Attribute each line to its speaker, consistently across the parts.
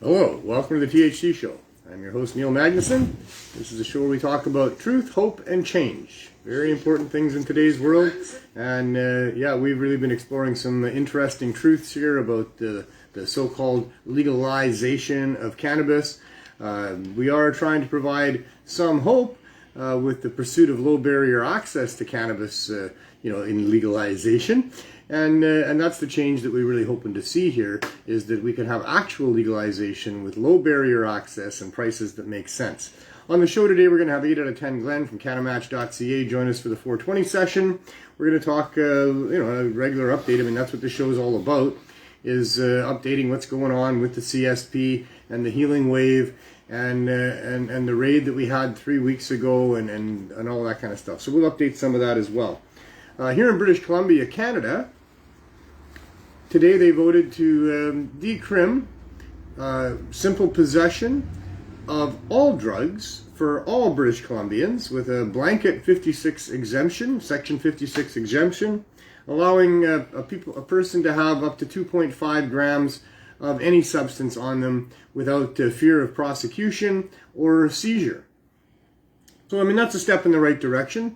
Speaker 1: Hello, welcome to the THC Show. I'm your host, Neil Magnuson. This is a show where we talk about truth, hope, and change. Very important things in today's world. And we've really been exploring some interesting truths here about the so-called legalization of cannabis. We are trying to provide some hope with the pursuit of low barrier access to cannabis, in legalization. And that's the change that we're really hoping to see here, is that we can have actual legalization with low barrier access and prices that make sense. On the show today, we're going to have 8 out of 10 Glenn from CannaMatch.ca join us for the 420 session. We're going to talk, a regular update. I mean, that's what the show is all about, is updating what's going on with the CSP and the Healing Wave and the raid that we had 3 weeks ago and all that kind of stuff. So we'll update some of that as well. Here in British Columbia, Canada, today they voted to decrim simple possession of all drugs for all British Columbians with a blanket 56 exemption, Section 56 exemption, allowing a person to have up to 2.5 grams of any substance on them without fear of prosecution or seizure. So, I mean, that's a step in the right direction.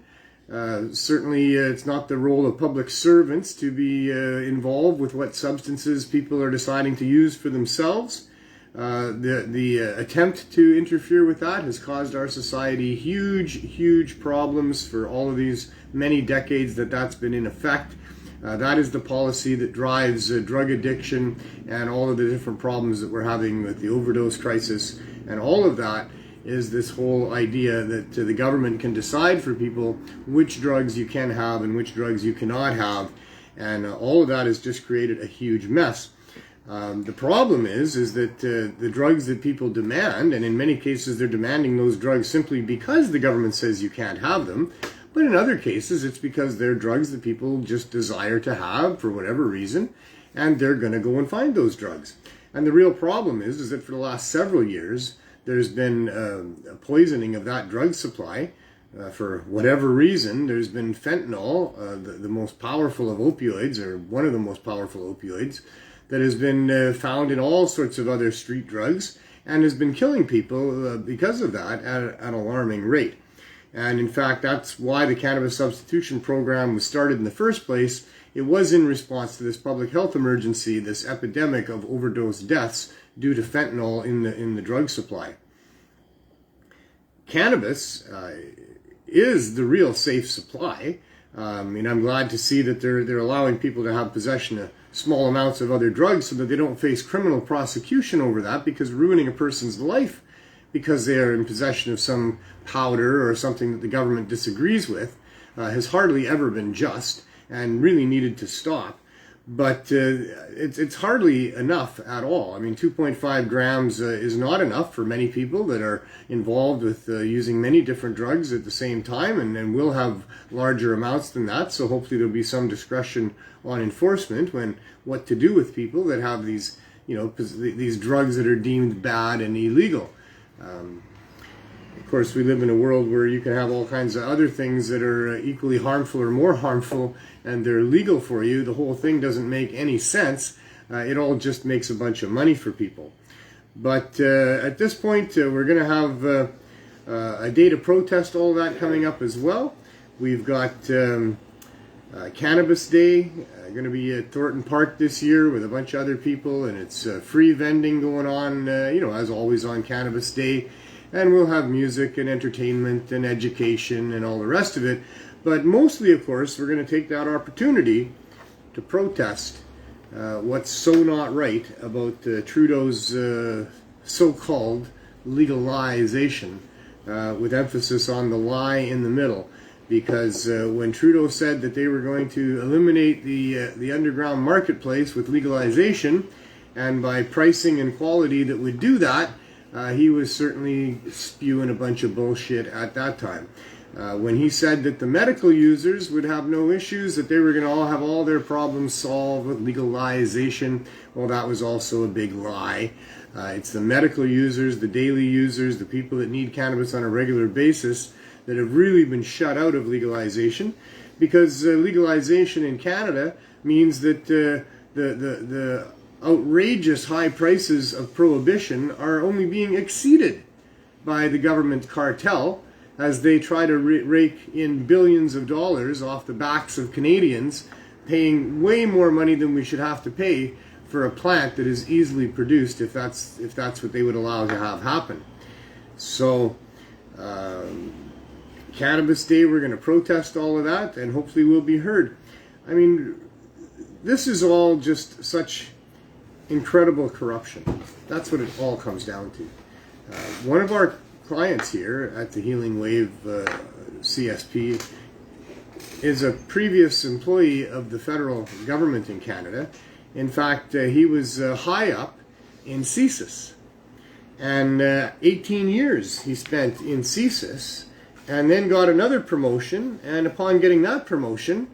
Speaker 1: Certainly, it's not the role of public servants to be involved with what substances people are deciding to use for themselves. The attempt to interfere with that has caused our society huge problems for all of these many decades that's been in effect. That is the policy that drives drug addiction and all of the different problems that we're having with the overdose crisis, and all of that is this whole idea that the government can decide for people which drugs you can have and which drugs you cannot have, and all of that has just created a huge mess. The problem is that the drugs that people demand, and in many cases they're demanding those drugs simply because the government says you can't have them, but in other cases it's because they're drugs that people just desire to have for whatever reason, and they're going to go and find those drugs. And the real problem is that for the last several years there's been a poisoning of that drug supply. For whatever reason, there's been fentanyl, the most powerful of opioids, or one of the most powerful opioids, that has been found in all sorts of other street drugs and has been killing people because of that at an alarming rate. And in fact, that's why the Cannabis Substitution Program was started in the first place. It was in response to this public health emergency, this epidemic of overdose deaths due to fentanyl in the drug supply. Cannabis is the real safe supply. I'm glad to see that they're allowing people to have possession of small amounts of other drugs so that they don't face criminal prosecution over that, because ruining a person's life because they are in possession of some powder or something that the government disagrees with has hardly ever been just and really needed to stop. But it's hardly enough at all. I mean, 2.5 grams is not enough for many people that are involved with using many different drugs at the same time, and will have larger amounts than that. So hopefully there'll be some discretion on enforcement when what to do with people that have these, these drugs that are deemed bad and illegal. Of course, we live in a world where you can have all kinds of other things that are equally harmful or more harmful, and they're legal for you. The whole thing doesn't make any sense. It all just makes a bunch of money for people. But at this point, we're going to have a day to protest all that coming up as well. We've got Cannabis Day, going to be at Thornton Park this year with a bunch of other people, and it's free vending going on, as always on Cannabis Day. And we'll have music and entertainment and education and all the rest of it. But mostly, of course, we're going to take that opportunity to protest what's so not right about Trudeau's so-called legalization, with emphasis on the lie in the middle. Because when Trudeau said that they were going to eliminate the underground marketplace with legalization, and by pricing and quality that would do that, he was certainly spewing a bunch of bullshit at that time. When he said that the medical users would have no issues, that they were going to all have all their problems solved with legalization, well, that was also a big lie. It's the medical users, the daily users, the people that need cannabis on a regular basis that have really been shut out of legalization, because legalization in Canada means that the outrageous high prices of prohibition are only being exceeded by the government cartel as they try to rake in billions of dollars off the backs of Canadians, paying way more money than we should have to pay for a plant that is easily produced if that's what they would allow to have happen. So Cannabis Day, we're going to protest all of that, and hopefully we'll be heard. I mean, this is all just such incredible corruption. That's what it all comes down to. One of our clients here at the Healing Wave CSP is a previous employee of the federal government in Canada. In fact, he was high up in CSIS. And 18 years he spent in CSIS, and then got another promotion, and upon getting that promotion,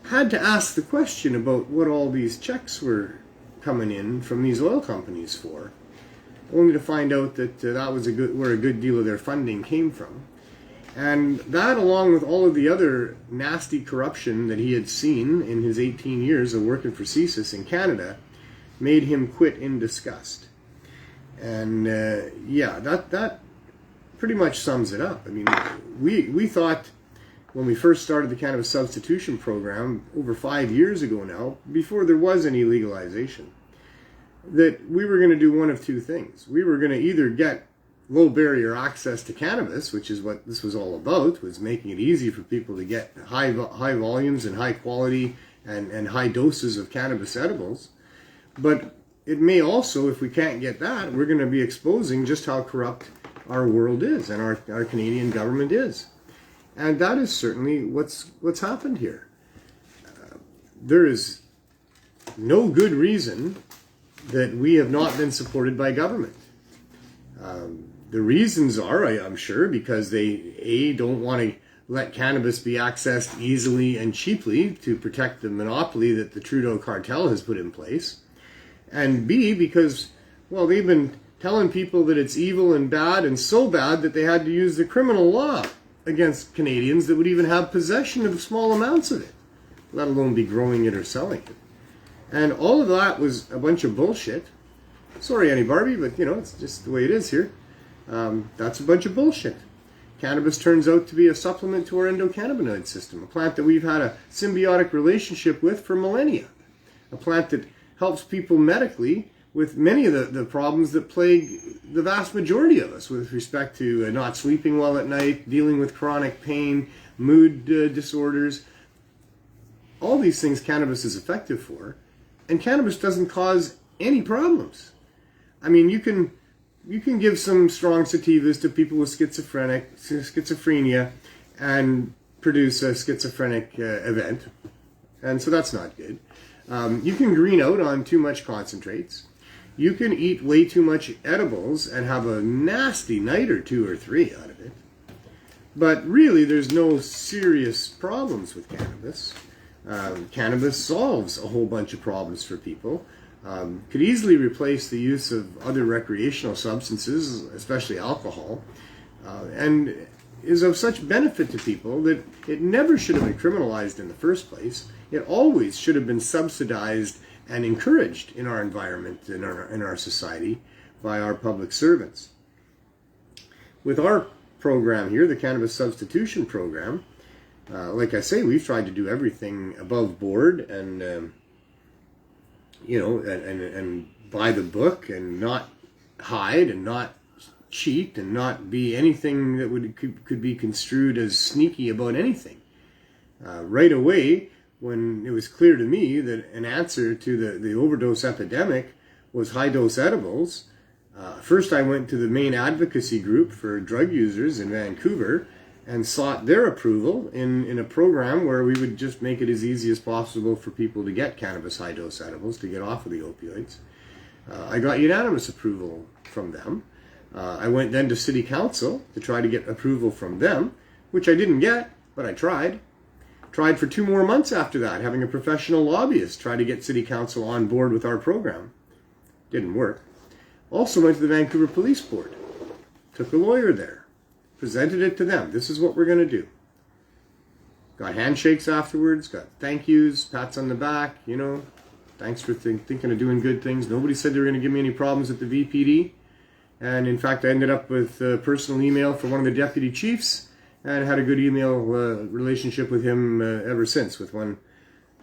Speaker 1: had to ask the question about what all these checks were coming in from these oil companies for, only to find out that that was where a good deal of their funding came from. And that, along with all of the other nasty corruption that he had seen in his 18 years of working for CSIS in Canada, made him quit in disgust. And yeah, that pretty much sums it up. I mean, we thought when we first started the Cannabis Substitution Program over 5 years ago now, before there was any legalization, that we were going to do one of two things. We were going to either get low barrier access to cannabis, which is what this was all about, was making it easy for people to get high volumes and high quality and high doses of cannabis edibles. But it may also, if we can't get that, we're going to be exposing just how corrupt our world is and our Canadian government is. And that is certainly what's happened here. There is no good reason that we have not been supported by government. The reasons are, I'm sure, because they, don't want to let cannabis be accessed easily and cheaply to protect the monopoly that the Trudeau cartel has put in place. And B, because, well, they've been telling people that it's evil and bad, and so bad that they had to use the criminal law against Canadians that would even have possession of small amounts of it, let alone be growing it or selling it. And all of that was a bunch of bullshit. Sorry, Annie Barbie, but, it's just the way it is here. That's a bunch of bullshit. Cannabis turns out to be a supplement to our endocannabinoid system, a plant that we've had a symbiotic relationship with for millennia, a plant that helps people medically with many of the problems that plague the vast majority of us with respect to not sleeping well at night, dealing with chronic pain, mood disorders. All these things cannabis is effective for, and cannabis doesn't cause any problems. I mean, you can give some strong sativas to people with schizophrenia and produce a schizophrenic event, and so that's not good. You can green out on too much concentrates. You can eat way too much edibles and have a nasty night or 2 or 3 out of it. But really, there's no serious problems with cannabis. Cannabis solves a whole bunch of problems for people. Could easily replace the use of other recreational substances, especially alcohol, and is of such benefit to people that it never should have been criminalized in the first place. It always should have been subsidized and encouraged in our environment, in our society, by our public servants. With our program here, the Cannabis Substitution Program, like I say, we've tried to do everything above board and and by the book, and not hide and not cheat and not be anything that could be construed as sneaky about anything. Right away, when it was clear to me that an answer to the overdose epidemic was high-dose edibles, first I went to the main advocacy group for drug users in Vancouver and sought their approval in a program where we would just make it as easy as possible for people to get cannabis high-dose edibles to get off of the opioids. I got unanimous approval from them. I went then to City Council to try to get approval from them, which I didn't get, but I tried. Tried for 2 more months after that, having a professional lobbyist try to get City Council on board with our program. Didn't work. Also went to the Vancouver Police Board. Took a lawyer there. Presented it to them. This is what we're going to do. Got handshakes afterwards, got thank yous, pats on the back, Thanks for thinking of doing good things. Nobody said they were going to give me any problems at the VPD. And in fact, I ended up with a personal email for one of the deputy chiefs and had a good email relationship with him ever since, with one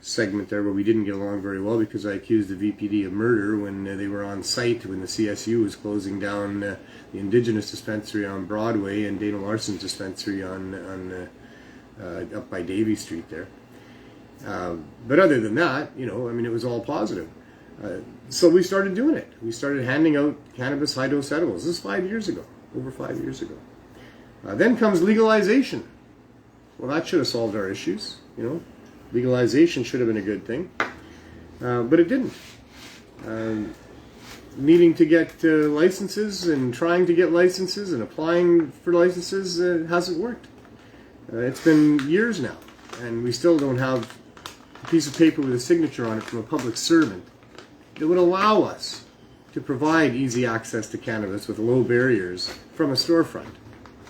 Speaker 1: segment there where we didn't get along very well because I accused the VPD of murder when they were on site when the CSU was closing down the Indigenous dispensary on Broadway and Dana Larson's dispensary on up by Davie Street there. But other than that, you know, I mean, it was all positive. So we started doing it. We started handing out cannabis high-dose edibles. This is 5 years ago, over 5 years ago. Then comes legalization. Well, that should have solved our issues, you know. Legalization should have been a good thing, but it didn't. Needing to get licenses and trying to get licenses and applying for licenses hasn't worked. It's been years now, and we still don't have a piece of paper with a signature on it from a public servant that would allow us to provide easy access to cannabis with low barriers from a storefront.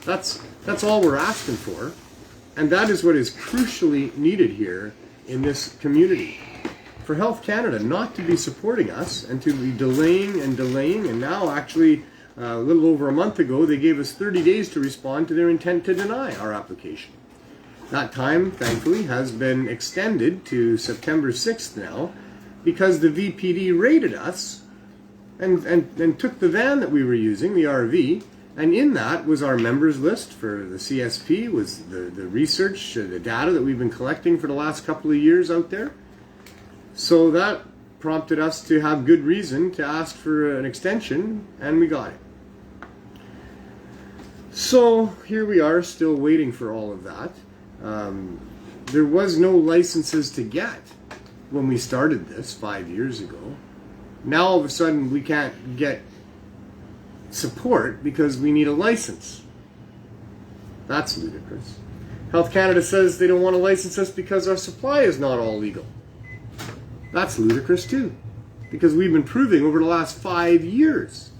Speaker 1: That's all we're asking for, and that is what is crucially needed here in this community. For Health Canada not to be supporting us and to be delaying, and now actually a little over a month ago they gave us 30 days to respond to their intent to deny our application. That time, thankfully, has been extended to September 6th now, because the VPD raided us and took the van that we were using, the RV, and in that was our members list for the CSP, was the research, the data that we've been collecting for the last couple of years out there. So that prompted us to have good reason to ask for an extension, and we got it. So here we are, still waiting for all of that. There was no licenses to get when we started this 5 years ago. Now all of a sudden we can't get support because we need a license. That's ludicrous. Health Canada says they don't want to license us because our supply is not all legal. That's ludicrous too, because we've been proving over the last 5 years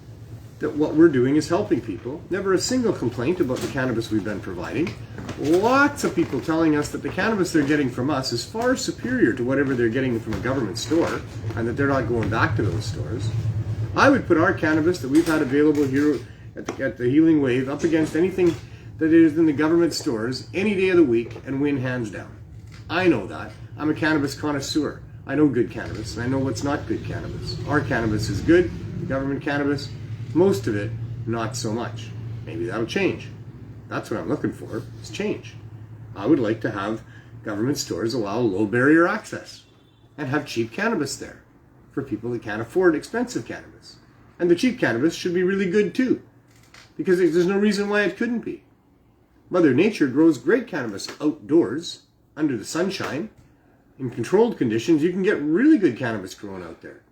Speaker 1: that what we're doing is helping people. Never a single complaint about the cannabis we've been providing. Lots of people telling us that the cannabis they're getting from us is far superior to whatever they're getting from a government store, and that they're not going back to those stores. I would put our cannabis that we've had available here at the Healing Wave up against anything that is in the government stores any day of the week and win hands down. I know that. I'm a cannabis connoisseur. I know good cannabis, and I know what's not good cannabis. Our cannabis is good. The government cannabis, most of it, not so much. Maybe that'll change. That's what I'm looking for, is change. I would like to have government stores allow low barrier access and have cheap cannabis there for people that can't afford expensive cannabis. And the cheap cannabis should be really good too, because there's no reason why it couldn't be. Mother Nature grows great cannabis outdoors, under the sunshine. In controlled conditions, you can get really good cannabis grown out there.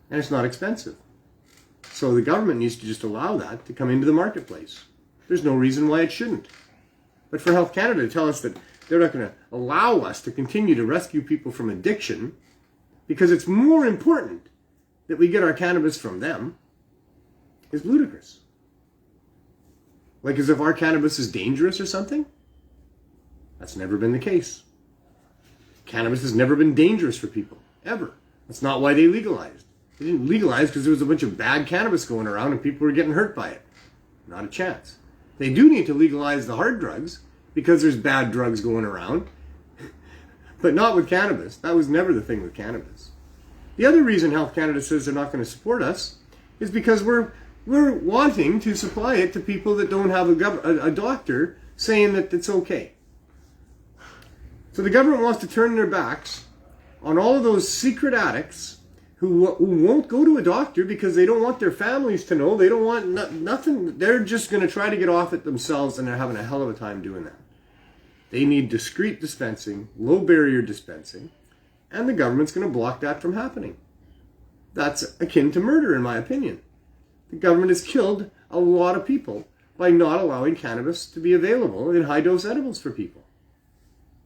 Speaker 1: And it's not expensive. So the government needs to just allow that to come into the marketplace. There's no reason why it shouldn't. But for Health Canada to tell us that they're not going to allow us to continue to rescue people from addiction because it's more important that we get our cannabis from them is ludicrous. Like as if our cannabis is dangerous or something? That's never been the case. Cannabis has never been dangerous for people, ever. That's not why they legalized. They didn't legalize because there was a bunch of bad cannabis going around and people were getting hurt by it. Not a chance. They do need to legalize the hard drugs because there's bad drugs going around, but not with cannabis. That was never the thing with cannabis. The other reason Health Canada says they're not going to support us is because we're wanting to supply it to people that don't have a doctor saying that it's okay. So the government wants to turn their backs on all of those secret addicts who won't go to a doctor because they don't want their families to know. They don't want nothing. They're just going to try to get off it themselves, and they're having a hell of a time doing that. They need discreet dispensing, low barrier dispensing, and the government's going to block that from happening. That's akin to murder, in my opinion. The government has killed a lot of people by not allowing cannabis to be available in high-dose edibles for people.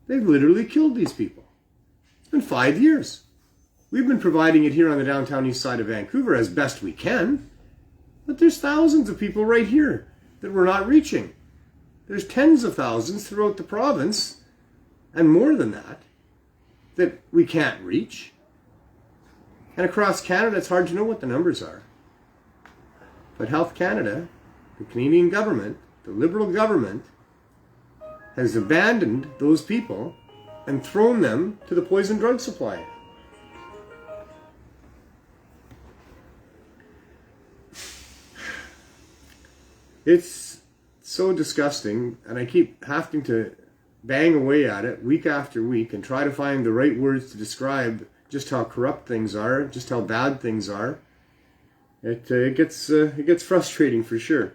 Speaker 1: They've literally killed these people. It's been 5 years. We've been providing it here on the downtown east side of Vancouver as best we can, but there's thousands of people right here that we're not reaching. There's tens of thousands throughout the province, and more than that, that we can't reach. And across Canada, it's hard to know what the numbers are. But Health Canada, the Canadian government, the Liberal government, has abandoned those people and thrown them to the poison drug supply. It's so disgusting, and I keep having to bang away at it week after week and try to find the right words to describe just how corrupt things are, just how bad things are. It gets frustrating for sure.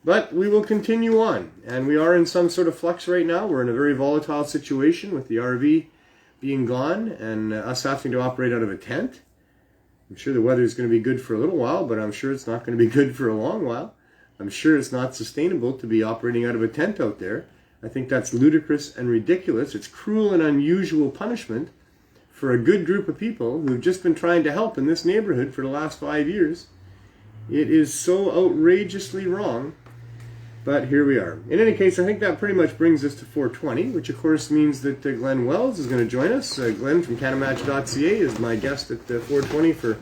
Speaker 1: But we will continue on, and we are in some sort of flux right now. We're in a very volatile situation with the RV being gone and us having to operate out of a tent. I'm sure the weather is going to be good for a little while, but I'm sure it's not going to be good for a long while. I'm sure it's not sustainable to be operating out of a tent out there. I think that's ludicrous and ridiculous. It's cruel and unusual punishment for a good group of people who've just been trying to help in this neighborhood for the last 5 years. It is so outrageously wrong, but here we are. In any case, I think that pretty much brings us to 420, which of course means that Glenn Wells is going to join us. Glenn from CannaMatch.ca is my guest at 420 for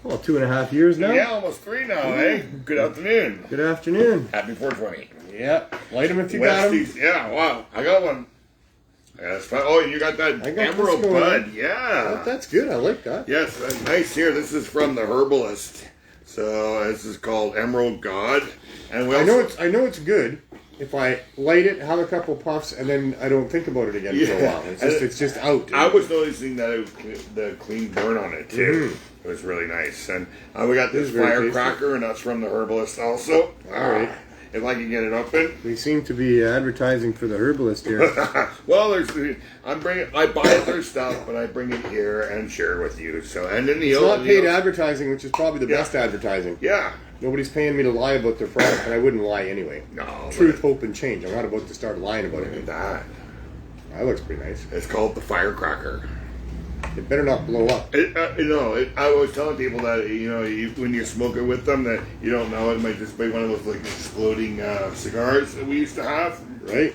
Speaker 1: 2.5 years now.
Speaker 2: Yeah, almost 3 now, eh? Good afternoon.
Speaker 1: Good afternoon.
Speaker 2: Happy 420.
Speaker 1: Yeah, light them if you got them.
Speaker 2: Yeah, wow, I got one. That's fine. Oh, you got that Emerald Bud. Yeah.
Speaker 1: That's good. I like that.
Speaker 2: Yes, nice here. This is from the herbalist. So this is called Emerald God. And we also,
Speaker 1: I know it's good if I light it, have a couple puffs, and then I don't think about it again for a while. It's just out.
Speaker 2: I was noticing that the clean burn on it too. Mm-hmm. It was really nice. And we got this firecracker, and that's from the herbalist also.
Speaker 1: All right.
Speaker 2: If I can get it open.
Speaker 1: We seem to be advertising for the herbalist here.
Speaker 2: Well, I buy their stuff, but I bring it here and share it with you. So, and then
Speaker 1: it's not paid advertising, which is probably the best advertising.
Speaker 2: Yeah.
Speaker 1: Nobody's paying me to lie about their product, and I wouldn't lie anyway.
Speaker 2: No.
Speaker 1: Truth, hope, and change. I'm not about to start lying about it.
Speaker 2: That
Speaker 1: looks pretty nice.
Speaker 2: It's called the firecracker.
Speaker 1: It better not blow up.
Speaker 2: I was telling people that when you're smoking with them, that you don't know it might just be one of those like exploding cigars that we used to have,
Speaker 1: right?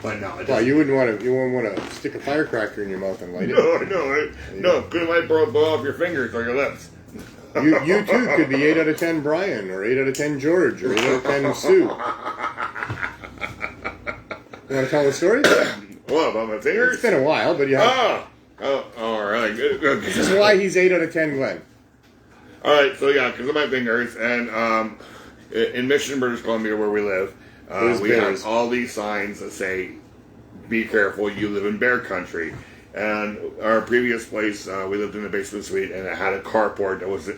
Speaker 2: But no,
Speaker 1: well, you wouldn't want to stick a firecracker in your mouth and light it.
Speaker 2: No, because it might blow off your fingers or your lips.
Speaker 1: You too could be 8 out of 10 Brian, or 8 out of 10 George, or 8 out of 10 Sue. You want to tell the story?
Speaker 2: What, about my fingers?
Speaker 1: It's been a while, but you have.
Speaker 2: Oh, all right. Good.
Speaker 1: This is why he's 8 out of 10, Glenn.
Speaker 2: All right, so yeah, because of my fingers, and in Mission, British Columbia, where we live, we have all these signs that say, "Be careful, you live in bear country." And our previous place, we lived in a basement suite, and it had a carport that was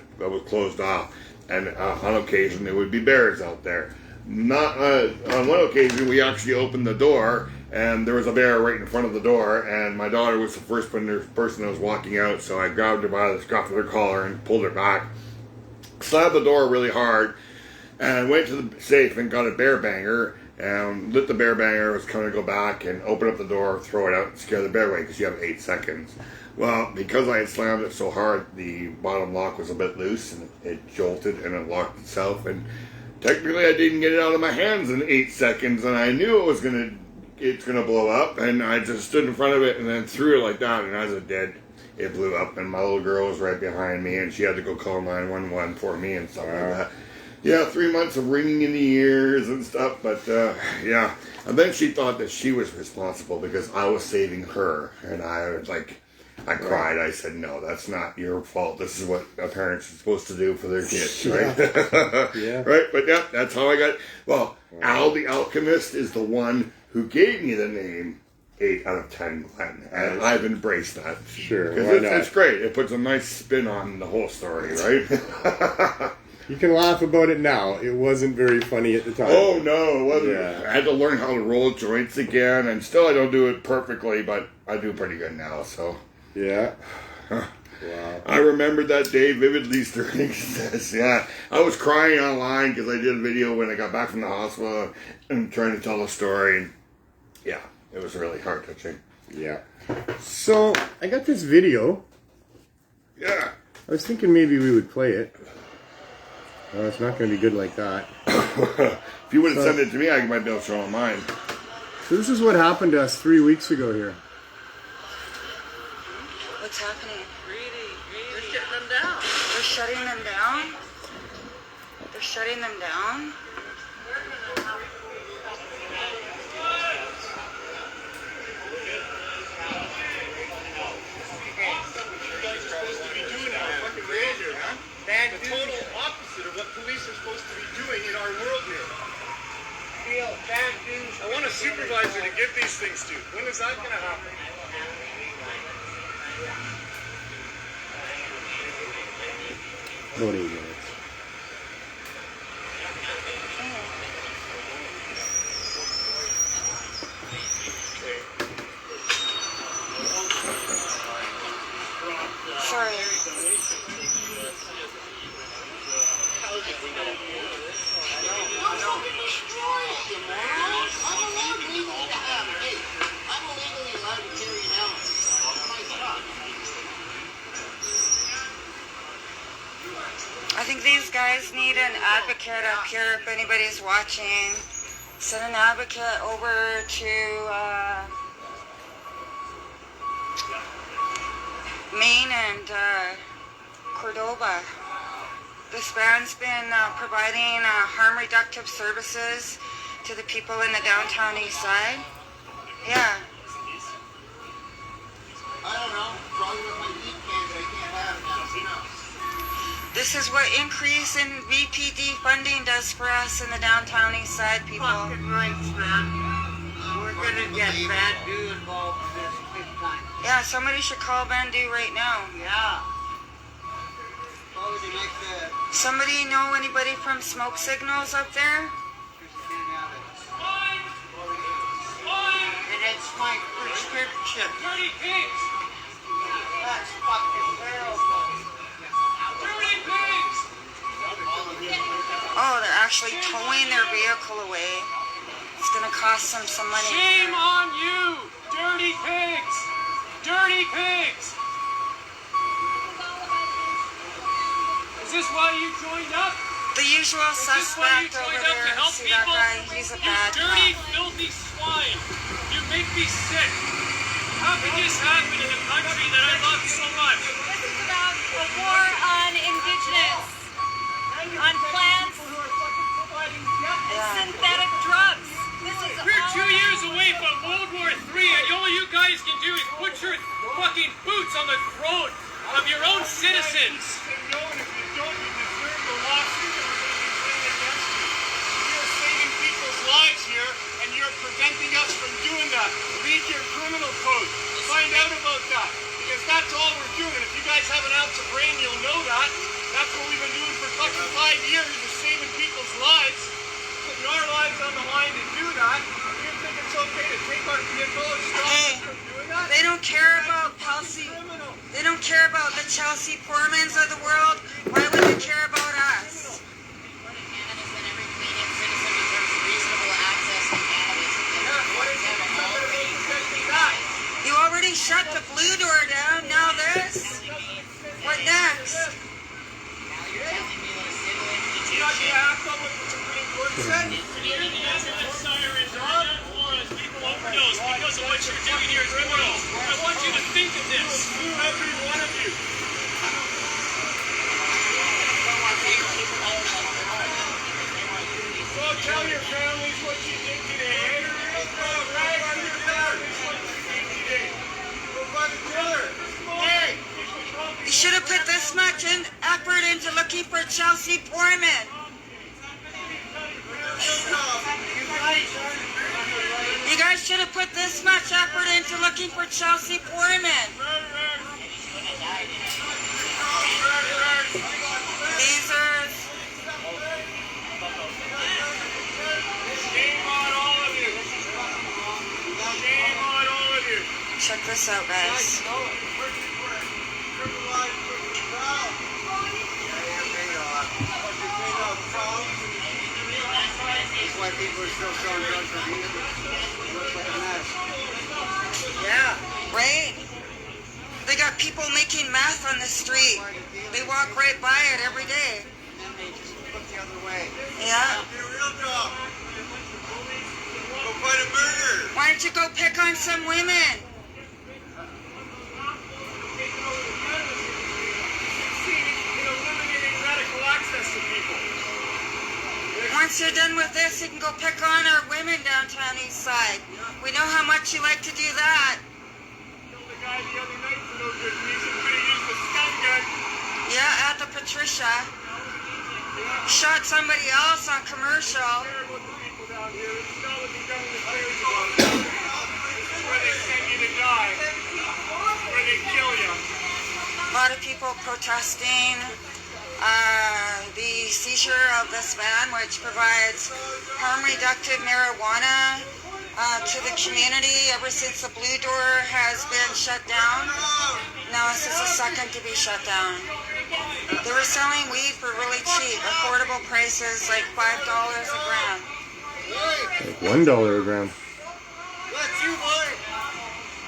Speaker 2: closed off, and on occasion there would be bears out there. Not on one occasion, we actually opened the door, and there was a bear right in front of the door, and my daughter was the first person that was walking out, so I grabbed her by the scruff of her collar and pulled her back, slammed the door really hard, and went to the safe and got a bear banger, and lit the bear banger, was going to go back and open up the door, throw it out, and scare the bear away, because you have 8 seconds. Well, because I had slammed it so hard, the bottom lock was a bit loose, and it jolted, and it locked itself, and technically I didn't get it out of my hands in 8 seconds, and I knew it's gonna blow up, and I just stood in front of it and then threw it like that, and as it did, it blew up, and my little girl was right behind me, and she had to go call 911 for me and stuff like that. Yeah, 3 months of ringing in the ears and stuff, but yeah. And then she thought that she was responsible because I was saving her, and I was like, I cried. I said, no, that's not your fault. This is what a parent's supposed to do for their kids, right?
Speaker 1: Yeah.
Speaker 2: Right? But yeah, that's how I got. Well, Al the Alchemist is the one who gave me the name 8 out of 10 Glenn, and I've embraced that.
Speaker 1: Sure.
Speaker 2: Because it's great. It puts a nice spin on the whole story, right?
Speaker 1: You can laugh about it now. It wasn't very funny at the time.
Speaker 2: Oh, no, it wasn't.
Speaker 1: Yeah.
Speaker 2: I had to learn how to roll joints again, and still I don't do it perfectly, but I do pretty good now, so.
Speaker 1: Yeah.
Speaker 2: Wow.
Speaker 1: I
Speaker 2: remember that day vividly during this. Yeah. I was crying online because I did a video when I got back from the hospital and trying to tell a story. And yeah, it was really heart-touching.
Speaker 1: Yeah. So, I got this video.
Speaker 2: Yeah.
Speaker 1: I was thinking maybe we would play it. Oh, it's not going to be good like that.
Speaker 2: If you wouldn't send it to me, I might be able to show on mine.
Speaker 1: So this is what happened to us 3 weeks ago here.
Speaker 3: Look What's happening?
Speaker 4: They're shutting them down.
Speaker 3: They're shutting them down? They're shutting them down?
Speaker 5: And the total opposite of what police are supposed to be doing in our world here. I want a supervisor to give these things to. When is that going to happen?
Speaker 1: About 8 minutes.
Speaker 3: Sorry. I think these guys need an advocate up here if anybody's watching. Send an advocate over to Maine and Cordoba. This band's been providing harm reductive services to the people in the downtown east side. Yeah.
Speaker 5: I don't know. Probably with my heat can that I can't have now. Who knows?
Speaker 3: This is what increase in VPD funding does for us in the downtown east side, people.
Speaker 4: Fucking rights, man. We're gonna get Bandu involved in this big time.
Speaker 3: Yeah, somebody should call Bandu right now.
Speaker 4: Yeah.
Speaker 5: Probably to make the...
Speaker 3: Somebody know anybody from Smoke Signals up there?
Speaker 4: And it's my prescription.
Speaker 6: Dirty pigs!
Speaker 4: That's fucking terrible.
Speaker 6: Dirty pigs!
Speaker 3: Oh, they're actually towing their vehicle away. It's gonna cost them some money.
Speaker 6: Shame on you! Dirty pigs! Dirty pigs! Is this why you joined up?
Speaker 3: The usual
Speaker 6: Is this why you
Speaker 3: suspect over
Speaker 6: joined up to
Speaker 3: there.
Speaker 6: help
Speaker 3: See that
Speaker 6: people?
Speaker 3: guy? He's a bad
Speaker 6: You dirty,
Speaker 3: cop.
Speaker 6: filthy swine! You make me sick! How could this happen in a country that I love so much?
Speaker 7: This is about a war on indigenous, on plants, synthetic drugs. This is
Speaker 6: We're
Speaker 7: all
Speaker 6: 2 years away from World War III, and all you guys can do is put your fucking boots on the throat of your own citizens.
Speaker 5: Say no, and if you don't, you deserve the lawsuit that we're going to be bringing against you. You're saving people's lives here, and you're preventing us from doing that. Read your criminal code. Find out about that. Because that's all we're doing. And if you guys have an ounce of brain, you'll know that. That's what we've been doing for fucking 5 years, is saving people's lives. Putting our lives on the line to do that. You think it's okay to take our vehicle and stop us from doing that?
Speaker 3: They don't care about Chelsea.
Speaker 5: Criminal.
Speaker 3: They don't care about the Chelsea Pormans of the world. Why would they care about us? You already shut the blue door down. Now this. What next?
Speaker 5: You not gonna act on what the Supreme Court said?
Speaker 6: People overdose because of what you're doing here is criminal. I want you to think of this.
Speaker 5: Sue every one of you. Go tell your families what you did today. Go brag on your families what you did today. Go by the tiller. Hey!
Speaker 3: You should have put this much effort into looking for Chelsea Porman. You guys should have put this much effort into looking for Chelsea Porman. These are...
Speaker 5: Shame on all of you. Shame on all of you.
Speaker 3: Check this out, guys.
Speaker 5: Why people are still selling drugs for me. Looks like a mess.
Speaker 3: Yeah. Right? They got people making meth on the street. They walk right by it every day.
Speaker 5: And then they just look the other way.
Speaker 3: Yeah.
Speaker 5: Do a real job. Go fight a murder.
Speaker 3: Why don't you go pick on some women?
Speaker 5: Taking people.
Speaker 3: Once you're done with this, you can go pick on our women downtown east side. We know how much you like to do that.
Speaker 5: Killed a guy the other night for no good reason. Could have used a stun gun.
Speaker 3: Yeah, at the Patricia. Shot somebody else on commercial.
Speaker 5: Care about the people down here. It's not what the government cares about. This is where they send you to die. This is where they kill you.
Speaker 3: A lot of people protesting the seizure of this van, which provides harm reductive marijuana to the community ever since the Blue Door has been shut down. Now this is the second to be shut down. They were selling weed for really cheap, affordable prices, like $5 a gram.
Speaker 1: Like $1 a gram.
Speaker 5: That's you, boy.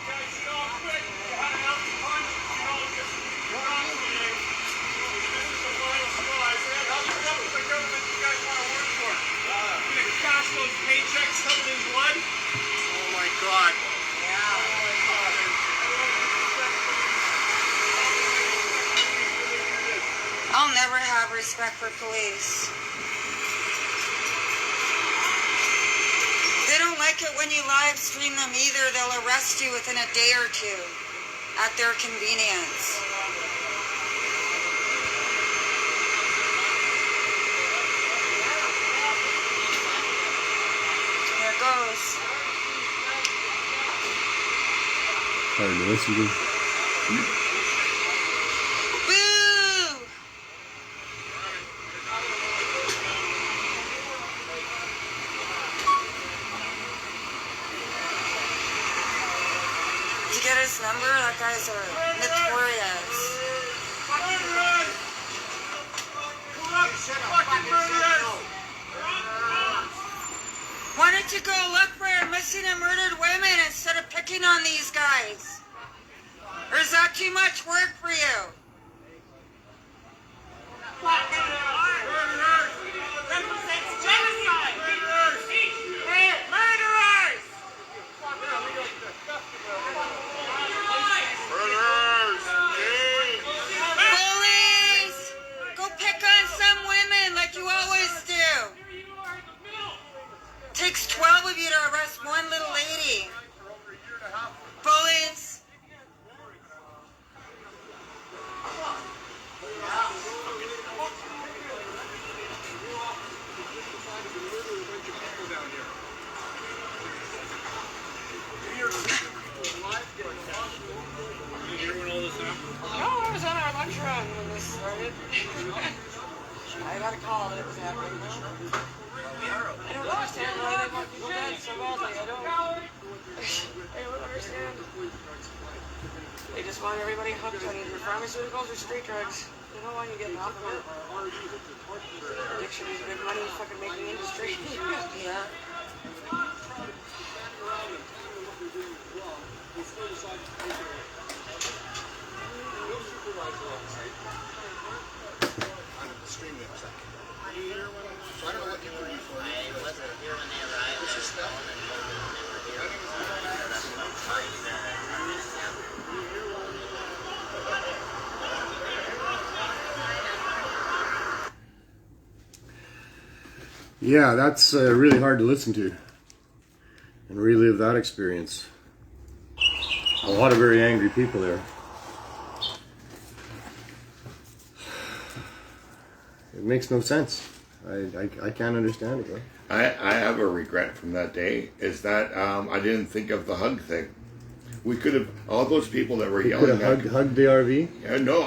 Speaker 5: Guys, stop quick. You had an ounce of punch. You know, just wrong today. This is the final straw. I said, how much the government you guys want to work for? You gonna cash those paychecks covered in blood? Oh my God. Yeah. Oh my God.
Speaker 3: I'll never have respect for police. They don't like it when you live stream them either. They'll arrest you within a day or two at their convenience. Here it goes.
Speaker 1: Hard to listen to.
Speaker 3: Boo! Did you get his number? That guy's notorious.
Speaker 5: Murderers! Corrupt fucking murderers!
Speaker 3: Why don't you go look for missing and murdered women instead of picking on these guys? Or is that too much work for you?
Speaker 5: Murderers!
Speaker 7: Represents genocide.
Speaker 5: Murderers!
Speaker 7: Murderers!
Speaker 5: Murderers!
Speaker 3: Bullies! Go pick on some women like you always do. Takes 12 of you to arrest one little lady. Bullies!
Speaker 8: No, I was on our lunch run when this started. I got a call that it was happening. I don't understand why they want people dead so badly. I don't understand. They just want everybody hooked on either pharmaceuticals or street drugs. They don't want you getting off of it. Addiction is a big money fucking making industry.
Speaker 3: Yeah.
Speaker 9: I'm extremely upset. Are you here when? So I don't know what you were here for. I wasn't here when they arrived. This is the.
Speaker 1: Yeah, that's really hard to listen to and relive that experience. A lot of very angry people there. It makes no sense. I can't understand it. Right?
Speaker 2: I have a regret from that day is that I didn't think of the hug thing. We could have, all those people that were
Speaker 1: Could
Speaker 2: yelling
Speaker 1: have hugged the RV.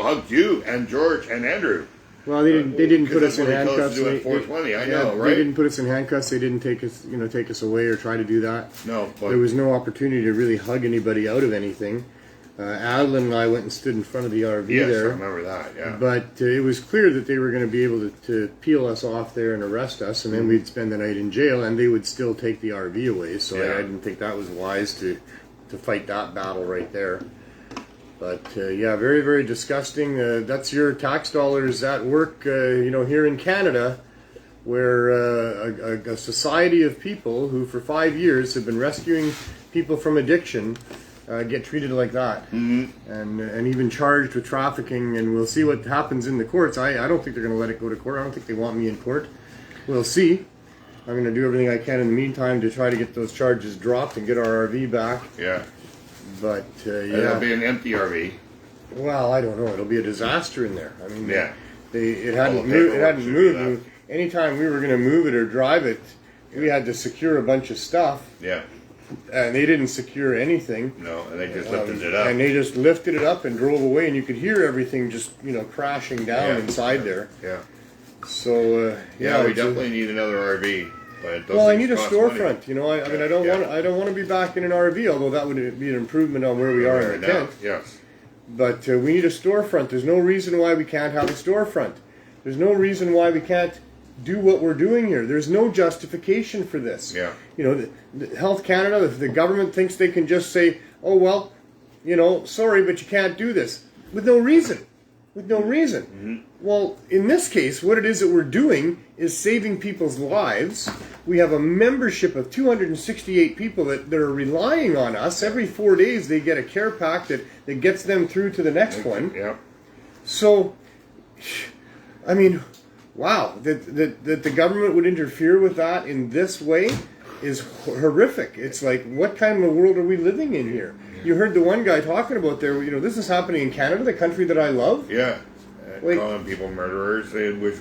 Speaker 2: hugged you and George and Andrew.
Speaker 1: Well, they didn't put us in
Speaker 2: Because
Speaker 1: handcuffs.
Speaker 2: that's what they told us to do at 420. I know, right?
Speaker 1: They didn't put us in handcuffs. They didn't take us away or try to do that.
Speaker 2: No, but
Speaker 1: There was no opportunity to really hug anybody out of anything. Adeline and I went and stood in front of the RV
Speaker 2: yes,
Speaker 1: there.
Speaker 2: I remember that. Yeah,
Speaker 1: But it was clear that they were going to be able to peel us off there and arrest us, and then we'd spend the night in jail, and they would still take the RV away. So
Speaker 2: Yeah.
Speaker 1: I didn't think that was wise to fight that battle right there. But yeah, very, very disgusting. That's your tax dollars at work, here in Canada, where a society of people who for 5 years have been rescuing people from addiction get treated like that, and even charged with trafficking. And we'll see what happens in the courts. I don't think they're going to let it go to court. I don't think they want me in court. We'll see. I'm going to do everything I can in the meantime to try to get those charges dropped and get our RV back.
Speaker 2: Yeah.
Speaker 1: But
Speaker 2: It'll be an empty RV.
Speaker 1: Well, I don't know. It'll be a disaster in there. I mean,
Speaker 2: yeah.
Speaker 1: It hadn't moved. Anytime we were going to move it or drive it, we had to secure a bunch of stuff.
Speaker 2: Yeah.
Speaker 1: And they didn't secure anything.
Speaker 2: No, and they just lifted it up.
Speaker 1: And they just lifted it up and drove away, and you could hear everything just, crashing down inside there.
Speaker 2: Yeah.
Speaker 1: So,
Speaker 2: we definitely need another RV. But
Speaker 1: I need a storefront.
Speaker 2: Money.
Speaker 1: I mean, I don't want to be back in an RV, although that would be an improvement on where we are in the tent.
Speaker 2: Yes.
Speaker 1: But we need a storefront. There's no reason why we can't have a storefront. There's no reason why we can't do what we're doing here. There's no justification for this.
Speaker 2: Yeah.
Speaker 1: The Health Canada, if the government thinks they can just say, oh, well, sorry, but you can't do this. With no reason. Well, in this case, what it is that we're doing is saving people's lives. We have a membership of 268 people that are relying on us. Every 4 days they get a care pack that gets them through to the next one.
Speaker 2: Yeah.
Speaker 1: So, I mean, wow, that the government would interfere with that in this way is horrific. It's like, what kind of a world are we living in here? You heard the one guy talking about there, this is happening in Canada, the country that I love.
Speaker 2: Yeah. Calling people murderers,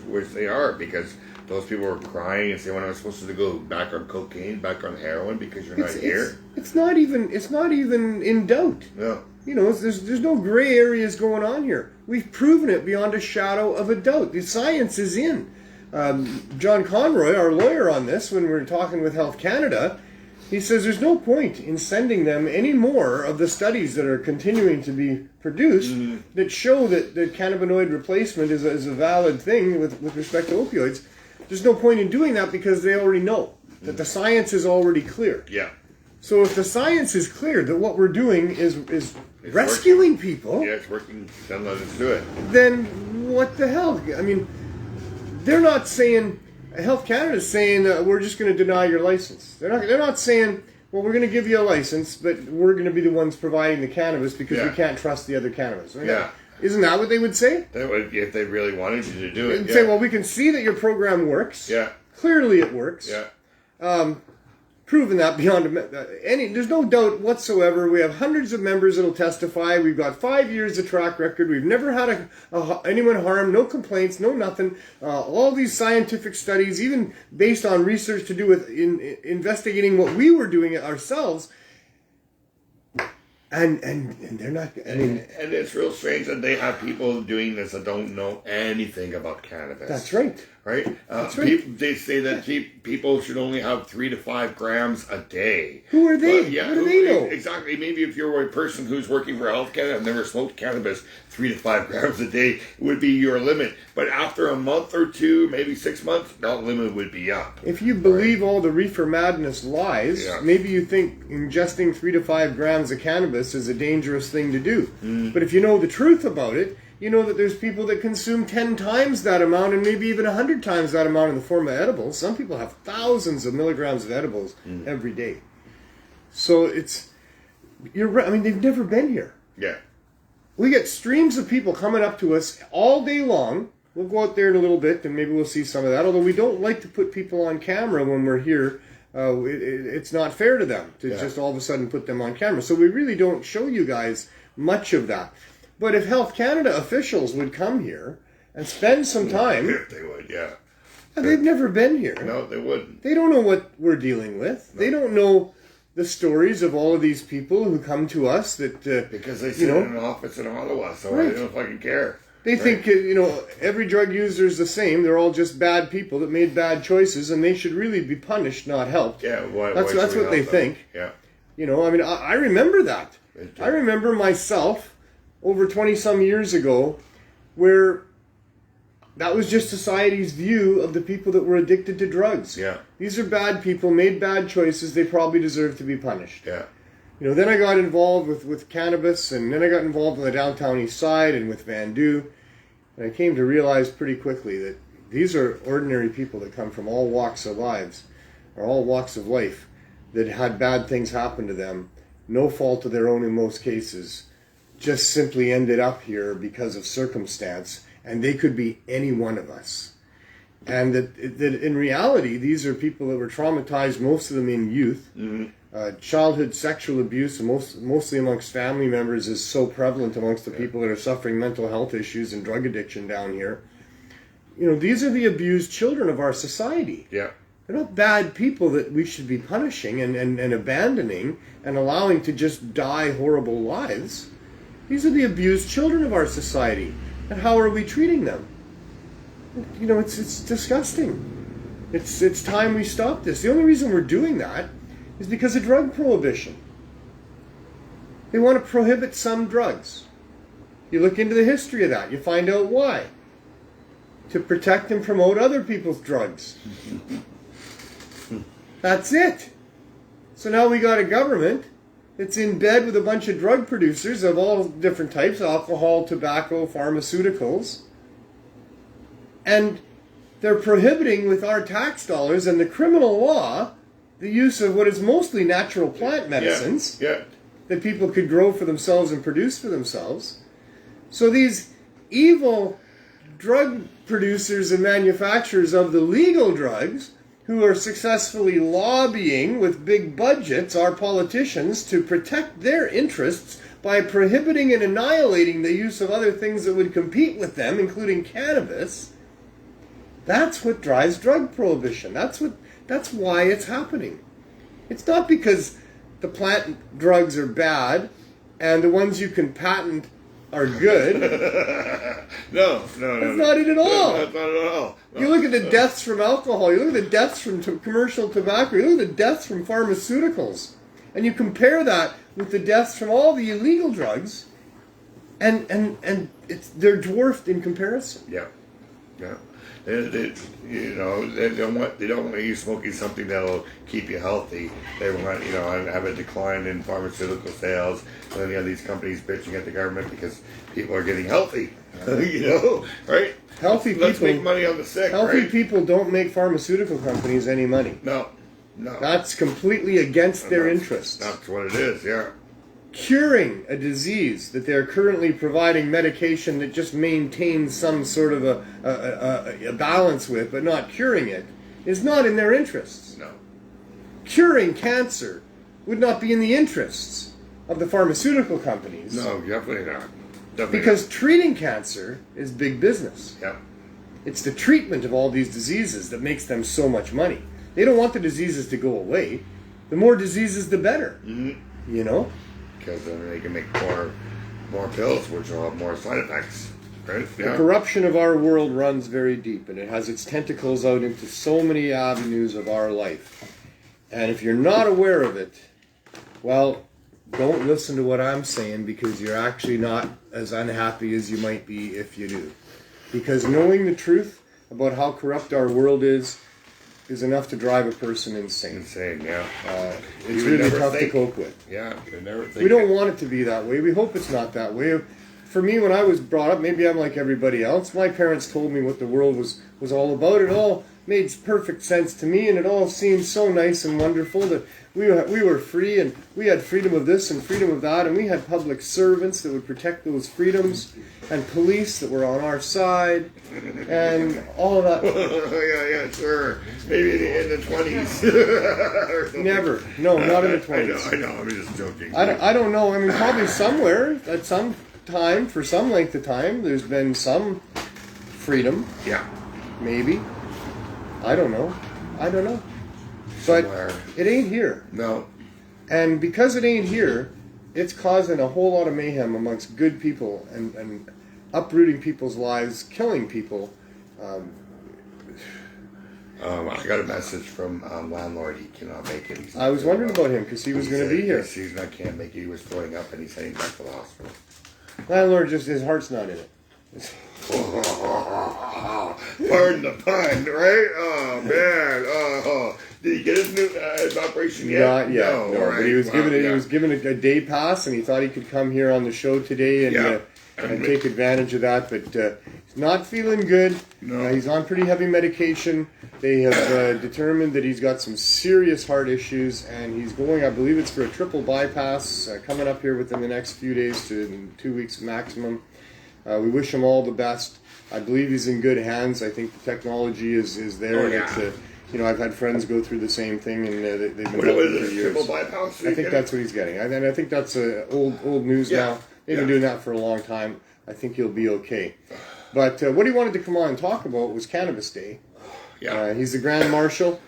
Speaker 2: which they are, because those people are crying and saying, when I'm supposed to go back on cocaine, back on heroin, because you're not here.
Speaker 1: It's not even in doubt.
Speaker 2: No.
Speaker 1: There's no gray areas going on here. We've proven it beyond a shadow of a doubt. The science is in. John Conroy, our lawyer on this, when we were talking with Health Canada, he says there's no point in sending them any more of the studies that are continuing to be produced that show that cannabinoid replacement is a valid thing with respect to opioids. There's no point in doing that because they already know that the science is already clear.
Speaker 2: Yeah.
Speaker 1: So if the science is clear that what we're doing is rescuing people...
Speaker 2: Yeah, it's working. Then let us do it.
Speaker 1: Then what the hell? I mean, they're not saying... Health Canada is saying we're just going to deny your license. They're not saying, well, we're going to give you a license, but we're going to be the ones providing the cannabis because we can't trust the other cannabis.
Speaker 2: Yeah.
Speaker 1: Isn't that what they would say?
Speaker 2: They would, if they really wanted you to do it.
Speaker 1: They'd say, well, we can see that your program works.
Speaker 2: Yeah.
Speaker 1: Clearly it works.
Speaker 2: Yeah.
Speaker 1: Proven that beyond there's no doubt whatsoever. We have hundreds of members that'll testify. We've got 5 years of track record. We've never had anyone harmed, no complaints, no nothing. All these scientific studies, even based on research to do with investigating what we were doing ourselves. And they're not. I mean,
Speaker 2: and it's real strange that they have people doing this that don't know anything about cannabis.
Speaker 1: That's right.
Speaker 2: Right?
Speaker 1: That's right.
Speaker 2: They say that people should only have 3 to 5 grams a day.
Speaker 1: Who are they?
Speaker 2: What
Speaker 1: do they know?
Speaker 2: Exactly. Maybe if you're a person who's working for Health Canada and never smoked cannabis, 3 to 5 grams a day would be your limit. But after a month or two, maybe 6 months, that limit would be up.
Speaker 1: If you believe all the reefer madness lies, maybe you think ingesting 3 to 5 grams of cannabis is a dangerous thing to do. But if you know the truth about it, you know that there's people that consume 10 times that amount and maybe even 100 times that amount in the form of edibles. Some people have thousands of milligrams of edibles every day. So you're right. I mean, they've never been here.
Speaker 2: Yeah.
Speaker 1: We get streams of people coming up to us all day long. We'll go out there in a little bit and maybe we'll see some of that. Although we don't like to put people on camera when we're here. It's not fair to them to just all of a sudden put them on camera. So we really don't show you guys much of that. But if Health Canada officials would come here and spend some time...
Speaker 2: If they would, yeah.
Speaker 1: They've never been here.
Speaker 2: No, they wouldn't.
Speaker 1: They don't know what we're dealing with. No. They don't know the stories of all of these people who come to us that...
Speaker 2: because they sit in an office in Ottawa, so I don't fucking care.
Speaker 1: They think, every drug user is the same. They're all just bad people that made bad choices, and they should really be punished, not helped.
Speaker 2: Yeah,
Speaker 1: that's what they think.
Speaker 2: Yeah.
Speaker 1: I mean, I remember that. I remember myself... over 20-some years ago, where that was just society's view of the people that were addicted to drugs.
Speaker 2: Yeah.
Speaker 1: These are bad people, made bad choices, they probably deserve to be punished.
Speaker 2: Yeah.
Speaker 1: Then I got involved with cannabis, and then I got involved on the downtown east side and with Vandu, and I came to realize pretty quickly that these are ordinary people that come from all walks of life, that had bad things happen to them, no fault of their own in most cases, just simply ended up here because of circumstance, and they could be any one of us. And that in reality, these are people that were traumatized, most of them in youth. Childhood sexual abuse, mostly amongst family members, is so prevalent amongst the people that are suffering mental health issues and drug addiction down here. You know, these are the abused children of our society.
Speaker 2: Yeah.
Speaker 1: They're not bad people that we should be punishing and abandoning and allowing to just die horrible lives. These are the abused children of our society. And how are we treating them? You know, it's disgusting. It's time we stop this. The only reason we're doing that is because of drug prohibition. They want to prohibit some drugs. You look into the history of that, you find out why. To protect and promote other people's drugs. That's it. So now we got a government that's in bed with a bunch of drug producers of all different types, alcohol, tobacco, pharmaceuticals, and they're prohibiting with our tax dollars and the criminal law the use of what is mostly natural plant medicines that people could grow for themselves and produce for themselves. So these evil drug producers and manufacturers of the legal drugs, who are successfully lobbying with big budgets our politicians to protect their interests by prohibiting and annihilating the use of other things that would compete with them, including cannabis. That's what drives drug prohibition. That's why it's happening. It's not because the plant drugs are bad and the ones you can patent are good.
Speaker 2: No.
Speaker 1: That's not it at all.
Speaker 2: That's not at all. No,
Speaker 1: you look at the deaths from alcohol, you look at the deaths from commercial tobacco, you look at the deaths from pharmaceuticals, and you compare that with the deaths from all the illegal drugs, and they're dwarfed in comparison.
Speaker 2: Yeah. They don't want you smoking something that'll keep you healthy. They want have a decline in pharmaceutical sales. And then you have these companies bitching at the government because people are getting healthy. Right? Let's make money on the sick.
Speaker 1: Healthy people don't make pharmaceutical companies any money.
Speaker 2: No.
Speaker 1: That's completely against their interests.
Speaker 2: That's what it is. Yeah.
Speaker 1: Curing a disease that they're currently providing medication that just maintains some sort of a balance with, but not curing it, is not in their interests.
Speaker 2: No.
Speaker 1: Curing cancer would not be in the interests of the pharmaceutical companies.
Speaker 2: No, definitely not.
Speaker 1: Because treating cancer is big business.
Speaker 2: Yeah.
Speaker 1: It's the treatment of all these diseases that makes them so much money. They don't want the diseases to go away. The more diseases, the better.
Speaker 2: Mm-hmm.
Speaker 1: You know?
Speaker 2: Because then they can make more pills, which will have more side effects. Right?
Speaker 1: The corruption of our world runs very deep, and it has its tentacles out into so many avenues of our life. And if you're not aware of it, well, don't listen to what I'm saying, because you're actually not as unhappy as you might be if you do. Because knowing the truth about how corrupt our world is enough to drive a person insane.
Speaker 2: Yeah.
Speaker 1: It's really tough to cope with.
Speaker 2: Yeah, you never think.
Speaker 1: We don't want it to be that way. We hope it's not that way. For me, when I was brought up, maybe I'm like everybody else, my parents told me what the world was all about. It all made perfect sense to me, and it all seemed so nice and wonderful that we were free, and we had freedom of this and freedom of that, and we had public servants that would protect those freedoms, and police that were on our side, and all of that.
Speaker 2: Yeah, sure. Maybe in the 20s.
Speaker 1: Never. No, not in the 20s.
Speaker 2: I know. I'm just joking.
Speaker 1: I don't know. I mean, probably somewhere, at some time, for some length of time, there's been some freedom.
Speaker 2: Yeah.
Speaker 1: Maybe. I don't know. But it ain't here.
Speaker 2: No.
Speaker 1: And because it ain't here, it's causing a whole lot of mayhem amongst good people and uprooting people's lives, killing people.
Speaker 2: I got a message from landlord. He cannot make it.
Speaker 1: I was wondering about him because he was going to be here.
Speaker 2: Can't make it. He was throwing up and he's heading back to the hospital.
Speaker 1: Landlord, just his heart's not in it.
Speaker 2: Pardon the pun, right? Oh man! Did he get his operation yet?
Speaker 1: Not yet.
Speaker 2: No,
Speaker 1: no,
Speaker 2: right.
Speaker 1: But he was given a day pass, and he thought he could come here on the show today and take advantage of that. But he's not feeling good.
Speaker 2: No.
Speaker 1: He's on pretty heavy medication. They have determined that he's got some serious heart issues, and he's going, I believe it's for a triple bypass, coming up here within the next few days to 2 weeks maximum. We wish him all the best. I believe he's in good hands. I think the technology is there.
Speaker 2: Oh,
Speaker 1: and
Speaker 2: yeah.
Speaker 1: it's, I've had friends go through the same thing, and they've been
Speaker 2: What
Speaker 1: helping
Speaker 2: is
Speaker 1: for
Speaker 2: it?
Speaker 1: years.
Speaker 2: Triple bypass?
Speaker 1: I think that's what he's getting. And I think that's old news now. They've been doing that for a long time. I think he'll be okay. But what he wanted to come on and talk about was Cannabis Day.
Speaker 2: Yeah.
Speaker 1: He's the Grand Marshal.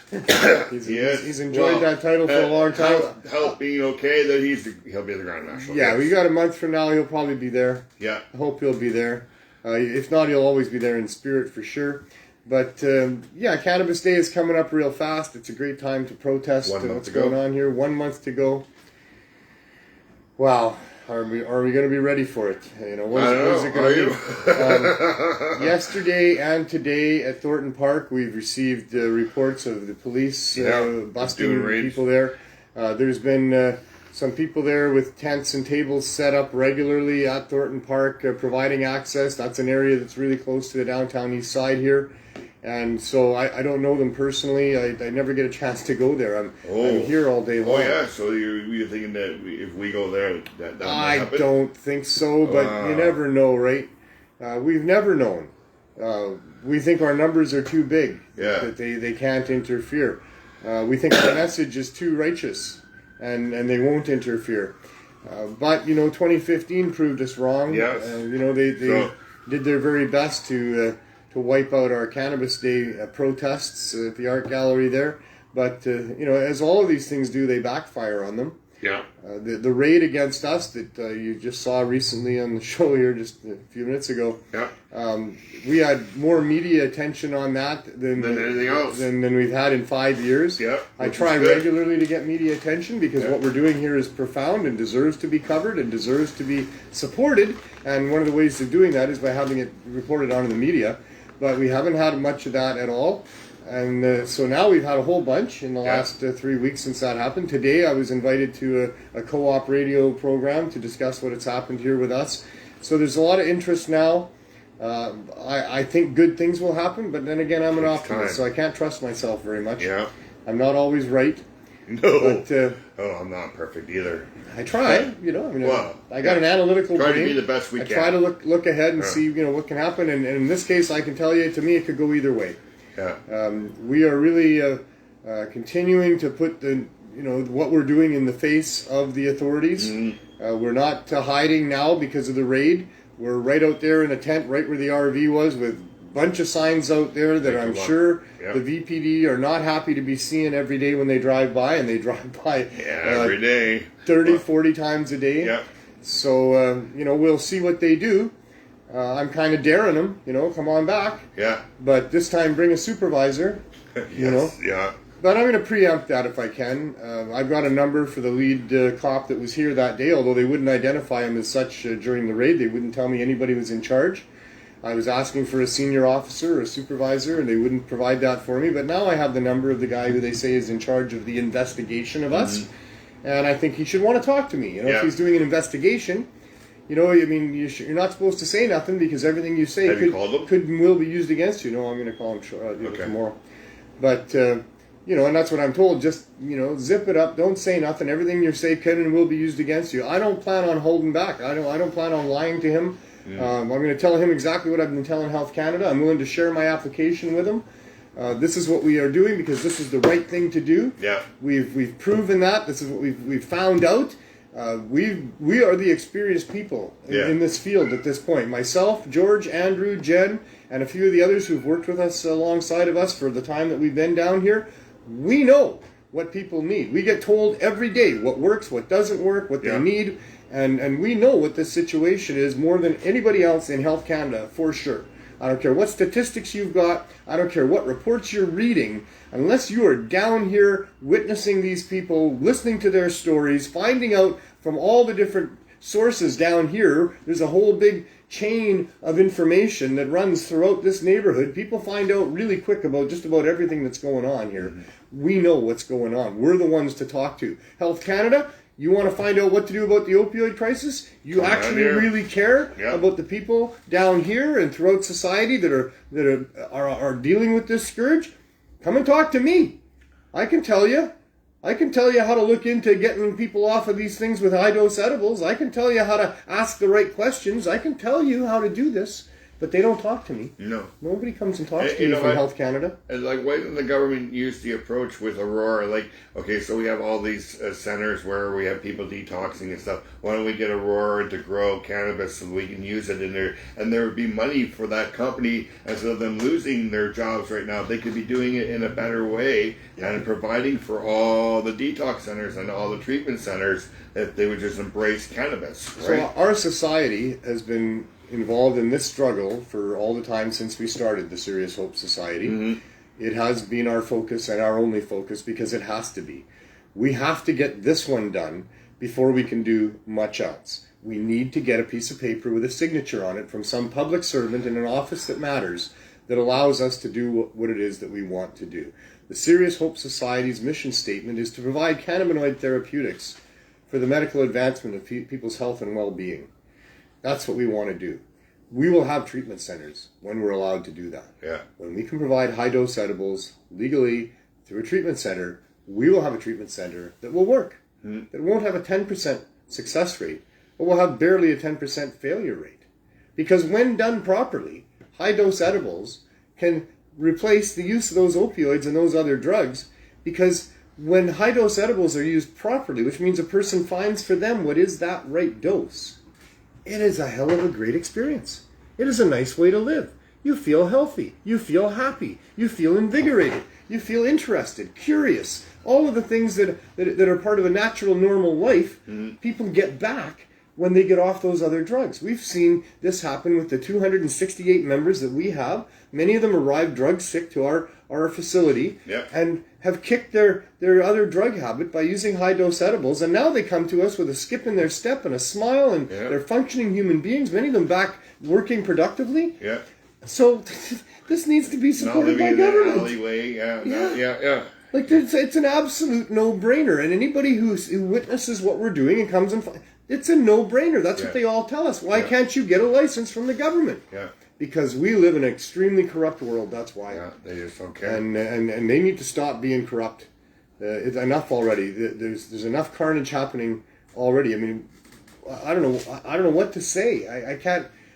Speaker 1: He's enjoyed that title for a long time.
Speaker 2: Help being okay that he'll be the Grand Marshal.
Speaker 1: Yeah, we got a month from now. He'll probably be there.
Speaker 2: Yeah.
Speaker 1: I hope he'll be there. If not, he'll always be there in spirit for sure. But Cannabis Day is coming up real fast. It's a great time to protest what's going on here. 1 month to go. Wow. Are we going to be ready for it? What is it going to be? Yesterday and today at Thornton Park, we've received reports of the police busting people there. There's been some people there with tents and tables set up regularly at Thornton Park, providing access. That's an area that's really close to the downtown east side here. And so I don't know them personally. I never get a chance to go there. I'm here all day long.
Speaker 2: Oh, yeah. So you're thinking that if we go there, that might happen?
Speaker 1: I don't think so, but you never know, right? We've never known. We think our numbers are too big, that they can't interfere. We think the message is too righteous, and they won't interfere. But, 2015 proved us wrong.
Speaker 2: Yes.
Speaker 1: They did their very best to wipe out our Cannabis Day protests at the art gallery there. But, as all of these things do, they backfire on them.
Speaker 2: Yeah.
Speaker 1: The raid against us that you just saw recently on the show here just a few minutes ago.
Speaker 2: Yeah.
Speaker 1: We had more media attention on that than
Speaker 2: anything else.
Speaker 1: than we've had in 5 years.
Speaker 2: Yeah.
Speaker 1: I try regularly to get media attention because what we're doing here is profound and deserves to be covered and deserves to be supported. And one of the ways of doing that is by having it reported on in the media. But we haven't had much of that at all. And so now we've had a whole bunch in the last 3 weeks since that happened. Today I was invited to a co-op radio program to discuss what has happened here with us. So there's a lot of interest now. I think good things will happen, but then again, I'm an optimist, so I can't trust myself very much.
Speaker 2: Yeah.
Speaker 1: I'm not always right.
Speaker 2: No.
Speaker 1: But,
Speaker 2: I'm not perfect either.
Speaker 1: I try, I got an analytical brain.
Speaker 2: Try to be the best we can.
Speaker 1: I try to look ahead and see, what can happen. And in this case, I can tell you, to me, it could go either way.
Speaker 2: Yeah.
Speaker 1: We are really continuing to put what we're doing in the face of the authorities. Mm-hmm. We're not hiding now because of the raid. We're right out there in a tent, right where the RV was, with a bunch of signs out there that I'm sure the VPD are not happy to be seeing every day when they drive by, and they drive by
Speaker 2: every day,
Speaker 1: 30, 40 times a day.
Speaker 2: Yeah.
Speaker 1: So, we'll see what they do. I'm kind of daring them, come on back.
Speaker 2: Yeah.
Speaker 1: But this time bring a supervisor,
Speaker 2: Yeah.
Speaker 1: But I'm going to preempt that if I can. I've got a number for the lead cop that was here that day, although they wouldn't identify him as such during the raid. They wouldn't tell me anybody was in charge. I was asking for a senior officer or a supervisor, and they wouldn't provide that for me. But now I have the number of the guy who they say is in charge of the investigation of us. And I think he should want to talk to me. If he's doing an investigation... you're not supposed to say nothing because everything you say could and will be used against you. No, I'm going to call him tomorrow. But, and that's what I'm told. Just, zip it up. Don't say nothing. Everything you say can and will be used against you. I don't plan on holding back. I don't plan on lying to him. I'm going to tell him exactly what I've been telling Health Canada. I'm willing to share my application with him. This is what we are doing because this is the right thing to do.
Speaker 2: Yeah.
Speaker 1: We've proven that. This is what we've found out. We are the experienced people in this field at this point. Myself, George, Andrew, Jen, and a few of the others who've worked with us alongside of us for the time that we've been down here, we know what people need. We get told every day what works, what doesn't work, what they need, and we know what this situation is more than anybody else in Health Canada, for sure. I don't care what statistics you've got. I don't care what reports you're reading. Unless you are down here witnessing these people, listening to their stories, finding out from all the different sources down here, there's a whole big chain of information that runs throughout this neighborhood. People find out really quick about just about everything that's going on here. We know what's going on. We're the ones to talk to. Health Canada, You want to find out what to do about the opioid crisis? You actually really care about the people down here and throughout society that are dealing with this scourge? Come and talk to me. I can tell you. I can tell you how to look into getting people off of these things with high-dose edibles. I can tell you how to ask the right questions. I can tell you how to do this. But they don't talk to me. No. Nobody comes and talks to me from Health Canada.
Speaker 2: And like, why didn't the government use the approach with Aurora? Like, okay, so we have all these centers where we have people detoxing and stuff. Why don't we get Aurora to grow cannabis so we can use it in there? And there would be money for that company instead of them losing their jobs right now. They could be doing it in a better way and providing for all the detox centers and all the treatment centers if they would just embrace cannabis. Right?
Speaker 1: So our society has been involved in this struggle for all the time since we started the Serious Hope Society. Mm-hmm. It has been our focus and our only focus because it has to be. We have to get this one done before we can do much else. We need to get a piece of paper with a signature on it from some public servant in an office that matters that allows us to do what it is that we want to do. The Serious Hope Society's mission statement is to provide cannabinoid therapeutics for the medical advancement of people's health and well-being. That's what we want to do. We will have treatment centers when we're allowed to do that.
Speaker 2: Yeah.
Speaker 1: When we can provide high-dose edibles legally through a treatment center, we will have a treatment center that will work. Mm-hmm. That won't have a 10% success rate, but will have barely a 10% failure rate. Because when done properly, high-dose edibles can replace the use of those opioids and those other drugs, because when high-dose edibles are used properly, which means a person finds for them what is that right dose, it is a hell of a great experience. It is a nice way to live. You feel healthy. You feel happy. You feel invigorated. You feel interested, curious. All of the things that are part of a natural, normal life, people get back when they get off those other drugs. We've seen this happen with the 268 members that we have. Many of them arrived drug sick to our facility and have kicked their other drug habit by using high-dose edibles, and now they come to us with a skip in their step and a smile, and they're functioning human beings, many of them back working productively. Yeah. So this needs to be supported by government.
Speaker 2: Alleyway.
Speaker 1: Like, it's an absolute no-brainer, and anybody who witnesses what we're doing and comes and it's a no-brainer. That's what they all tell us. Why can't you get a license from the government? Yeah. Because we live in an extremely corrupt world. That's why.
Speaker 2: Yeah, they just don't care.
Speaker 1: And they need to stop being corrupt. It's enough already. There's enough carnage happening already. I mean, I don't know what to say.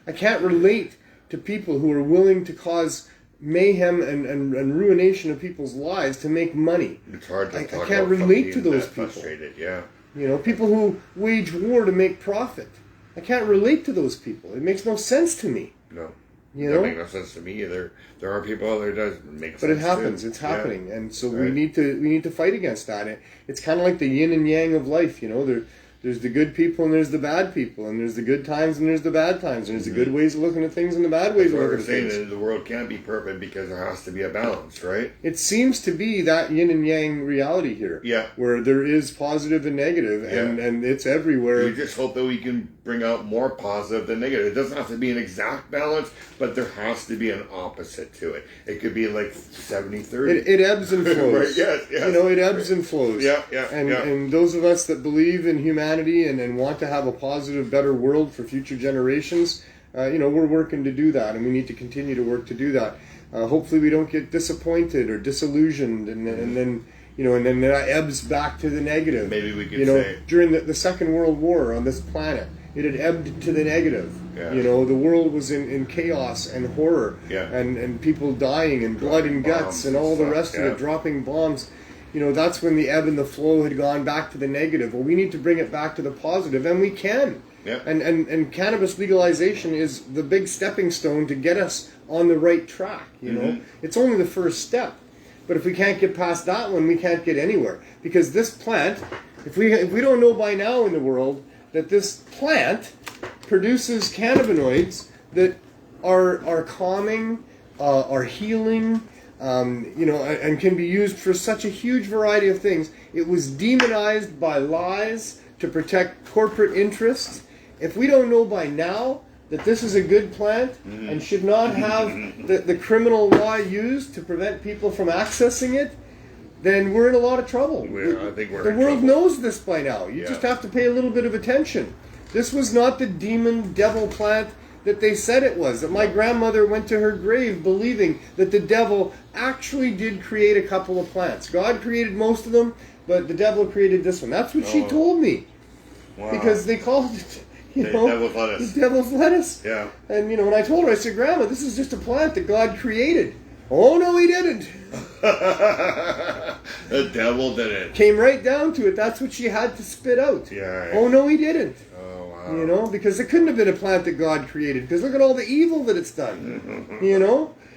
Speaker 1: I can't relate to people who are willing to cause mayhem and ruination of people's lives to make money.
Speaker 2: It's hard to talk
Speaker 1: I can't relate to those people.
Speaker 2: Frustrated, yeah.
Speaker 1: You know, people who wage war to make profit. I can't relate to those people. It makes no sense to me.
Speaker 2: No.
Speaker 1: You know?
Speaker 2: It makes no sense to me either. There are people out there that does make sense.
Speaker 1: But it happens.
Speaker 2: Too.
Speaker 1: It's happening, and so we need to fight against that. It's kind of like the yin and yang of life. You know, there's the good people and there's the bad people, and there's the good times and there's the bad times, and there's the good ways of looking at things and the bad ways of looking at things.
Speaker 2: That the world can't be perfect because there has to be a balance, right?
Speaker 1: It seems to be that yin and yang reality here.
Speaker 2: Yeah.
Speaker 1: Where there is positive and negative, and it's everywhere.
Speaker 2: You just hope that we can bring out more positive than negative. It doesn't have to be an exact balance, but there has to be an opposite to it. It could be like 70-30.
Speaker 1: It ebbs and flows.
Speaker 2: Right? Yes.
Speaker 1: You know, it ebbs and flows. And those of us that believe in humanity and want to have a positive, better world for future generations, you know, we're working to do that, and we need to continue to work to do that. Hopefully we don't get disappointed or disillusioned, and then you know, and then that ebbs back to the negative.
Speaker 2: Maybe we could
Speaker 1: say during the Second World War on this planet, it had ebbed to the negative.
Speaker 2: Yeah.
Speaker 1: You know, the world was in chaos and horror, and people dying and blood and guts and all the rest of it, dropping bombs. You know, that's when the ebb and the flow had gone back to the negative. Well, we need to bring it back to the positive, and we can.
Speaker 2: Yeah.
Speaker 1: And cannabis legalization is the big stepping stone to get us on the right track. You know, it's only the first step. But if we can't get past that one, we can't get anywhere. Because this plant, if we don't know by now in the world that this plant produces cannabinoids that are calming, are healing, you know, and can be used for such a huge variety of things. It was demonized by lies to protect corporate interests. If we don't know by now that this is a good plant and should not have the criminal law used to prevent people from accessing it, then we're in a lot of trouble.
Speaker 2: I think we're
Speaker 1: the
Speaker 2: in
Speaker 1: world
Speaker 2: trouble.
Speaker 1: knows this by now. You just have to pay a little bit of attention. This was not the demon devil plant that they said it was. That my grandmother went to her grave believing that the devil actually did create a couple of plants. God created most of them, but the devil created this one. That's what she told me.
Speaker 2: Wow.
Speaker 1: Because they called it,
Speaker 2: devil's lettuce.
Speaker 1: the devil's lettuce.
Speaker 2: Yeah.
Speaker 1: And, when I told her, I said, Grandma, this is just a plant that God created. Oh, no, he didn't.
Speaker 2: The devil did it.
Speaker 1: Came right down to it. That's what she had to spit out.
Speaker 2: Yeah.
Speaker 1: Oh, no, he didn't.
Speaker 2: Oh, wow.
Speaker 1: Because it couldn't have been a plant that God created. Because look at all the evil that it's done.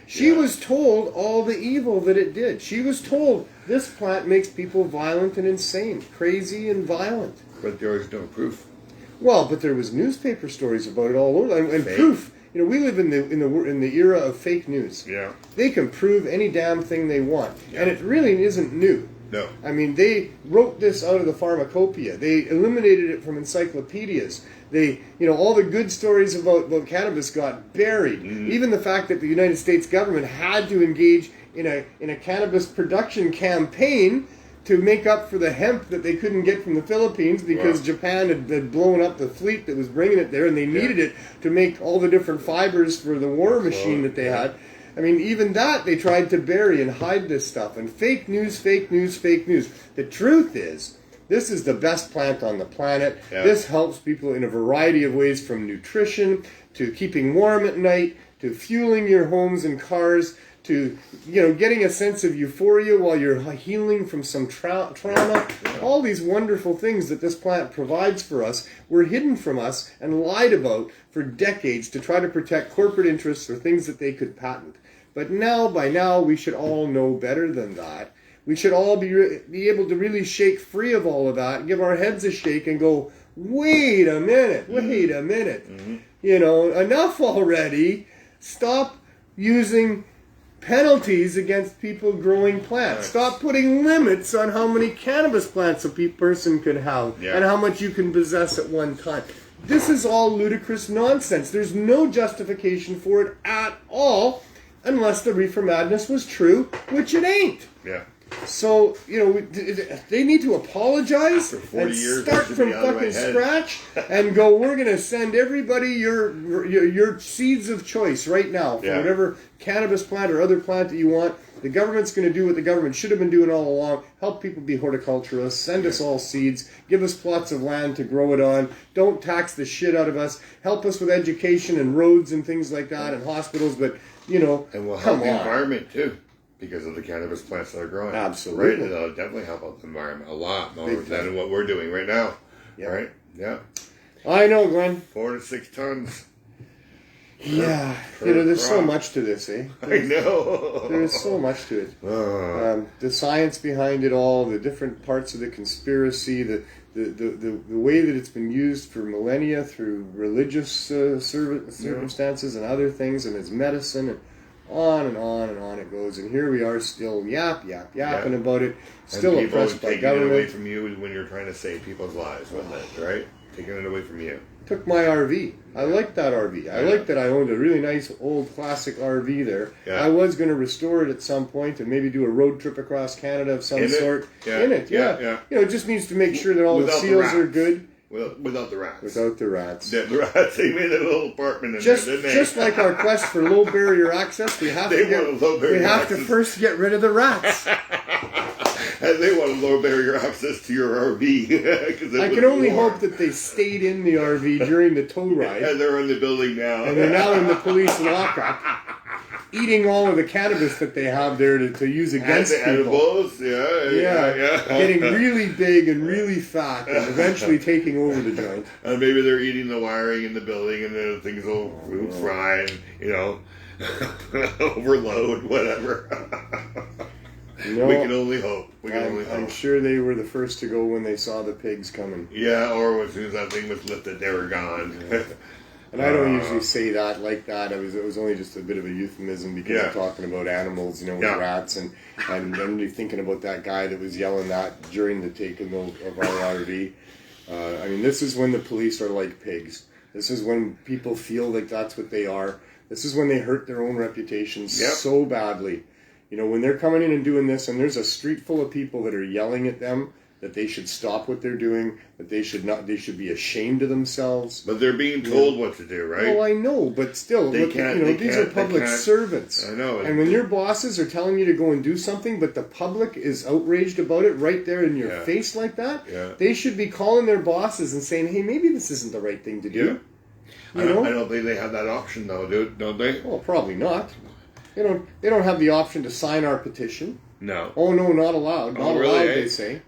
Speaker 1: She was told all the evil that it did. She was told this plant makes people violent and insane, crazy and violent.
Speaker 2: But there was no proof.
Speaker 1: Well, but there was newspaper stories about it all over, and proof. We live in the era of fake news.
Speaker 2: Yeah.
Speaker 1: They can prove any damn thing they want, and it really isn't new.
Speaker 2: No.
Speaker 1: I mean, they wrote this out of the pharmacopoeia. They eliminated it from encyclopedias. They, all the good stories about cannabis got buried.
Speaker 2: Mm-hmm.
Speaker 1: Even the fact that the United States government had to engage in a cannabis production campaign to make up for the hemp that they couldn't get from the Philippines because Japan had blown up the fleet that was bringing it there, and they needed it to make all the different fibers for the war machine that they had. I mean, even that they tried to bury and hide this stuff. And fake news, fake news, fake news. The truth is, this is the best plant on the planet.
Speaker 2: Yeah.
Speaker 1: This helps people in a variety of ways, from nutrition to keeping warm at night to fueling your homes and cars to getting a sense of euphoria while you're healing from some trauma. All these wonderful things that this plant provides for us were hidden from us and lied about for decades to try to protect corporate interests or things that they could patent. But by now, we should all know better than that. We should all be able to really shake free of all of that, give our heads a shake and go, wait a minute. Mm-hmm. Enough already. Stop using penalties against people growing plants. Stop putting limits on how many cannabis plants a person could have and how much you can possess at one time. This is all ludicrous nonsense. There's no justification for it at all unless the reefer madness was true, which it ain't.
Speaker 2: Yeah.
Speaker 1: So, they need to apologize and start from fucking scratch and go, we're going to send everybody your seeds of choice right now for whatever cannabis plant or other plant that you want. The government's going to do what the government should have been doing all along, help people be horticulturists, send us all seeds, give us plots of land to grow it on, don't tax the shit out of us, help us with education and roads and things like that and hospitals, but,
Speaker 2: And we'll help the environment, too. Because of the cannabis plants that are growing.
Speaker 1: Absolutely.
Speaker 2: Right? It'll definitely help out the environment a lot more than what we're doing right now.
Speaker 1: Yep.
Speaker 2: Right? Yeah.
Speaker 1: I know, Glenn.
Speaker 2: 4 to 6 tons.
Speaker 1: Yeah. There's so much to this, eh?
Speaker 2: I know.
Speaker 1: There's so much to it. The science behind it all, the different parts of the conspiracy, the way that it's been used for millennia through religious circumstances and other things, and as medicine, and on and on and on it goes. And here we are still yapping about it, still oppressed by government.
Speaker 2: Taking it away from you when you're trying to save people's lives, wasn't it? Right? Taking it away from you.
Speaker 1: Took my RV. I like that RV. I like that I owned a really nice old classic RV there. Yeah. I was going to restore it at some point and maybe do a road trip across Canada of some sort.
Speaker 2: Yeah.
Speaker 1: In it, yeah. It just needs to make sure that all the seals are good.
Speaker 2: Without the rats.
Speaker 1: Without the rats.
Speaker 2: The rats, they made a little apartment in there, didn't they?
Speaker 1: Just like our quest for low barrier access, we have to first get rid of the rats.
Speaker 2: And they want low barrier access to your RV.
Speaker 1: I can only hope that they stayed in the RV during the tow ride.
Speaker 2: And they're in the building now.
Speaker 1: And they're now in the police lockup, eating all of the cannabis that they have there to use against people.
Speaker 2: Edibles, yeah.
Speaker 1: Getting really big and really fat and eventually taking over the joint.
Speaker 2: And maybe they're eating the wiring in the building and then things will fry and, overload, whatever. We can only hope. I'm
Speaker 1: sure they were the first to go when they saw the pigs coming.
Speaker 2: Yeah, or as soon as that thing was lifted, they were gone.
Speaker 1: Yeah. And I don't usually say that like that. It was only just a bit of a euphemism because I'm talking about animals, with rats, and I'm really thinking about that guy that was yelling that during the taking of our RV. This is when the police are like pigs. This is when people feel like that's what they are. This is when they hurt their own reputations so badly. You know, when they're coming in and doing this, and there's a street full of people that are yelling at them that they should stop what they're doing, that they should be ashamed of themselves.
Speaker 2: But they're being told what to do, right?
Speaker 1: Well, I know, but still, these are public servants.
Speaker 2: I know.
Speaker 1: And when your bosses are telling you to go and do something, but the public is outraged about it right there in your face like that, they should be calling their bosses and saying, hey, maybe this isn't the right thing to do.
Speaker 2: I don't think they have that option, though, don't they?
Speaker 1: Well, probably not. They don't have the option to sign our petition.
Speaker 2: No.
Speaker 1: Oh, no, not allowed. Not allowed, they say.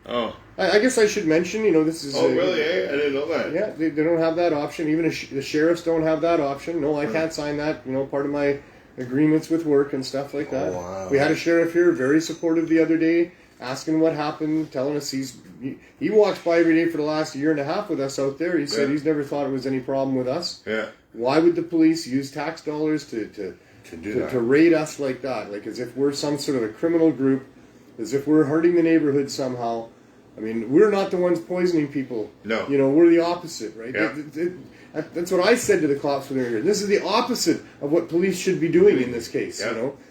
Speaker 2: Oh.
Speaker 1: I guess I should mention, this is...
Speaker 2: Oh, really? I didn't know that.
Speaker 1: Yeah, they don't have that option. Even the sheriffs don't have that option. No, I can't sign that. Part of my agreements with work and stuff like that.
Speaker 2: Oh, wow.
Speaker 1: We had a sheriff here, very supportive the other day, asking what happened, telling us he walks by every day for the last year and a half with us out there. He said he's never thought it was any problem with us.
Speaker 2: Yeah.
Speaker 1: Why would the police use tax dollars to raid us like that? Like as if we're some sort of a criminal group, as if we're hurting the neighborhood somehow. I mean, we're not the ones poisoning people.
Speaker 2: No.
Speaker 1: We're the opposite, right?
Speaker 2: Yeah.
Speaker 1: That's what I said to the cops when they were here. This is the opposite of what police should be doing in this case,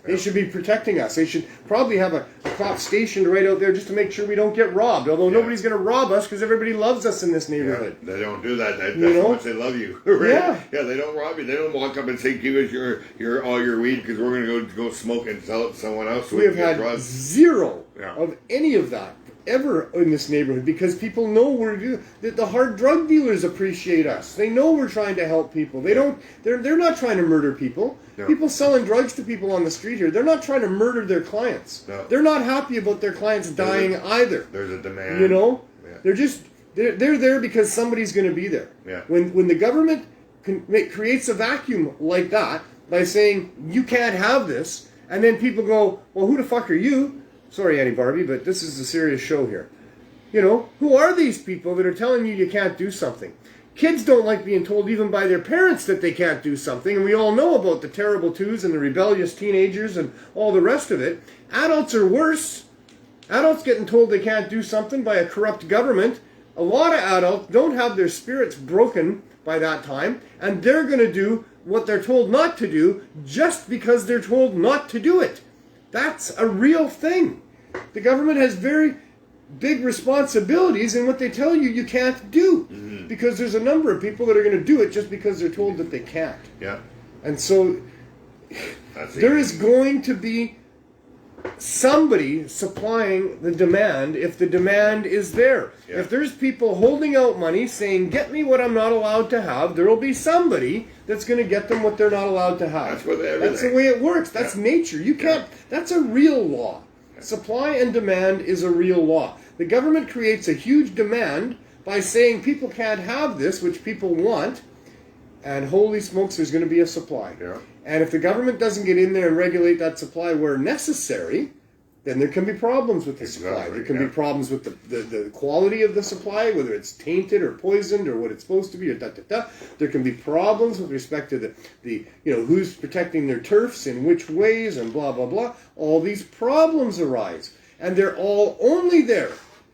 Speaker 1: They should be protecting us. They should probably have a cop stationed right out there just to make sure we don't get robbed, although nobody's going to rob us because everybody loves us in this neighborhood.
Speaker 2: Yeah, they don't do that. That's how much they love you, right?
Speaker 1: Yeah.
Speaker 2: Yeah, they don't rob you. They don't walk up and say, give us all your weed because we're going to go smoke and sell it to someone else. So
Speaker 1: we have had zero of any of that ever in this neighborhood because people know that the hard drug dealers appreciate us. They know we're trying to help people. They're not trying to murder people. No. People selling drugs to people on the street here, they're not trying to murder their clients. No. They're not happy about their clients dying either.
Speaker 2: There's a demand.
Speaker 1: They're there because somebody's going to be there.
Speaker 2: Yeah.
Speaker 1: When the government creates a vacuum like that by saying you can't have this, and then people go, well, who the fuck are you? Sorry, Annie Barbie, but this is a serious show here. Who are these people that are telling you can't do something? Kids don't like being told even by their parents that they can't do something, and we all know about the terrible twos and the rebellious teenagers and all the rest of it. Adults are worse. Adults getting told they can't do something by a corrupt government. A lot of adults don't have their spirits broken by that time, and they're going to do what they're told not to do just because they're told not to do it. That's a real thing. The government has very big responsibilities in what they tell you can't do. Mm-hmm. Because there's a number of people that are going to do it just because they're told that they can't.
Speaker 2: Yeah.
Speaker 1: And so there is going to be somebody supplying the demand if the demand is there. Yeah. If there's people holding out money saying, get me what I'm not allowed to have, there will be somebody that's going to get them what they're not allowed to have. That's the way it works. That's nature. You can't. That's a real law. Supply and demand is a real law. The government creates a huge demand by saying people can't have this, which people want, and holy smokes, there's going to be a supply.
Speaker 2: Yeah.
Speaker 1: And if the government doesn't get in there and regulate that supply where necessary, then there can be problems with the supply. There can be problems with the quality of the supply, whether it's tainted or poisoned or what it's supposed to be, or There can be problems with respect to the who's protecting their turfs in which ways and blah, blah, blah. All these problems arise. And they're all only there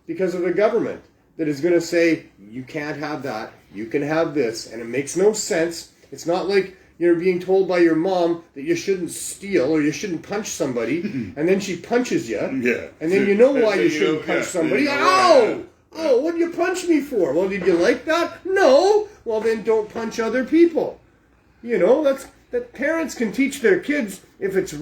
Speaker 1: because of a government that is going to say, you can't have that, you can have this. And it makes no sense. It's not like you're being told by your mom that you shouldn't steal or you shouldn't punch somebody, and then she punches you, and then you know why you shouldn't punch somebody. Oh, what did you punch me for? Well, did you like that? No. Well, then don't punch other people. That parents can teach their kids if it's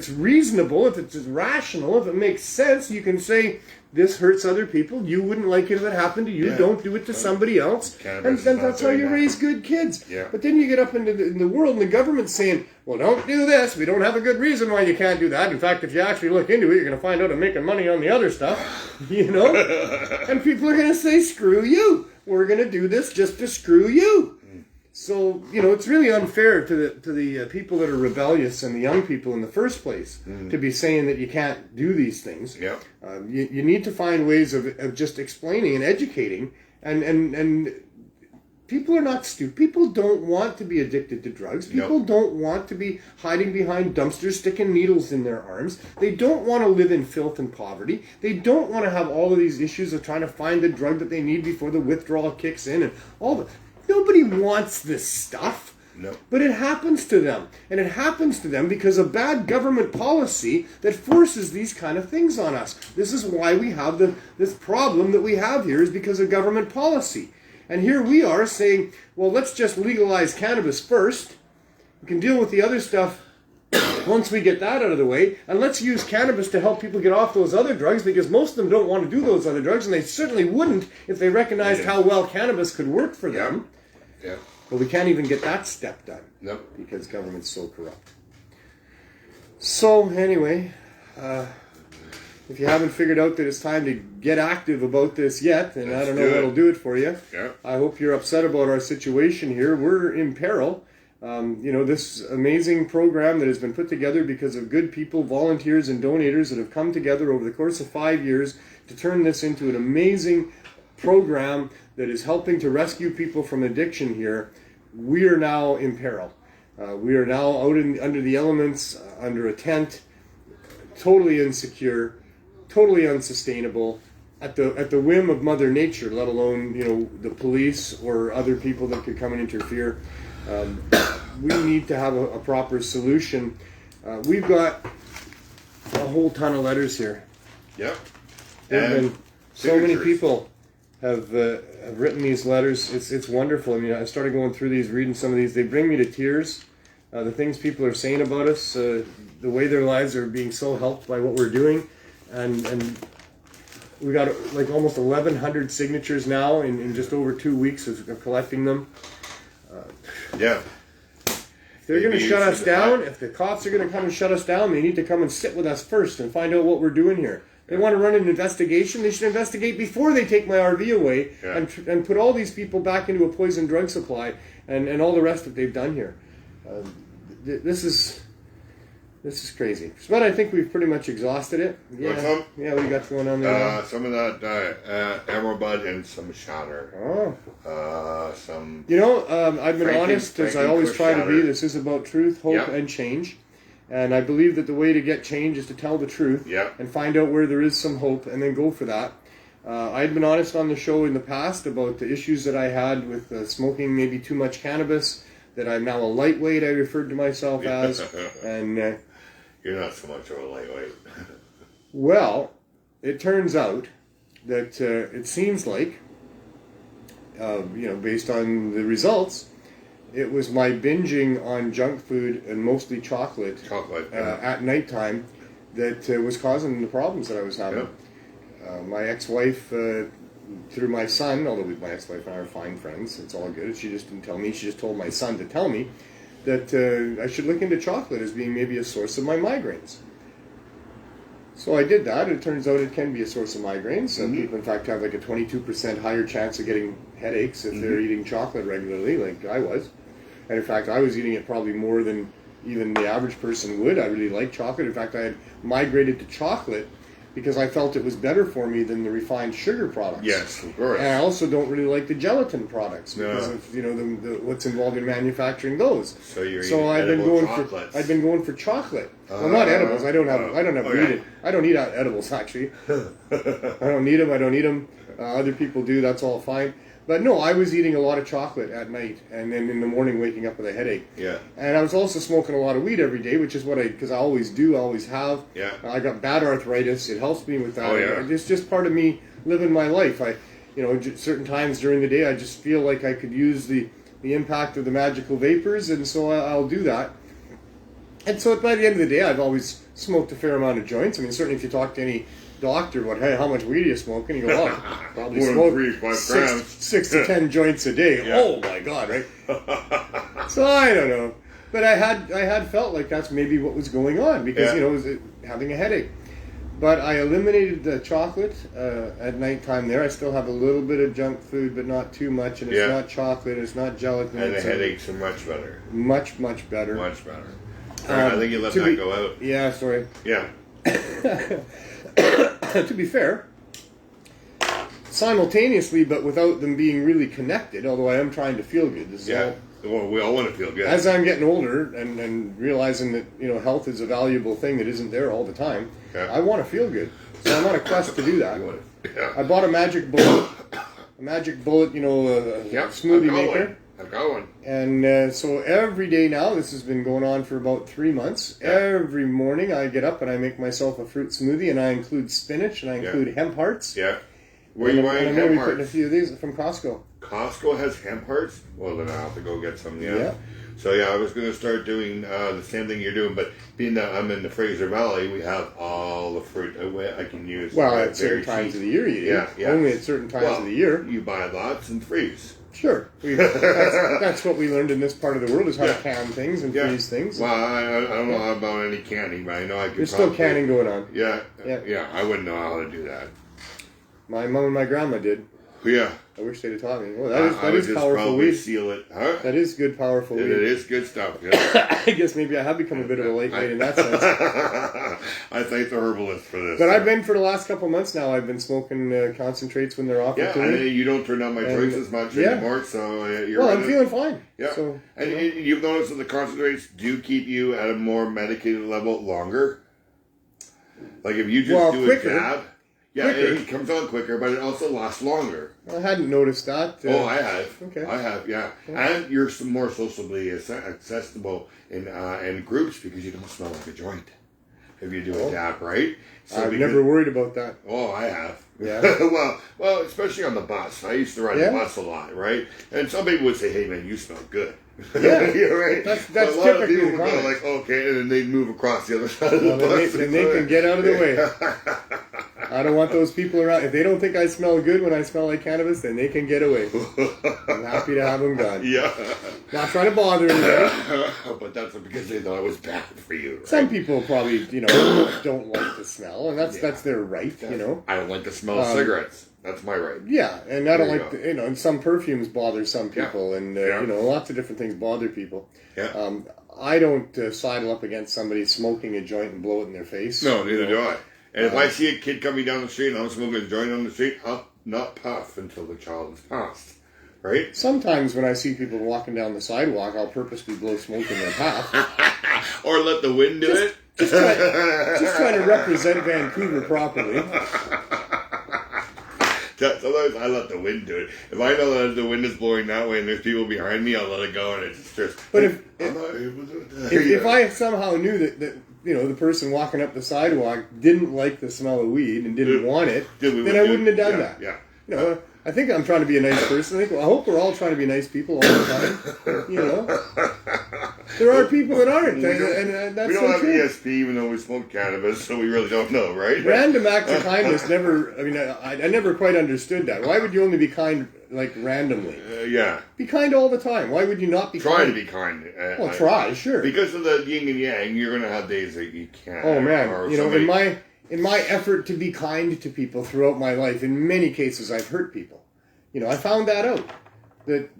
Speaker 1: reasonable, if it's rational, if it makes sense. You can say, this hurts other people. You wouldn't like it if it happened to you. Yeah. Don't do it to somebody else. And that's how you raise good kids.
Speaker 2: Yeah.
Speaker 1: But then you get up into the world and the government's saying, well, don't do this. We don't have a good reason why you can't do that. In fact, if you actually look into it, you're going to find out I'm making money on the other stuff. And people are going to say, screw you. We're going to do this just to screw you. So, it's really unfair to the people that are rebellious and the young people in the first place to be saying that you can't do these things.
Speaker 2: Yeah.
Speaker 1: You need to find ways of just explaining and educating. And people are not stupid. People don't want to be addicted to drugs. People don't want to be hiding behind dumpsters, sticking needles in their arms. They don't want to live in filth and poverty. They don't want to have all of these issues of trying to find the drug that they need before the withdrawal kicks in and all the... Nobody wants this stuff.
Speaker 2: No.
Speaker 1: But it happens to them. And it happens to them because of bad government policy that forces these kind of things on us. This is why we have this problem that we have here, is because of government policy. And here we are saying, well, let's just legalize cannabis first. We can deal with the other stuff once we get that out of the way, and let's use cannabis to help people get off those other drugs, because most of them don't want to do those other drugs, and they certainly wouldn't if they recognized how well cannabis could work for them.
Speaker 2: Yeah.
Speaker 1: But we can't even get that step done.
Speaker 2: Nope.
Speaker 1: Because government's so corrupt. So, anyway, if you haven't figured out that it's time to get active about this yet, then I don't know what'll do it for you.
Speaker 2: Yeah.
Speaker 1: I hope you're upset about our situation here. We're in peril. This amazing program that has been put together because of good people, volunteers, and donators that have come together over the course of 5 years to turn this into an amazing program that is helping to rescue people from addiction here. We are now in peril. We are now out under the elements, under a tent, totally insecure, totally unsustainable, at the whim of Mother Nature, let alone the police or other people that could come and interfere. We need to have a proper solution. We've got a whole ton of letters here.
Speaker 2: Yep.
Speaker 1: And so many people have written these letters. It's wonderful. I mean, I started going through these, reading some of these. They bring me to tears. The things people are saying about us, the way their lives are being so helped by what we're doing, and we got like almost 1,100 signatures now in just over 2 weeks of collecting them.
Speaker 2: Yeah.
Speaker 1: If they're going to shut us down, if the cops are going to come and shut us down, they need to come and sit with us first and find out what we're doing here. They want to run an investigation. They should investigate before they take my RV away and put all these people back into a poison drug supply and all the rest that they've done here. This is crazy. But I think we've pretty much exhausted it. Yeah, what do you got going on there?
Speaker 2: Some of that emerald bud and some shatter. Some.
Speaker 1: I've been honest, as I always try to be. This is about truth, hope, and change. And I believe that the way to get change is to tell the truth and find out where there is some hope and then go for that. I'd been honest on the show in the past about the issues that I had with smoking maybe too much cannabis, that I'm now a lightweight, I referred to myself as. And
Speaker 2: you're not so much of a lightweight.
Speaker 1: Well, it turns out that it seems like, based on the results, it was my binging on junk food and mostly chocolate at nighttime that was causing the problems that I was having. My ex-wife, through my son, although my ex-wife and I are fine friends, it's all good. She just didn't tell me. She just told my son to tell me that I should look into chocolate as being maybe a source of my migraines. So I did that. It turns out it can be a source of migraines. Some people, in fact, have like a 22% higher chance of getting headaches if they're eating chocolate regularly, like I was. And in fact, I was eating it probably more than even the average person would. I really like chocolate. In fact, I had migrated to chocolate because I felt it was better for me than the refined sugar products.
Speaker 2: Yes, of course.
Speaker 1: And I also don't really like the gelatin products because of what's involved in manufacturing those.
Speaker 2: So you're
Speaker 1: I've been going for chocolate. Well, not edibles. I don't eat edibles actually. I don't need them. Other people do. That's all fine. But no, I was eating a lot of chocolate at night, and then in the morning waking up with a headache.
Speaker 2: Yeah.
Speaker 1: And I was also smoking a lot of weed every day, which is because I always do, always have.
Speaker 2: Yeah.
Speaker 1: I got bad arthritis. It helps me with that.
Speaker 2: Oh, yeah.
Speaker 1: It's just part of me living my life. Certain times during the day, I just feel like I could use the impact of the magical vapors, and so I'll do that. And so by the end of the day, I've always smoked a fair amount of joints. I mean, certainly if you talk to any doctor about, hey, how much weed are you smoking? You go, probably smoke 6 to 10 joints a day. Yeah. Oh my God, right? So I don't know, but I had felt like that's maybe what was going on because I was having a headache. But I eliminated the chocolate at nighttime. There, I still have a little bit of junk food, but not too much. And it's not chocolate. It's not gelatin.
Speaker 2: And the headaches are much better.
Speaker 1: Much better.
Speaker 2: Much better. I think you let that go out.
Speaker 1: Yeah, sorry.
Speaker 2: Yeah.
Speaker 1: To be fair, simultaneously, but without them being really connected, although I am trying to feel good.
Speaker 2: Well, we all want to feel good.
Speaker 1: As I'm getting older and realizing that health is a valuable thing that isn't there all the time, I want to feel good. So I'm on a quest to do that. I bought a magic bullet, smoothie maker.
Speaker 2: I've got one.
Speaker 1: And so every day now, this has been going on for about 3 months.
Speaker 2: Yeah.
Speaker 1: Every morning I get up and I make myself a fruit smoothie, and I include spinach, and I include hemp hearts.
Speaker 2: Yeah. Where are you buying hemp
Speaker 1: we
Speaker 2: hearts?
Speaker 1: putting a few of these from Costco.
Speaker 2: Costco has hemp hearts? Well, then I'll have to go get some,
Speaker 1: Yeah.
Speaker 2: So, I was going to start doing the same thing you're doing, but being that I'm in the Fraser Valley, we have all the fruit I can use.
Speaker 1: Well, at certain times of the year you do.
Speaker 2: Yeah.
Speaker 1: Only at certain times of the year.
Speaker 2: You buy lots and freeze.
Speaker 1: Sure. That's what we learned in this part of the world, is how to can things and freeze things.
Speaker 2: Well, I don't know about any canning, but I know I could.
Speaker 1: There's still canning going on.
Speaker 2: Yeah. I wouldn't know how to do that.
Speaker 1: My mom and my grandma did.
Speaker 2: Yeah.
Speaker 1: I wish they'd have taught me. Well, that is powerful
Speaker 2: weed.
Speaker 1: weed.
Speaker 2: Seal it, huh?
Speaker 1: That is good, powerful weed.
Speaker 2: It is good stuff. Yeah.
Speaker 1: I guess maybe I have become a bit of a lightweight in that sense.
Speaker 2: I thank the herbalist for this.
Speaker 1: But I've been, for the last couple of months now, I've been smoking concentrates when they're offered to me.
Speaker 2: You don't turn down my joints as much anymore, so you're
Speaker 1: I'm feeling fine.
Speaker 2: Yeah.
Speaker 1: So,
Speaker 2: and you've noticed that the concentrates do keep you at a more medicated level longer? Like if you just do
Speaker 1: quicker.
Speaker 2: a jab... Yeah, it comes on quicker, but it also lasts longer.
Speaker 1: I hadn't noticed that.
Speaker 2: I have.
Speaker 1: Okay.
Speaker 2: I have, yeah. And you're more socially accessible in groups because you don't smell like a joint if you do a dab, right? So
Speaker 1: I've never worried about that.
Speaker 2: Oh, I have.
Speaker 1: Yeah.
Speaker 2: well, especially on the bus. I used to ride the bus a lot, right? And some people would say, "Hey, man, you smell good."
Speaker 1: Yeah,
Speaker 2: you're right.
Speaker 1: That's
Speaker 2: a lot of people
Speaker 1: typically
Speaker 2: would go like, "Okay," and then they'd move across the other side of the bus.
Speaker 1: Then they can get out of the way. I don't want those people around. If they don't think I smell good when I smell like cannabis, then they can get away. I'm happy to have them gone.
Speaker 2: Yeah.
Speaker 1: Not trying to bother anybody.
Speaker 2: But that's because they thought it was bad for you. Right?
Speaker 1: Some people probably, don't like the smell, and that's their right,
Speaker 2: I don't like the smell of cigarettes. That's my right.
Speaker 1: Yeah, and I don't like, and some perfumes bother some people, and, lots of different things bother people.
Speaker 2: Yeah.
Speaker 1: I don't sidle up against somebody smoking a joint and blow it in their face.
Speaker 2: No, neither do I. And if I see a kid coming down the street and I'm smoking a joint on the street, I'll not puff until the child is passed. Right?
Speaker 1: Sometimes when I see people walking down the sidewalk, I'll purposely blow smoke in their path.
Speaker 2: Or let the wind do it.
Speaker 1: Just trying to represent Vancouver properly.
Speaker 2: Sometimes I let the wind do it. If I know that the wind is blowing that way and there's people behind me, I'll let it go and it's just...
Speaker 1: But
Speaker 2: if
Speaker 1: I somehow knew that the person walking up the sidewalk didn't like the smell of weed and didn't want it, then I wouldn't have done that.
Speaker 2: Yeah.
Speaker 1: I think I'm trying to be a nice person. I hope we're all trying to be nice people all the time. There are people that aren't, and that's
Speaker 2: we don't have
Speaker 1: true.
Speaker 2: ESP even though we smoke cannabis, so we really don't know, right?
Speaker 1: Random acts of kindness I never quite understood that. Why would you only be kind, like, randomly?
Speaker 2: Yeah.
Speaker 1: Be kind all the time. Why would you not be kind?
Speaker 2: Try to be kind.
Speaker 1: Try, sure.
Speaker 2: Because of the yin and yang, you're going to have days that you can't.
Speaker 1: Oh, man. In my effort to be kind to people throughout my life, in many cases I've hurt people. I found that out. That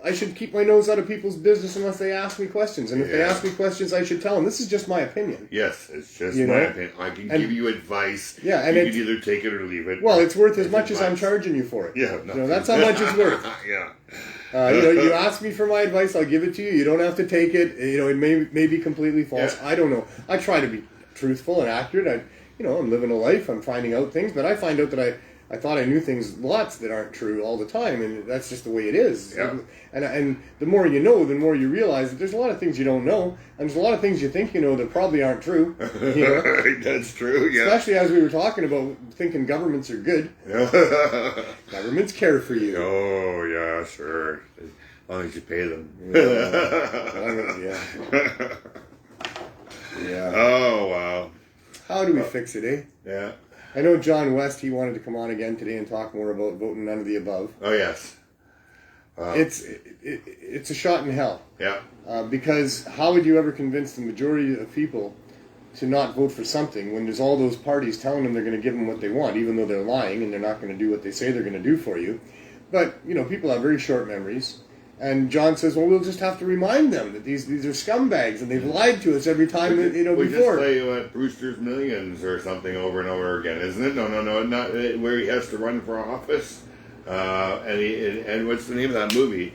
Speaker 1: I should keep my nose out of people's business unless they ask me questions. And if they ask me questions, I should tell them. This is just my opinion.
Speaker 2: Yes, it's just my opinion. I can give you advice.
Speaker 1: Yeah, and
Speaker 2: you can either take it or leave it.
Speaker 1: Well, it's worth as much as I'm charging you for it.
Speaker 2: Yeah.
Speaker 1: That's how much it's worth.
Speaker 2: Yeah.
Speaker 1: You ask me for my advice, I'll give it to you. You don't have to take it. It may be completely false. Yeah. I don't know. I try to be truthful and accurate. I'm living a life. I'm finding out things, but I find out that I thought I knew things lots that aren't true all the time, and that's just the way it is.
Speaker 2: Yeah.
Speaker 1: And the more you know, the more you realize that there's a lot of things you don't know, and there's a lot of things you think you know that probably aren't true.
Speaker 2: That's true, yeah.
Speaker 1: Especially as we were talking about thinking governments are good. Governments care for you.
Speaker 2: Oh, yeah, sure. As long as you pay them.
Speaker 1: Yeah.
Speaker 2: Oh, wow.
Speaker 1: How do we fix it, eh?
Speaker 2: Yeah.
Speaker 1: I know John West, he wanted to come on again today and talk more about voting none of the above.
Speaker 2: Oh, yes.
Speaker 1: It's a shot in hell.
Speaker 2: Yeah.
Speaker 1: Because how would you ever convince the majority of people to not vote for something when there's all those parties telling them they're going to give them what they want, even though they're lying and they're not going to do what they say they're going to do for you? But, people have very short memories. And John says, well, we'll just have to remind them that these are scumbags and they've lied to us every time,
Speaker 2: we
Speaker 1: before.
Speaker 2: Just play Brewster's Millions or something over and over again, isn't it? No, not where he has to run for office. And what's the name of that movie?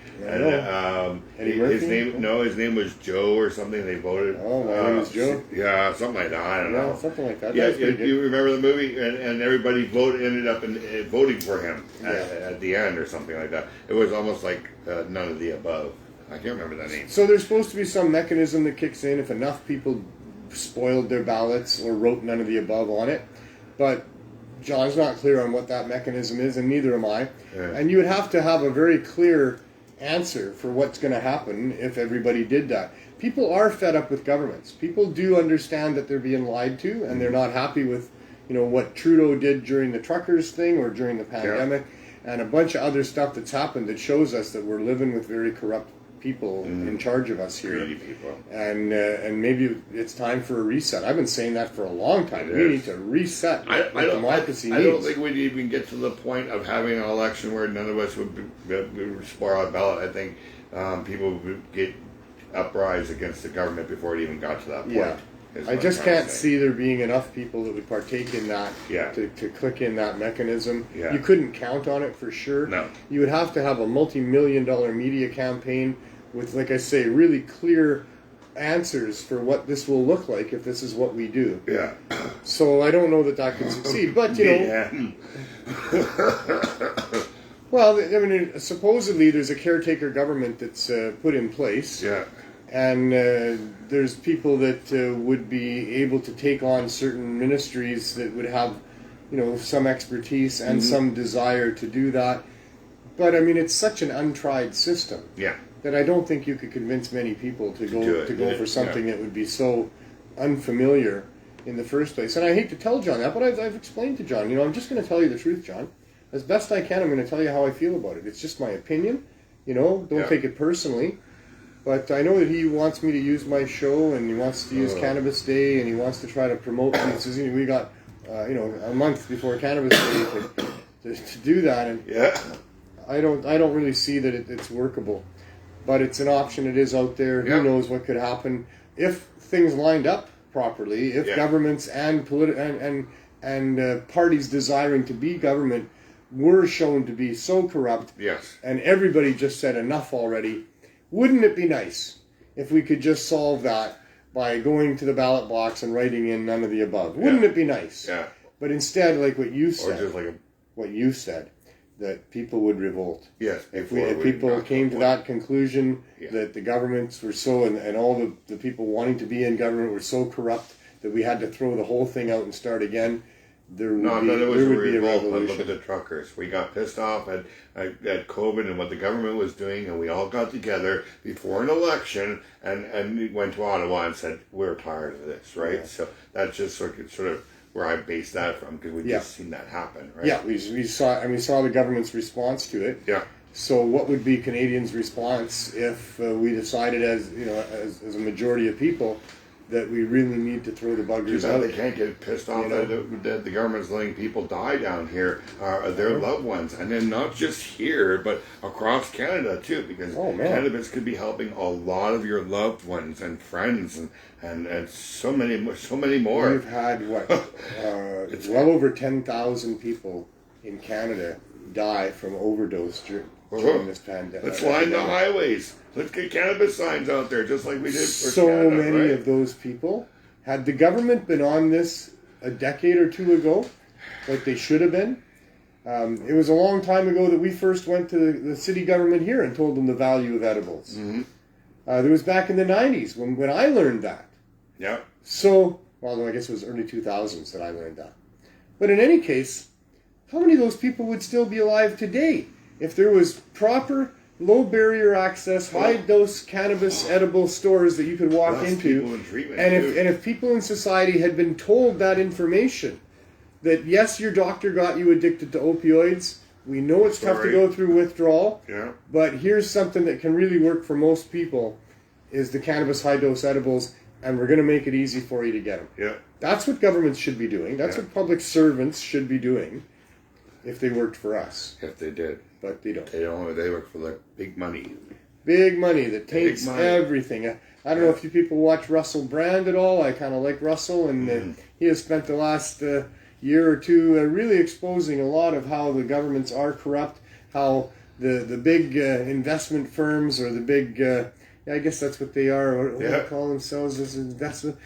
Speaker 2: His name was Joe or something. They voted.
Speaker 1: Oh, my name is Joe.
Speaker 2: Yeah, something like that. I don't know.
Speaker 1: Something like that.
Speaker 2: Yeah, you remember the movie? And everybody ended up voting for him at the end or something like that. It was almost like None of the Above. I can't remember that name.
Speaker 1: So there's supposed to be some mechanism that kicks in if enough people spoiled their ballots or wrote None of the Above on it. But John's not clear on what that mechanism is, and neither am I. Yeah. And you would have to have a very clear answer for what's going to happen if everybody did that. People are fed up with governments. People do understand that they're being lied to, and they're not happy with, what Trudeau did during the truckers thing or during the pandemic, and a bunch of other stuff that's happened that shows us that we're living with very corrupt people in charge of us here.
Speaker 2: People.
Speaker 1: And maybe it's time for a reset. I've been saying that for a long time. We need to reset what democracy needs.
Speaker 2: I don't think we'd even get to the point of having an election where none of us would spoil our ballot. I think people would get uprise against the government before it even got to that point.
Speaker 1: Yeah. I just can't see there being enough people that would partake in that to click in that mechanism. Yeah. You couldn't count on it for sure.
Speaker 2: No.
Speaker 1: You would have to have a multi-million-dollar media campaign with, like I say, really clear answers for what this will look like if this is what we do.
Speaker 2: Yeah.
Speaker 1: So I don't know that could succeed, but well, I mean, supposedly there's a caretaker government that's put in place.
Speaker 2: Yeah.
Speaker 1: And there's people that would be able to take on certain ministries that would have, some expertise and some desire to do that. But I mean, it's such an untried system.
Speaker 2: Yeah.
Speaker 1: That I don't think you could convince many people to go for something that would be so unfamiliar in the first place. And I hate to tell John that, but I've explained to John, I'm just going to tell you the truth, John. As best I can, I'm going to tell you how I feel about it. It's just my opinion. Don't take it personally. But I know that he wants me to use my show, and he wants to use Cannabis Day, and he wants to try to promote things. He says, we got, a month before Cannabis Day to do that, and I don't really see that it's workable. But it's an option. It is out there. Who knows what could happen if things lined up properly? If governments and parties desiring to be government were shown to be so corrupt, and everybody just said enough already. Wouldn't it be nice if we could just solve that by going to the ballot box and writing in None of the Above? Wouldn't it be nice?
Speaker 2: Yeah.
Speaker 1: But instead, like what you said,
Speaker 2: or just
Speaker 1: what you said, that people would revolt.
Speaker 2: Yes.
Speaker 1: If people came to that conclusion that the governments were so, and all the people wanting to be in government were so corrupt that we had to throw the whole thing out and start again, there would be a revolution.
Speaker 2: Look at the truckers. We got pissed off at COVID and what the government was doing, and we all got together before an election and went to Ottawa and said, we're tired of this, right? Yeah. So that's just sort of where I based that from, because we've just seen that happen, right?
Speaker 1: Yeah, we saw the government's response to it.
Speaker 2: Yeah.
Speaker 1: So what would be Canadians' response if we decided as a majority of people that we really need to throw the buggers out?
Speaker 2: They can't get pissed off that the government's letting people die down here, their loved ones, and then not just here, but across Canada too, because cannabis could be helping a lot of your loved ones and friends and so many more.
Speaker 1: We've had well over 10,000 people in Canada die from overdose during this pandemic.
Speaker 2: Let's line the highways. Let's get cannabis signs out there, just like we did for
Speaker 1: so
Speaker 2: Canada,
Speaker 1: many of those people. Had the government been on this a decade or two ago, like they should have been, it was a long time ago that we first went to the city government here and told them the value of edibles. Mm-hmm. There was back in the 90s when I learned that.
Speaker 2: Yeah.
Speaker 1: So, I guess it was early 2000s that I learned that. But in any case, how many of those people would still be alive today if there was proper, low barrier access, high dose cannabis edible stores that you could walk into, and if people in society had been told that information, that yes, your doctor got you addicted to opioids, we know it's tough to go through withdrawal, but here's something that can really work for most people, is the cannabis high dose edibles, and we're going to make it easy for you to get them.
Speaker 2: Yeah.
Speaker 1: That's what governments should be doing. That's what public servants should be doing if they worked for us.
Speaker 2: If they did.
Speaker 1: But they don't.
Speaker 2: They work for the big money.
Speaker 1: Big money that taints everything. I don't know if you people watch Russell Brand at all. I kind of like Russell, and he has spent the last year or two really exposing a lot of how the governments are corrupt, how the big investment firms or the big, I guess that's what they are, or what they call themselves as investment,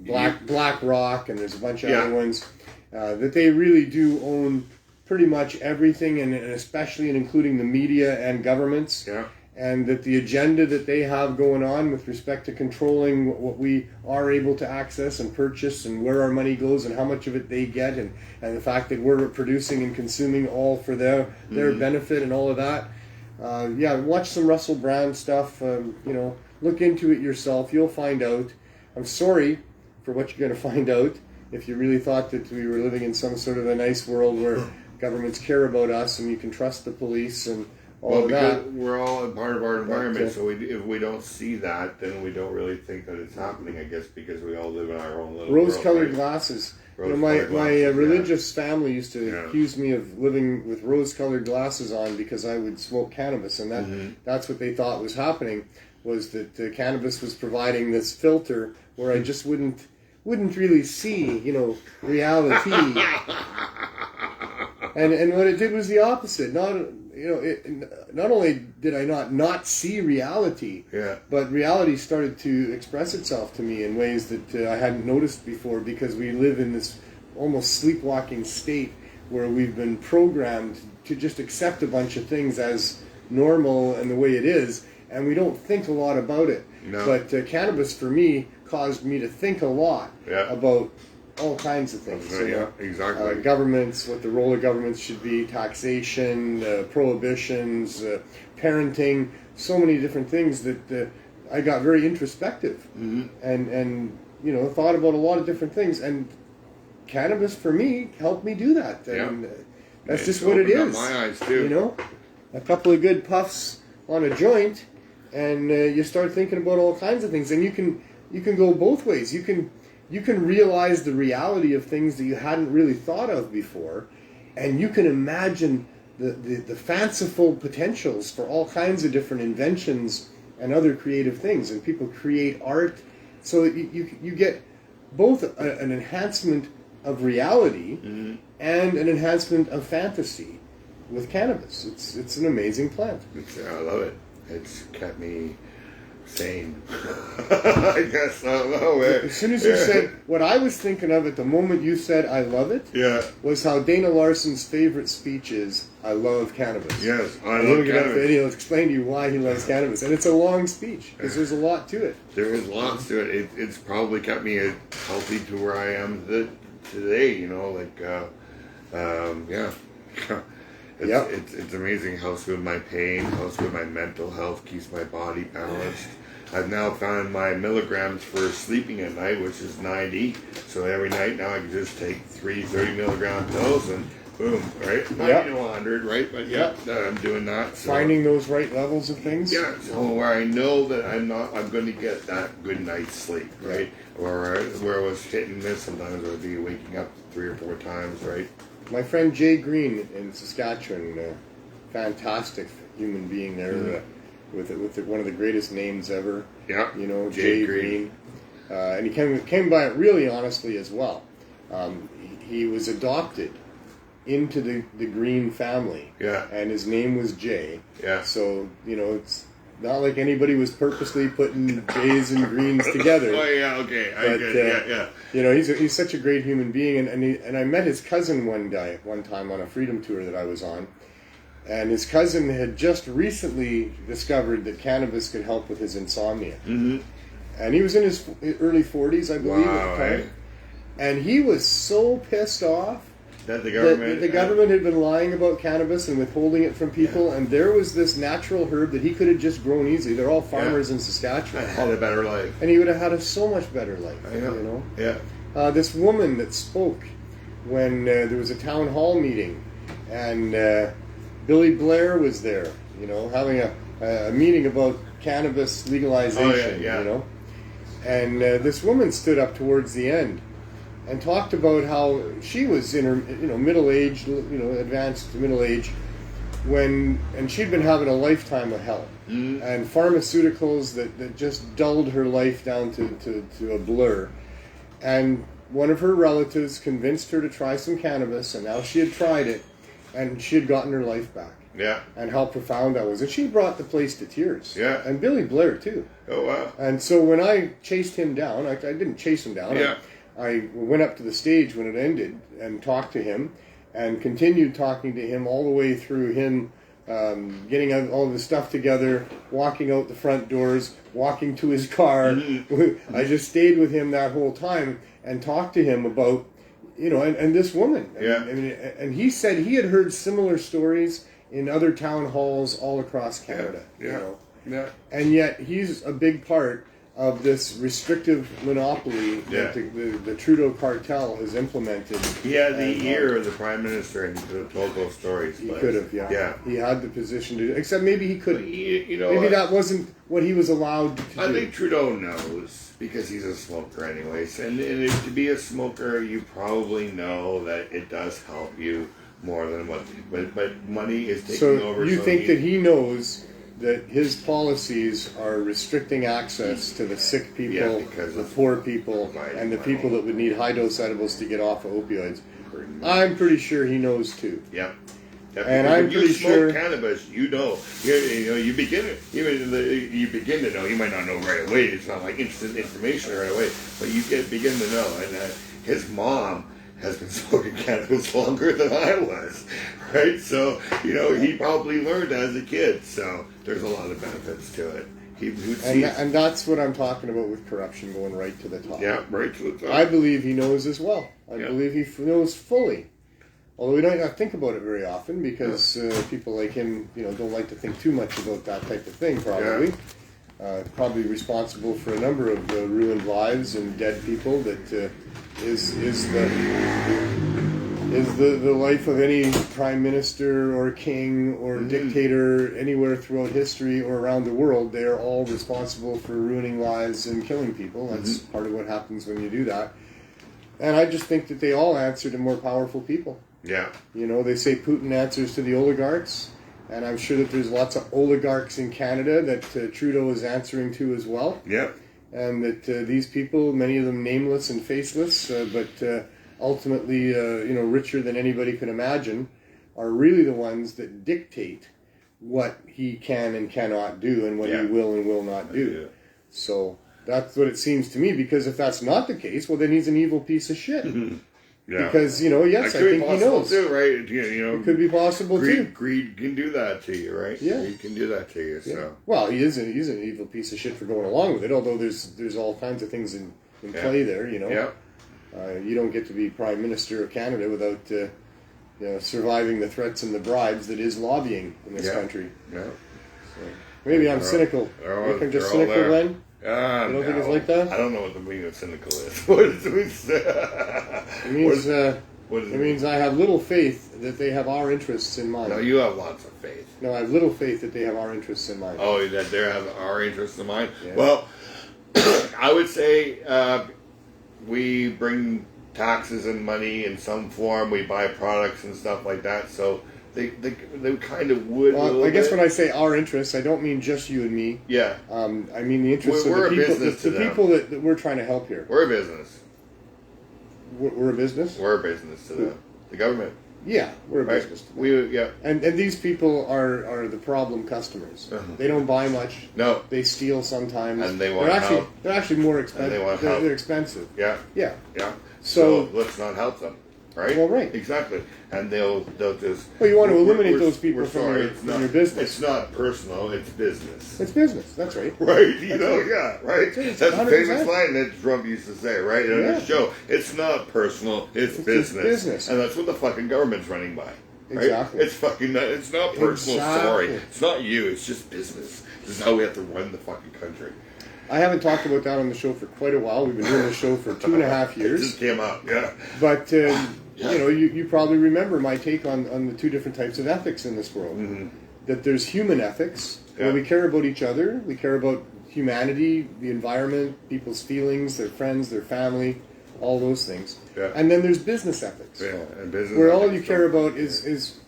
Speaker 1: Black Rock, and there's a bunch of other ones, that they really do own pretty much everything, and especially and including the media and governments.
Speaker 2: Yeah.
Speaker 1: And that the agenda that they have going on with respect to controlling what we are able to access and purchase and where our money goes and how much of it they get, and the fact that we're producing and consuming all for their benefit and all of that. Watch some Russell Brand stuff. Look into it yourself. You'll find out. I'm sorry for what you're going to find out if you really thought that we were living in some sort of a nice world where governments care about us and you can trust the police and all of that.
Speaker 2: We're all a part of our environment, so if we don't see that, then we don't really think that it's happening, I guess, because we all live in our own little
Speaker 1: rose-colored glasses. My religious family used to accuse me of living with rose-colored glasses on because I would smoke cannabis, and that's what they thought was happening, was that cannabis was providing this filter where I just wouldn't really see, reality. And what it did was the opposite. Not only did I not see reality, but reality started to express itself to me in ways that I hadn't noticed before, because we live in this almost sleepwalking state where we've been programmed to just accept a bunch of things as normal and the way it is, and we don't think a lot about it.
Speaker 2: No.
Speaker 1: But cannabis, for me, caused me to think a lot about all kinds of things.
Speaker 2: Exactly.
Speaker 1: Governments, what the role of governments should be, taxation, prohibitions, parenting, so many different things that I got very introspective and thought about a lot of different things. And cannabis, for me, helped me do that. And that's just what it is.
Speaker 2: My eyes too.
Speaker 1: A couple of good puffs on a joint, and you start thinking about all kinds of things. And you can go both ways. You can realize the reality of things that you hadn't really thought of before, and you can imagine the fanciful potentials for all kinds of different inventions and other creative things. And people create art, so you get both an enhancement of reality and an enhancement of fantasy with cannabis. It's an amazing plant.
Speaker 2: I love it. It's kept me sane. I guess. I don't know, man.
Speaker 1: As soon as you said, what I was thinking of at the moment you said I love it, was how Dana Larson's favorite speech is, I love cannabis.
Speaker 2: Yes, I love cannabis.
Speaker 1: And he'll explain to you why he loves cannabis. And it's a long speech, because there's a lot to it.
Speaker 2: There is lots to it. It's probably kept me healthy to where I am today, It's amazing how good my pain, how good my mental health keeps my body balanced. I've now found my milligrams for sleeping at night, which is 90. So every night now I can just take 3 30-milligram pills and boom, right? 90 to 100, right? But I'm doing that. So.
Speaker 1: Finding those right levels of things?
Speaker 2: Yeah, so where I know that I'm going to get that good night's sleep, right? Or where I was hit and miss, sometimes I would be waking up 3 or 4 times, right?
Speaker 1: My friend Jay Green in Saskatchewan, fantastic human being there, with one of the greatest names ever.
Speaker 2: Yeah,
Speaker 1: Jay Green. And he came by it really honestly as well. He was adopted into the Green family. Yeah. And his name was Jay. Yeah. So, it's not like anybody was purposely putting Jays and Greens together.
Speaker 2: Oh yeah, okay, I get it. Yeah.
Speaker 1: He's such a great human being, and I met his cousin one time on a freedom tour that I was on, and his cousin had just recently discovered that cannabis could help with his insomnia, and he was in his early 40s, I believe, at the time, and he was so pissed off
Speaker 2: that the
Speaker 1: government had been lying about cannabis and withholding it from people, and there was this natural herb that he could have just grown easily. They're all farmers in Saskatchewan.
Speaker 2: Had a better life.
Speaker 1: And he would have had a so much better life, Yeah. This woman that spoke when there was a town hall meeting, and Billy Blair was there, having a meeting about cannabis legalization, And this woman stood up towards the end and talked about how she was in her, middle-aged, advanced middle age, and she'd been having a lifetime of hell, and pharmaceuticals that just dulled her life down to a blur. And one of her relatives convinced her to try some cannabis, and now she had tried it, and she had gotten her life back.
Speaker 2: Yeah.
Speaker 1: And how profound that was. And she brought the place to tears.
Speaker 2: Yeah.
Speaker 1: And Billy Blair, too.
Speaker 2: Oh, wow.
Speaker 1: And so when I chased him down, I didn't chase him down.
Speaker 2: Yeah.
Speaker 1: I went up to the stage when it ended and talked to him and continued talking to him all the way through him getting all the stuff together, walking out the front doors, walking to his car.
Speaker 2: Mm-hmm.
Speaker 1: I just stayed with him that whole time and talked to him about, and this woman.
Speaker 2: Yeah.
Speaker 1: And he said he had heard similar stories in other town halls all across Canada.
Speaker 2: Yeah. Yeah.
Speaker 1: And yet he's a big part of this restrictive monopoly that the Trudeau cartel has implemented.
Speaker 2: He had the ear of the Prime Minister, and he could have told those stories.
Speaker 1: He could have, yeah.
Speaker 2: Yeah.
Speaker 1: He had the position to do, except maybe he couldn't.
Speaker 2: You know,
Speaker 1: maybe that wasn't what he was allowed to do.
Speaker 2: I think Trudeau knows, because he's a smoker anyways. And if, to be a smoker, you probably know that it does help you more than what. But money is taking over.
Speaker 1: So you think that he knows that his policies are restricting access to the sick people, the poor people, and the people that would need high-dose edibles to get off of opioids. I'm pretty sure he knows too.
Speaker 2: Yeah.
Speaker 1: And I'm pretty sure.
Speaker 2: You smoke cannabis, you know. You begin to know. You might not know right away. It's not like instant information right away, but you begin to know. And his mom has been smoking cannabis longer than I was, right? So, he probably learned as a kid. So there's a lot of benefits to it.
Speaker 1: And that's what I'm talking about with corruption going right to the top.
Speaker 2: Yeah, right to the top.
Speaker 1: I believe he knows as well. I believe he knows fully. Although we don't have to think about it very often because people like him, don't like to think too much about that type of thing, probably. Probably responsible for a number of ruined lives and dead people that is the life of any prime minister or king or dictator anywhere throughout history or around the world. They are all responsible for ruining lives and killing people. That's part of what happens when you do that. And I just think that they all answer to more powerful people.
Speaker 2: Yeah.
Speaker 1: They say Putin answers to the oligarchs, and I'm sure that there's lots of oligarchs in Canada that Trudeau is answering to as well.
Speaker 2: Yeah.
Speaker 1: And that these people, many of them nameless and faceless, but ultimately, richer than anybody could imagine, are really the ones that dictate what he can and cannot do and what he will and will not do. So that's what it seems to me, because if that's not the case, well, then he's an evil piece of shit. Yeah. Because, yes, I think he knows.
Speaker 2: Too, right?
Speaker 1: It could be possible, too.
Speaker 2: Greed can do that to you, right?
Speaker 1: Yeah.
Speaker 2: Greed can do that to you,
Speaker 1: yeah.
Speaker 2: so.
Speaker 1: Well, he's an evil piece of shit for going along with it, although there's all kinds of things in play there,
Speaker 2: Yeah.
Speaker 1: You don't get to be Prime Minister of Canada without, surviving the threats and the bribes that is lobbying in this country.
Speaker 2: Yeah.
Speaker 1: So, maybe I'm cynical. You think I'm just cynical, Glenn? You don't think it's like that?
Speaker 2: I don't know what the meaning of cynical is. What does it mean?
Speaker 1: It means I have little faith that they have our interests in mind.
Speaker 2: No, you have lots of faith.
Speaker 1: No, I have little faith that they have our interests in mind.
Speaker 2: Oh, that they have our interests in mind?
Speaker 1: Yeah.
Speaker 2: Well, I would say we bring taxes and money in some form. We buy products and stuff like that. So they kind of would.
Speaker 1: Well, I guess when I say our interests, I don't mean just you and me.
Speaker 2: Yeah.
Speaker 1: I mean the interests of the people that we're trying to help here.
Speaker 2: We're a business.
Speaker 1: We're a business?
Speaker 2: We're a business to them. The government.
Speaker 1: Yeah, we're a business. And these people are the problem customers. They don't buy much.
Speaker 2: No.
Speaker 1: They steal sometimes.
Speaker 2: And they want help.
Speaker 1: They're actually more expensive.
Speaker 2: And they want help.
Speaker 1: They're expensive.
Speaker 2: Yeah.
Speaker 1: Yeah.
Speaker 2: Yeah. So let's not help them. Right?
Speaker 1: Well, right.
Speaker 2: Exactly. And they'll just...
Speaker 1: Well, you want to eliminate those people from your business.
Speaker 2: It's not personal, it's business.
Speaker 1: It's business, that's right.
Speaker 2: Right, right? That's a
Speaker 1: 100%.
Speaker 2: famous line that Trump used to say, right? On his show. It's not personal, it's business. And that's what the fucking government's running by. Right?
Speaker 1: Exactly.
Speaker 2: It's not personal story. It's not you, it's just business. This is how we have to run the fucking country.
Speaker 1: I haven't talked about that on the show for quite a while. We've been doing the show for 2.5 years.
Speaker 2: It just came up, yeah.
Speaker 1: But, you probably remember my take on the two different types of ethics in this world. Mm-hmm. That there's human ethics, where we care about each other, we care about humanity, the environment, people's feelings, their friends, their family, all those things. Yeah. And then there's business ethics.
Speaker 2: Yeah, and business
Speaker 1: where all you care about is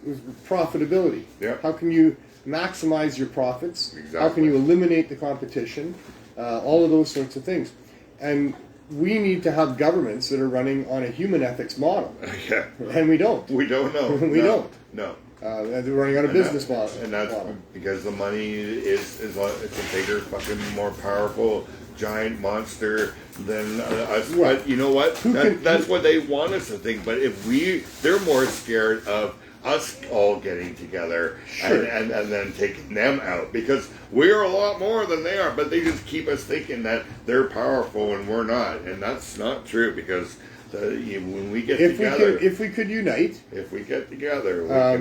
Speaker 1: profitability.
Speaker 2: Yeah.
Speaker 1: How can you maximize your profits?
Speaker 2: Exactly.
Speaker 1: How can you eliminate the competition? All of those sorts of things. And we need to have governments that are running on a human ethics model.
Speaker 2: Yeah.
Speaker 1: And we don't.
Speaker 2: We don't know.
Speaker 1: We don't.
Speaker 2: No.
Speaker 1: They're running out of business model.
Speaker 2: And that's because the money is it's a bigger, fucking more powerful, giant monster than us.
Speaker 1: Right.
Speaker 2: But you know what? That's what they want us to think. But if they're more scared of us all getting together and then taking them out, because we're a lot more than they are, but they just keep us thinking that they're powerful and we're not, and that's not true, because when we get together,
Speaker 1: if we could unite,
Speaker 2: we can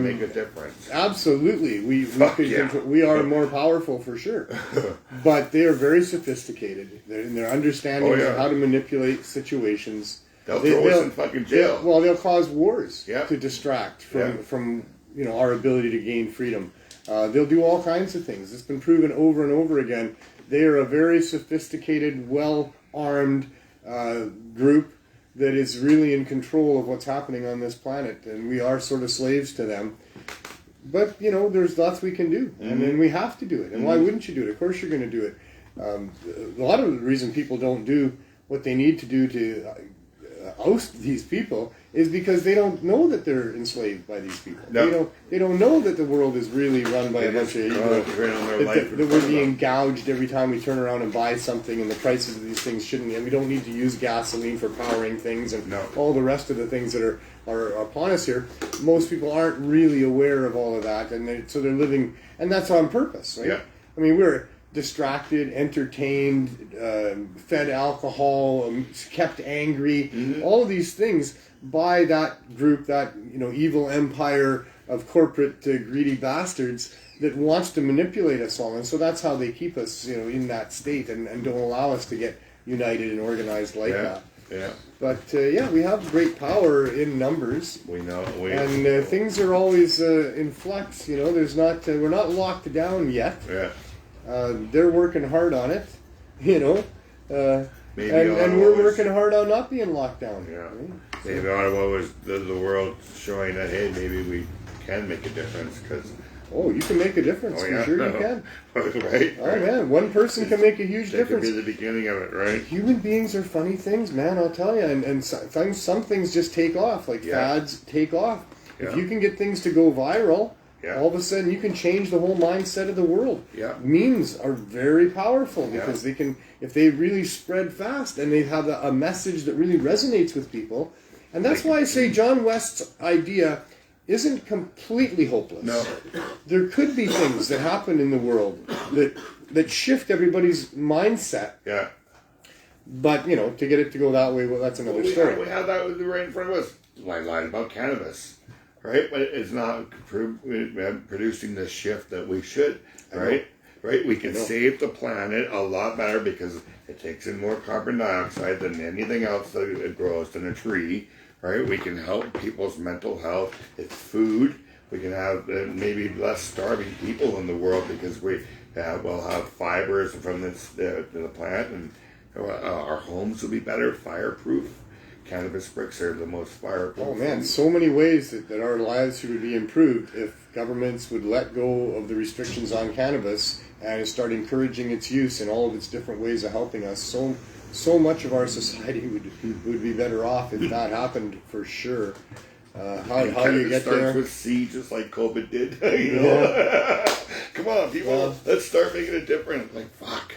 Speaker 2: make a difference.
Speaker 1: Absolutely, we are more powerful for sure. But they are very sophisticated in their understanding of how to manipulate situations.
Speaker 2: They'll throw us in fucking jail.
Speaker 1: They'll cause wars to distract from our ability to gain freedom. They'll do all kinds of things. It's been proven over and over again. They are a very sophisticated, well-armed group that is really in control of what's happening on this planet, and we are sort of slaves to them. But, there's lots we can do, and then we have to do it. And why wouldn't you do it? Of course you're going to do it. A lot of the reason people don't do what they need to do to oust these people is because they don't know that they're enslaved by these people. No. They don't know that the world is really run by a bunch of evil. That we're being gouged every time we turn around and buy something, and the prices of these things shouldn't. And we don't need to use gasoline for powering things, and all the rest of the things that are upon us here. Most people aren't really aware of all of that, and so they're living, and that's on purpose, right? Yeah. I mean, we're distracted, entertained, fed alcohol, kept angry, all of these things by that group, that evil empire of corporate greedy bastards that wants to manipulate us all. And so that's how they keep us in that state and don't allow us to get united and organized like that. Yeah. But we have great power in numbers. We know. And things are always in flux. There's not we're not locked down yet. Yeah. They're working hard on it, and we're working hard on not being locked down. Yeah. Right?
Speaker 2: Maybe Ottawa was the world showing that, hey, maybe we can make a difference, because.
Speaker 1: Oh, you can make a difference. For sure you can.
Speaker 2: Right.
Speaker 1: Oh, man. One person can make a huge difference.
Speaker 2: That could be the beginning of it, right?
Speaker 1: Human beings are funny things, man, I'll tell you. And some things just take off, like fads take off. Yeah. If you can get things to go viral, all of a sudden you can change the whole mindset of the world. Yeah. Memes are very powerful because they can, if they really spread fast and they have a message that really resonates with people. And that's why I say John West's idea isn't completely hopeless. No. There could be things that happen in the world that shift everybody's mindset. Yeah. But, to get it to go that way, that's another story.
Speaker 2: We have that right in front of us. I lied about cannabis, right? But it's not producing the shift that we should, right? Right? We can save the planet a lot better because it takes in more carbon dioxide than anything else that it grows than a tree. Right, we can help people's mental health. It's food. We can have maybe less starving people in the world because we'll have fibers from the plant, and our homes will be better, fireproof. Cannabis bricks are the most fireproof.
Speaker 1: Oh man, so many ways that our lives would be improved if governments would let go of the restrictions on cannabis and start encouraging its use in all of its different ways of helping us. So much of our society would be better off if that happened, for sure. How you get there?
Speaker 2: Starts with C, just like COVID did. Come on, people, let's start making a difference. Like, fuck.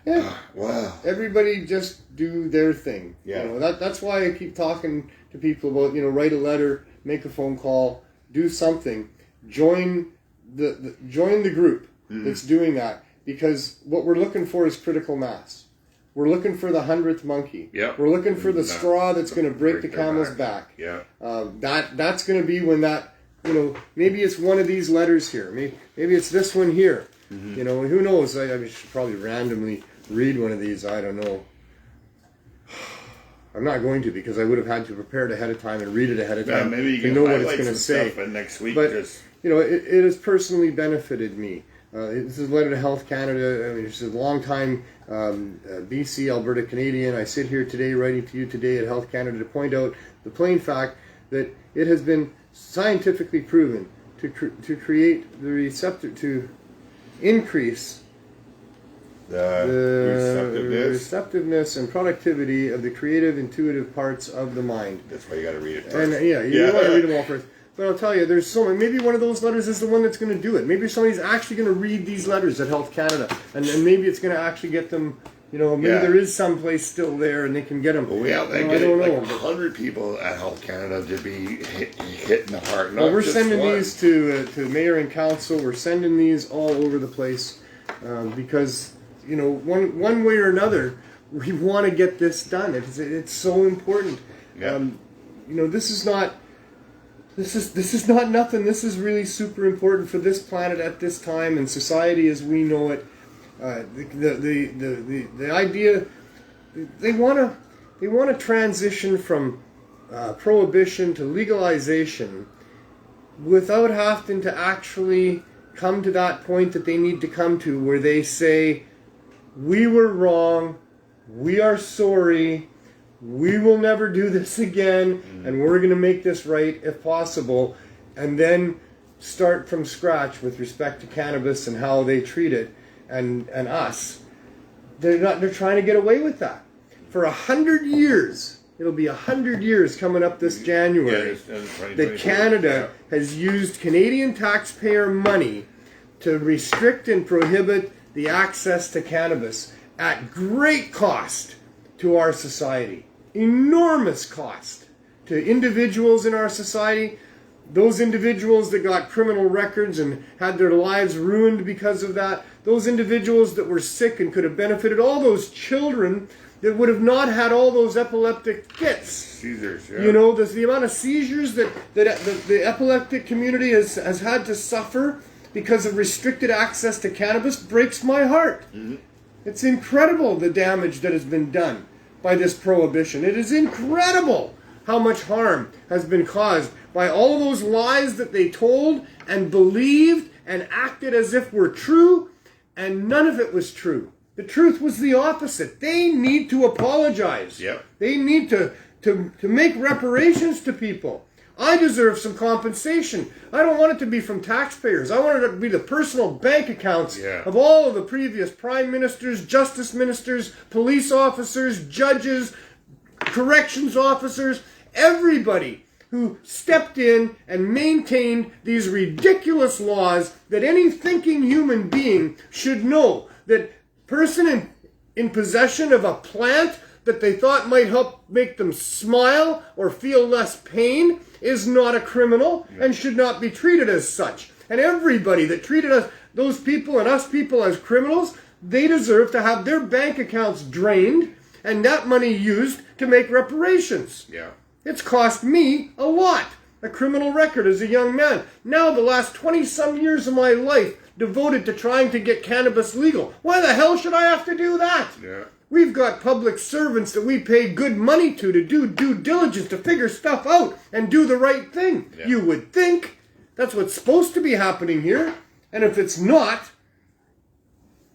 Speaker 1: Yeah. Wow. Everybody just do their thing. Yeah. That's why I keep talking to people about write a letter, make a phone call, do something, join the group that's doing that, because what we're looking for is critical mass. We're looking for the 100th monkey. Yep. We're looking for the straw that's going to break the camel's back. Yeah. That's going to be when that, maybe it's one of these letters here. Maybe it's this one here. Mm-hmm. Who knows? I should probably randomly read one of these. I don't know. I'm not going to, because I would have had to prepare it ahead of time and read it ahead of time
Speaker 2: maybe you
Speaker 1: to know what it's going to say.
Speaker 2: But next week,
Speaker 1: it has personally benefited me. This is a letter to Health Canada. This is a long-time BC, Alberta Canadian. I sit here today, writing to you today at Health Canada, to point out the plain fact that it has been scientifically proven to create the receptor, to increase the receptiveness and productivity of the creative, intuitive parts of the mind.
Speaker 2: That's why you got to read it first.
Speaker 1: And you want to read them all first. But I'll tell you, there's so many. Maybe one of those letters is the one that's going to do it. Maybe somebody's actually going to read these letters at Health Canada, and maybe it's going to actually get them. You know, maybe there is some place still there, and they can get them.
Speaker 2: Well, we have like 100 people at Health Canada to be hit in the heart.
Speaker 1: Well, we're sending these to mayor and council. We're sending these all over the place because, you know, one way or another, we want to get this done. It's so important.
Speaker 2: Yeah.
Speaker 1: You know, this is not nothing. This is really super important for this planet at this time and society as we know it. The idea they want to transition from prohibition to legalization without having to actually come to that point that they need to come to, where they say, we were wrong, we are sorry, we will never do this again, and we're going to make this right if possible, and then start from scratch with respect to cannabis and how they treat it. And us, they're trying to get away with that. For 100 years, it'll be 100 years coming up this January, that Canada has used Canadian taxpayer money to restrict and prohibit the access to cannabis at great cost to our society. Enormous cost to individuals in our society. Those individuals that got criminal records and had their lives ruined because of that. Those individuals that were sick and could have benefited. All those children that would have not had all those epileptic fits.
Speaker 2: Seizures, yeah.
Speaker 1: You know, the amount of seizures that the epileptic community has had to suffer because of restricted access to cannabis breaks my heart. Mm-hmm. It's incredible the damage that has been done by this prohibition. It is incredible how much harm has been caused by all of those lies that they told and believed and acted as if were true, and none of it was true. The truth was the opposite. They need to apologize.
Speaker 2: Yep.
Speaker 1: They need to make reparations to people. I deserve some compensation. I don't want it to be from taxpayers. I want it to be the personal bank accounts of all of the previous prime ministers, justice ministers, police officers, judges, corrections officers, everybody who stepped in and maintained these ridiculous laws that any thinking human being should know that person in possession of a plant that they thought might help make them smile or feel less pain is not a criminal and should not be treated as such. And everybody that treated us, those people and us people as criminals, they deserve to have their bank accounts drained and that money used to make reparations.
Speaker 2: Yeah.
Speaker 1: It's cost me a lot. A criminal record as a young man. Now the last 20-some years of my life devoted to trying to get cannabis legal. Why the hell should I have to do that?
Speaker 2: Yeah.
Speaker 1: We've got public servants that we pay good money to do due diligence, to figure stuff out and do the right thing. Yeah. You would think that's what's supposed to be happening here. And if it's not,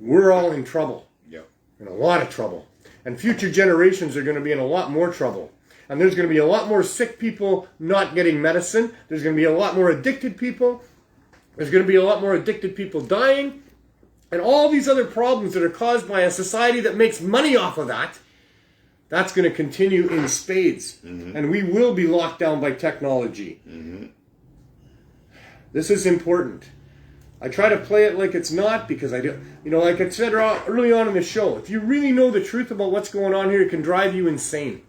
Speaker 1: we're all in trouble.
Speaker 2: Yeah.
Speaker 1: In a lot of trouble. And future generations are going to be in a lot more trouble. And there's going to be a lot more sick people not getting medicine. There's going to be a lot more addicted people. There's going to be a lot more addicted people dying. And all these other problems that are caused by a society that makes money off of that, that's going to continue in spades. Mm-hmm. And we will be locked down by technology. Mm-hmm. This is important. I try to play it like it's not because I do. You know, like I said early on in the show, if you really know the truth about what's going on here, it can drive you insane.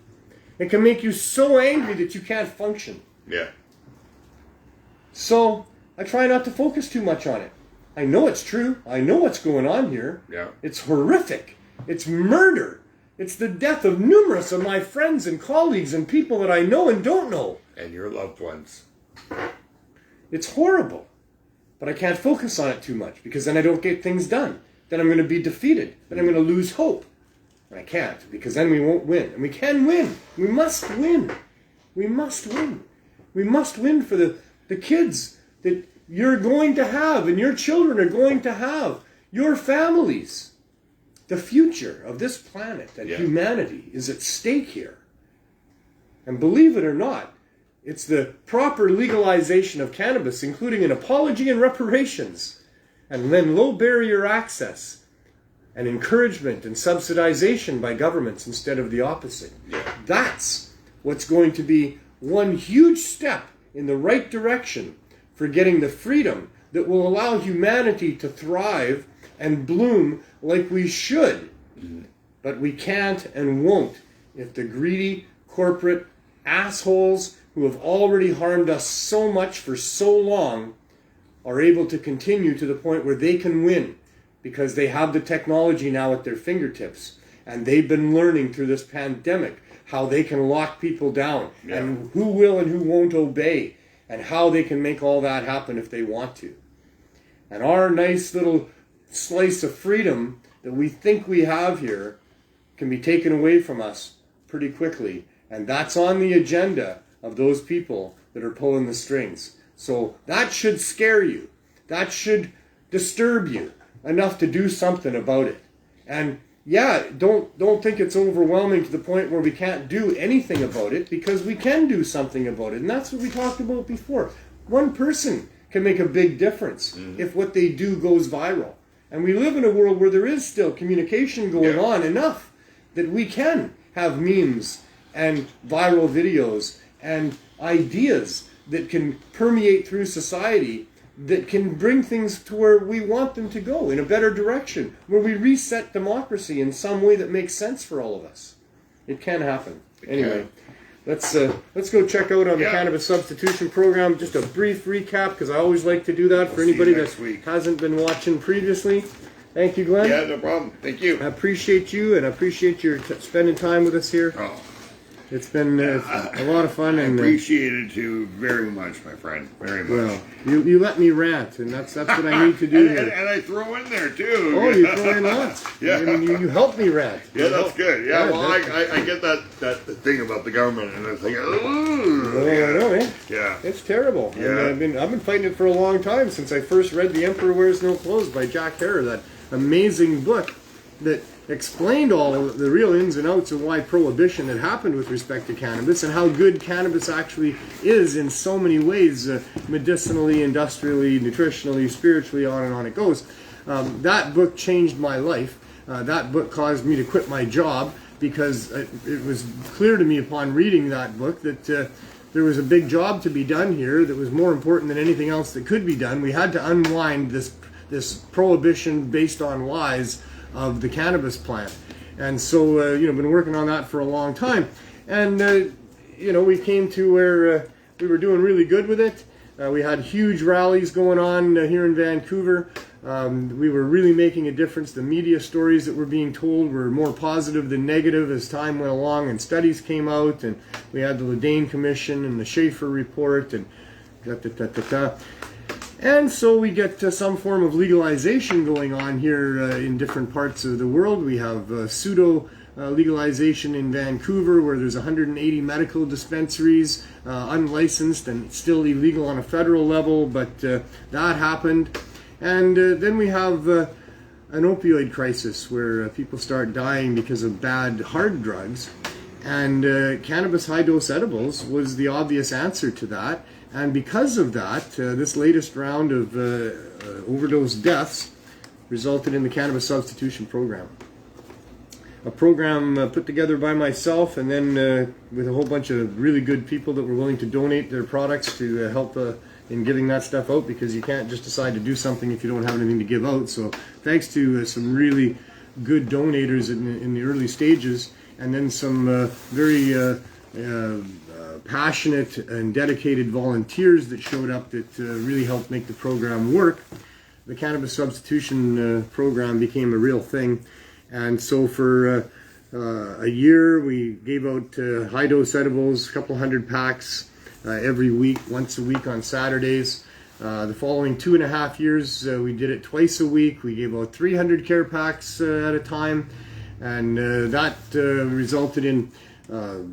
Speaker 1: It can make you so angry that you can't function.
Speaker 2: Yeah.
Speaker 1: So I try not to focus too much on it. I know it's true. I know what's going on here.
Speaker 2: Yeah.
Speaker 1: It's horrific. It's murder. It's the death of numerous of my friends and colleagues and people that I know and don't know.
Speaker 2: And your loved ones.
Speaker 1: It's horrible. But I can't focus on it too much because then I don't get things done. Then I'm going to be defeated. Then I'm going to lose hope. And I can't because then we won't win. And we can win. We must win. We must win. We must win for the kids that you're going to have and your children are going to have. Your families. The future of this planet and humanity is at stake here. And believe it or not, it's the proper legalization of cannabis, including an apology and reparations, and then low barrier access, and encouragement and subsidization by governments instead of the opposite.
Speaker 2: Yeah.
Speaker 1: That's what's going to be one huge step in the right direction for getting the freedom that will allow humanity to thrive and bloom like we should. But we can't and won't if the greedy corporate assholes who have already harmed us so much for so long are able to continue to the point where they can win, because they have the technology now at their fingertips, and they've been learning through this pandemic how they can lock people down, and who will and who won't obey, and how they can make all that happen if they want to. And our nice little slice of freedom that we think we have here can be taken away from us pretty quickly, and that's on the agenda of those people that are pulling the strings. So that should scare you. That should disturb you enough to do something about it. And yeah, don't think it's overwhelming to the point where we can't do anything about it, because we can do something about it. And that's what we talked about before. One person can make a big difference if what they do goes viral. And we live in a world where there is still communication going on enough that we can have memes and viral videos and ideas that can permeate through society, that can bring things to where we want them to go, in a better direction, where we reset democracy in some way that makes sense for all of us. It can happen. Anyway, let's go check out on the Cannabis Substitution Program. Just a brief recap, because I always like to do that for anybody that hasn't been watching previously. Thank you, Glenn.
Speaker 2: Yeah, no problem. Thank you.
Speaker 1: I appreciate you, and I appreciate your spending time with us here.
Speaker 2: Oh.
Speaker 1: It's been a lot of fun.
Speaker 2: I appreciate it too very much, my friend. Very much.
Speaker 1: Well, you let me rant, and that's what I need to do here.
Speaker 2: And I throw in there too.
Speaker 1: Oh, you throw in lots.
Speaker 2: Yeah.
Speaker 1: I mean, you help me rant.
Speaker 2: Yeah, that's good. Yeah, well, I get that thing about the government, and I think, ooh.
Speaker 1: I know, eh?
Speaker 2: Yeah.
Speaker 1: It's terrible.
Speaker 2: Yeah.
Speaker 1: And I've been fighting it for a long time, since I first read The Emperor Wears No Clothes by Jack Herer, that amazing book that explained all the real ins and outs of why prohibition had happened with respect to cannabis, and how good cannabis actually is in so many ways, medicinally, industrially, nutritionally, spiritually, on and on it goes. That book changed my life. That book caused me to quit my job, because it was clear to me upon reading that book that there was a big job to be done here that was more important than anything else that could be done. We had to unwind this prohibition based on lies of the cannabis plant. And so, been working on that for a long time. And, we came to where we were doing really good with it. We had huge rallies going on here in Vancouver. We were really making a difference. The media stories that were being told were more positive than negative as time went along, and studies came out, and we had the Ledane Commission and the Schaefer Report, and And so we get some form of legalization going on here in different parts of the world. We have pseudo legalization in Vancouver, where there's 180 medical dispensaries, unlicensed and still illegal on a federal level, but that happened. And then we have an opioid crisis, where people start dying because of bad hard drugs. And cannabis high-dose edibles was the obvious answer to that. And because of that, this latest round of overdose deaths resulted in the Cannabis Substitution Program. A program put together by myself, and then with a whole bunch of really good people that were willing to donate their products to help in giving that stuff out, because you can't just decide to do something if you don't have anything to give out. So thanks to some really good donators in the early stages, and then some very passionate and dedicated volunteers that showed up that really helped make the program work, the Cannabis Substitution Program became a real thing. And so for a year, we gave out high-dose edibles, a couple hundred packs every week, once a week on Saturdays. The following 2.5 years, we did it twice a week. We gave out 300 care packs at a time, and that resulted in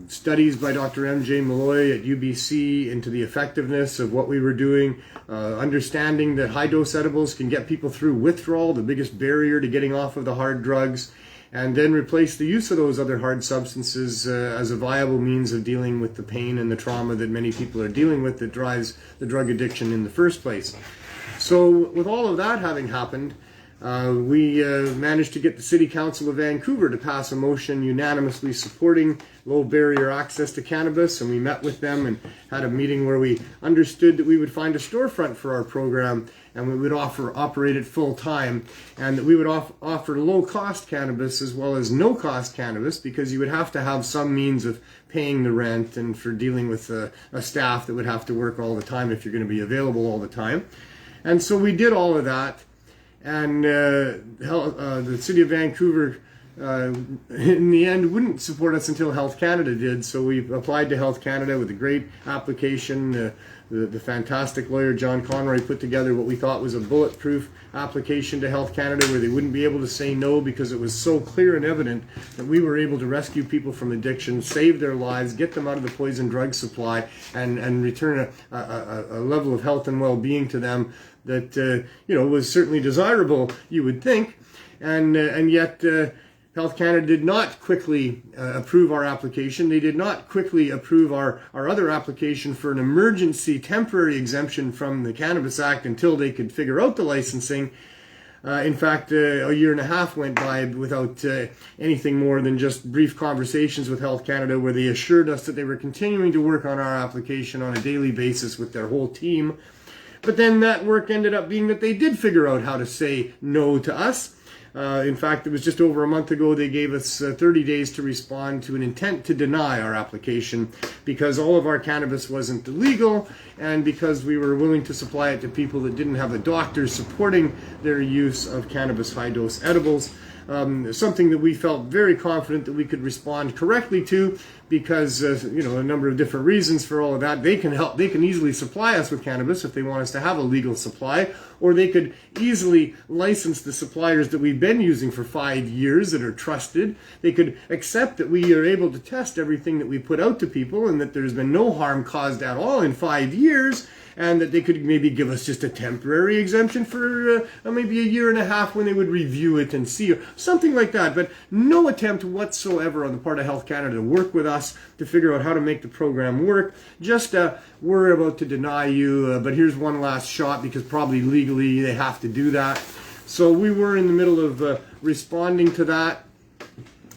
Speaker 1: studies by Dr. M.J. Malloy at UBC into the effectiveness of what we were doing, understanding that high-dose edibles can get people through withdrawal, the biggest barrier to getting off of the hard drugs, and then replace the use of those other hard substances as a viable means of dealing with the pain and the trauma that many people are dealing with that drives the drug addiction in the first place. So with all of that having happened, We managed to get the City Council of Vancouver to pass a motion unanimously supporting low barrier access to cannabis, and we met with them and had a meeting where we understood that we would find a storefront for our program, and we would operate it full time, and that we would offer low cost cannabis as well as no cost cannabis, because you would have to have some means of paying the rent and for dealing with a staff that would have to work all the time if you're going to be available all the time. And so we did all of that. And the City of Vancouver, in the end, wouldn't support us until Health Canada did. So we applied to Health Canada with a great application. The fantastic lawyer John Conroy put together what we thought was a bulletproof application to Health Canada, where they wouldn't be able to say no, because it was so clear and evident that we were able to rescue people from addiction, save their lives, get them out of the poison drug supply, and return a level of health and well-being to them that was certainly desirable, you would think, and yet Health Canada did not quickly approve our application. They did not quickly approve our other application for an emergency temporary exemption from the Cannabis Act until they could figure out the licensing. In fact, a year and a half went by without anything more than just brief conversations with Health Canada, where they assured us that they were continuing to work on our application on a daily basis with their whole team. But then that work ended up being that they did figure out how to say no to us. In fact, it was just over a month ago they gave us 30 days to respond to an intent to deny our application, because all of our cannabis wasn't illegal, and because we were willing to supply it to people that didn't have a doctor supporting their use of cannabis high-dose edibles. Something that we felt very confident that we could respond correctly to, because a number of different reasons for all of that. They can easily supply us with cannabis if they want us to have a legal supply, or they could easily license the suppliers that we've been using for 5 years that are trusted. They could accept that we are able to test everything that we put out to people, and that there's been no harm caused at all in 5 years, and that they could maybe give us just a temporary exemption for maybe a year and a half when they would review it and see, or something like that. But no attempt whatsoever on the part of Health Canada to work with us to figure out how to make the program work. Just we're about to deny you, but here's one last shot, because probably legally they have to do that. So we were in the middle of responding to that.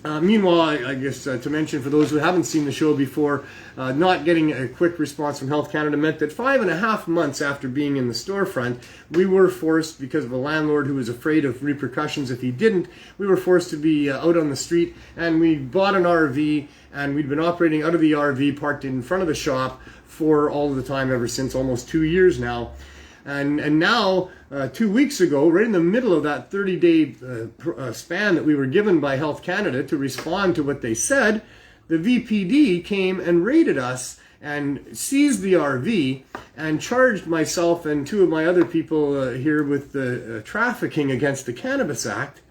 Speaker 1: Meanwhile, I guess to mention for those who haven't seen the show before, not getting a quick response from Health Canada meant that 5.5 months after being in the storefront, we were forced, because of a landlord who was afraid of repercussions if he didn't, we were forced to be out on the street, and we bought an RV, and we'd been operating out of the RV parked in front of the shop for all of the time ever since, almost 2 years now. And now, 2 weeks ago, right in the middle of that 30-day span that we were given by Health Canada to respond to what they said, the VPD came and raided us and seized the RV and charged myself and 2 of my other people here with trafficking against the Cannabis Act.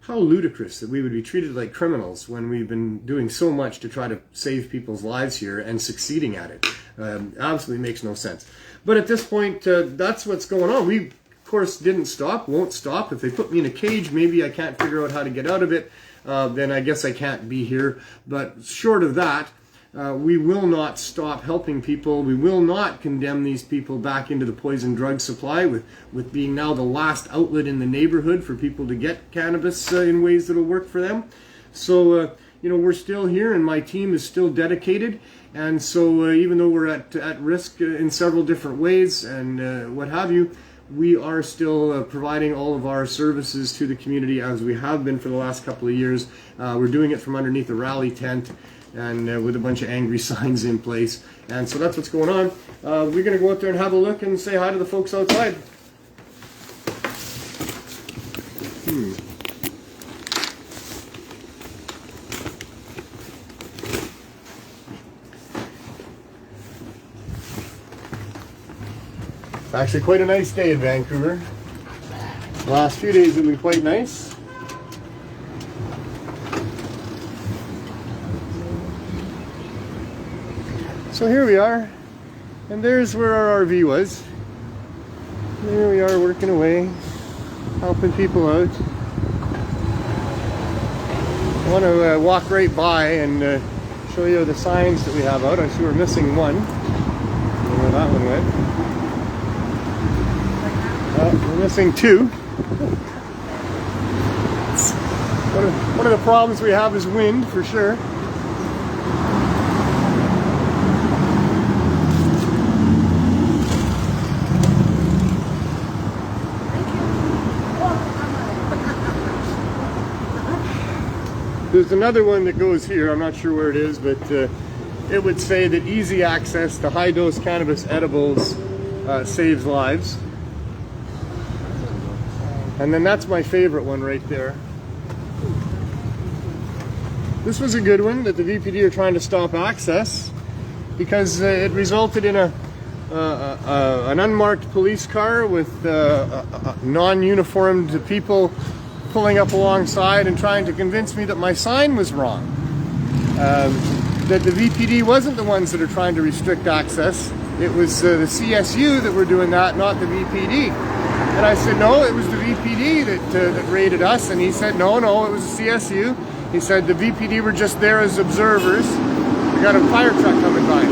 Speaker 1: How ludicrous that we would be treated like criminals when we've been doing so much to try to save people's lives here and succeeding at it. Absolutely makes no sense. But at this point, that's what's going on. We, of course, didn't stop, won't stop. If they put me in a cage, maybe I can't figure out how to get out of it, then I guess I can't be here. But short of that, we will not stop helping people. We will not condemn these people back into the poison drug supply, with being now the last outlet in the neighborhood for people to get cannabis in ways that will work for them. So, we're still here, and my team is still dedicated. And so even though we're at risk in several different ways and what have you, we are still providing all of our services to the community as we have been for the last couple of years. We're doing it from underneath a rally tent and with a bunch of angry signs in place. And so that's what's going on. We're going to go out there and have a look and say hi to the folks outside. It's actually quite a nice day in Vancouver. The last few days have been quite nice. So here we are, and there's where our RV was. There we are working away, helping people out. I want to walk right by and show you the signs that we have out. I see we're missing one. I don't know where that one went. We're missing 2. One of the problems we have is wind, for sure. There's another one that goes here, I'm not sure where it is, but it would say that easy access to high-dose cannabis edibles saves lives. And then that's my favorite one right there. This was a good one, that the VPD are trying to stop access because it resulted in an unmarked police car with non-uniformed people pulling up alongside and trying to convince me that my sign was wrong. That the VPD wasn't the ones that are trying to restrict access. It was the CSU that were doing that, not the VPD. And I said, no, it was the VPD that raided us. And he said, no, it was the CSU. He said the VPD were just there as observers. We got a fire truck coming by.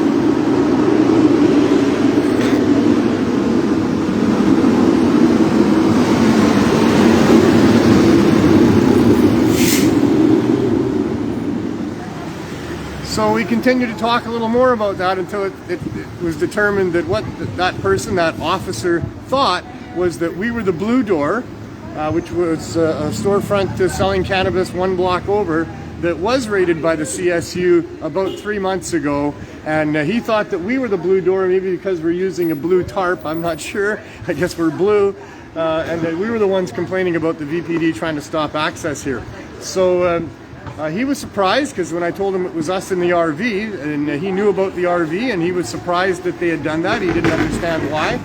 Speaker 1: So we continued to talk a little more about that until it was determined that what that person, that officer, thought was that we were the Blue Door, which was a storefront selling cannabis one block over that was raided by the CSU about 3 months ago. And he thought that we were the Blue Door, maybe because we're using a blue tarp, I'm not sure. I guess we're blue. And that we were the ones complaining about the VPD trying to stop access here. So he was surprised because when I told him it was us in the RV, and he knew about the RV, and he was surprised that they had done that. He didn't understand why.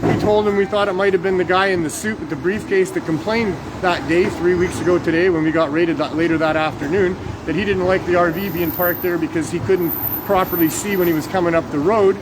Speaker 1: We told him we thought it might have been the guy in the suit with the briefcase that complained that day, 3 weeks ago today, when we got raided later that afternoon, that he didn't like the RV being parked there because he couldn't properly see when he was coming up the road.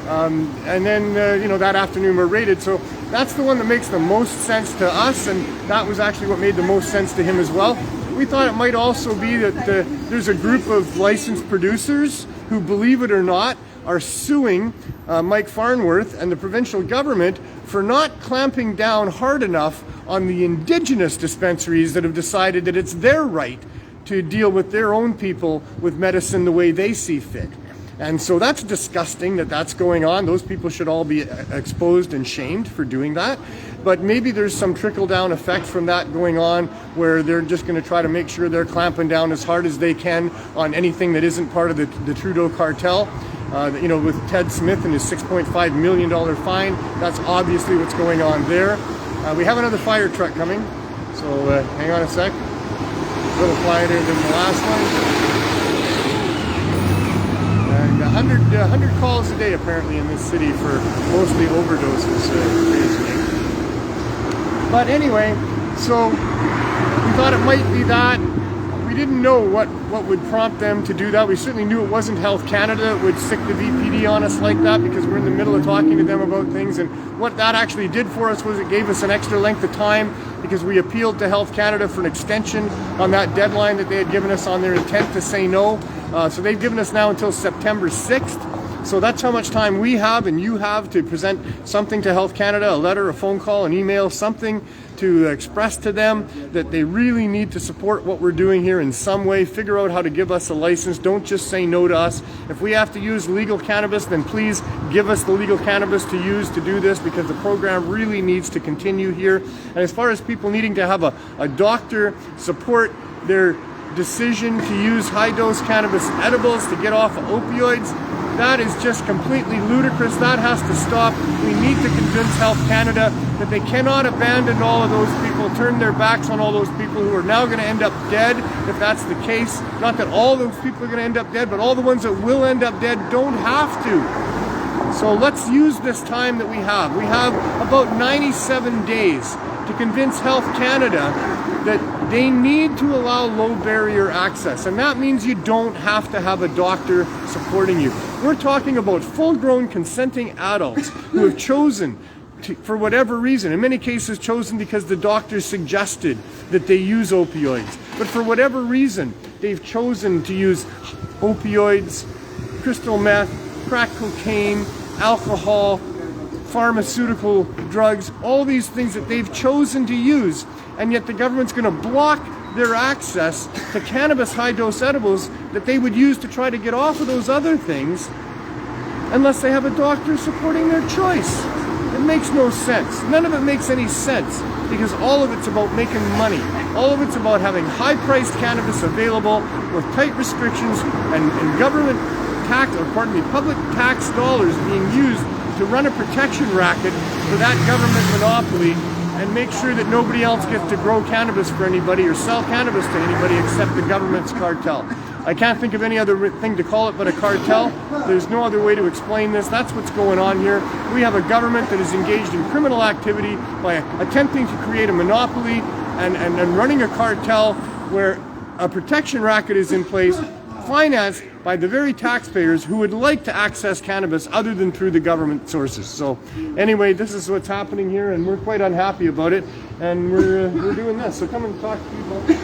Speaker 1: And then, that afternoon we're raided. So that's the one that makes the most sense to us, and that was actually what made the most sense to him as well. We thought it might also be that there's a group of licensed producers who, believe it or not, are suing Mike Farnworth and the provincial government for not clamping down hard enough on the Indigenous dispensaries that have decided that it's their right to deal with their own people with medicine the way they see fit. And so that's disgusting that that's going on. Those people should all be exposed and shamed for doing that. But maybe there's some trickle-down effect from that going on where they're just going to try to make sure they're clamping down as hard as they can on anything that isn't part of the Trudeau cartel. With Ted Smith and his $6.5 million fine, that's obviously what's going on there. We have another fire truck coming, so hang on a sec. A little quieter than the last one. And 100 calls a day apparently in this city for mostly overdoses, occasionally. But anyway, so we thought it might be that. We didn't know what would prompt them to do that. We certainly knew it wasn't Health Canada that would stick the VPD on us like that, because we're in the middle of talking to them about things. And what that actually did for us was it gave us an extra length of time, because we appealed to Health Canada for an extension on that deadline that they had given us on their intent to say no. So they've given us now until September 6th. So that's how much time we have and you have to present something to Health Canada, a letter, a phone call, an email, something to express to them that they really need to support what we're doing here in some way, figure out how to give us a license. Don't just say no to us. If we have to use legal cannabis, then please give us the legal cannabis to use to do this, because the program really needs to continue here. And as far as people needing to have a doctor support their decision to use high-dose cannabis edibles to get off of opioids, that is just completely ludicrous. That has to stop. We need to convince Health Canada that they cannot abandon all of those people, turn their backs on all those people who are now going to end up dead, if that's the case. Not that all those people are going to end up dead, but all the ones that will end up dead don't have to. So let's use this time that we have. We have about 97 days to convince Health Canada that they need to allow low barrier access. And that means you don't have to have a doctor supporting you. We're talking about full-grown consenting adults who have chosen to, for whatever reason, in many cases chosen because the doctor suggested that they use opioids. But for whatever reason, they've chosen to use opioids, crystal meth, crack cocaine, alcohol, pharmaceutical drugs, all these things that they've chosen to use, and yet the government's going to block their access to cannabis high-dose edibles that they would use to try to get off of those other things unless they have a doctor supporting their choice. It makes no sense. None of it makes any sense because all of it's about making money. All of it's about having high-priced cannabis available with tight restrictions and government tax, or pardon me, public tax dollars being used to run a protection racket for that government monopoly and make sure that nobody else gets to grow cannabis for anybody or sell cannabis to anybody except the government's cartel. I can't think of any other thing to call it but a cartel. There's no other way to explain this. That's what's going on here. We have a government that is engaged in criminal activity by attempting to create a monopoly and running a cartel where a protection racket is in place, financed by the very taxpayers who would like to access cannabis other than through the government sources. So anyway, this is what's happening here, and we're quite unhappy about it, and we're doing this. So come and talk to you about it.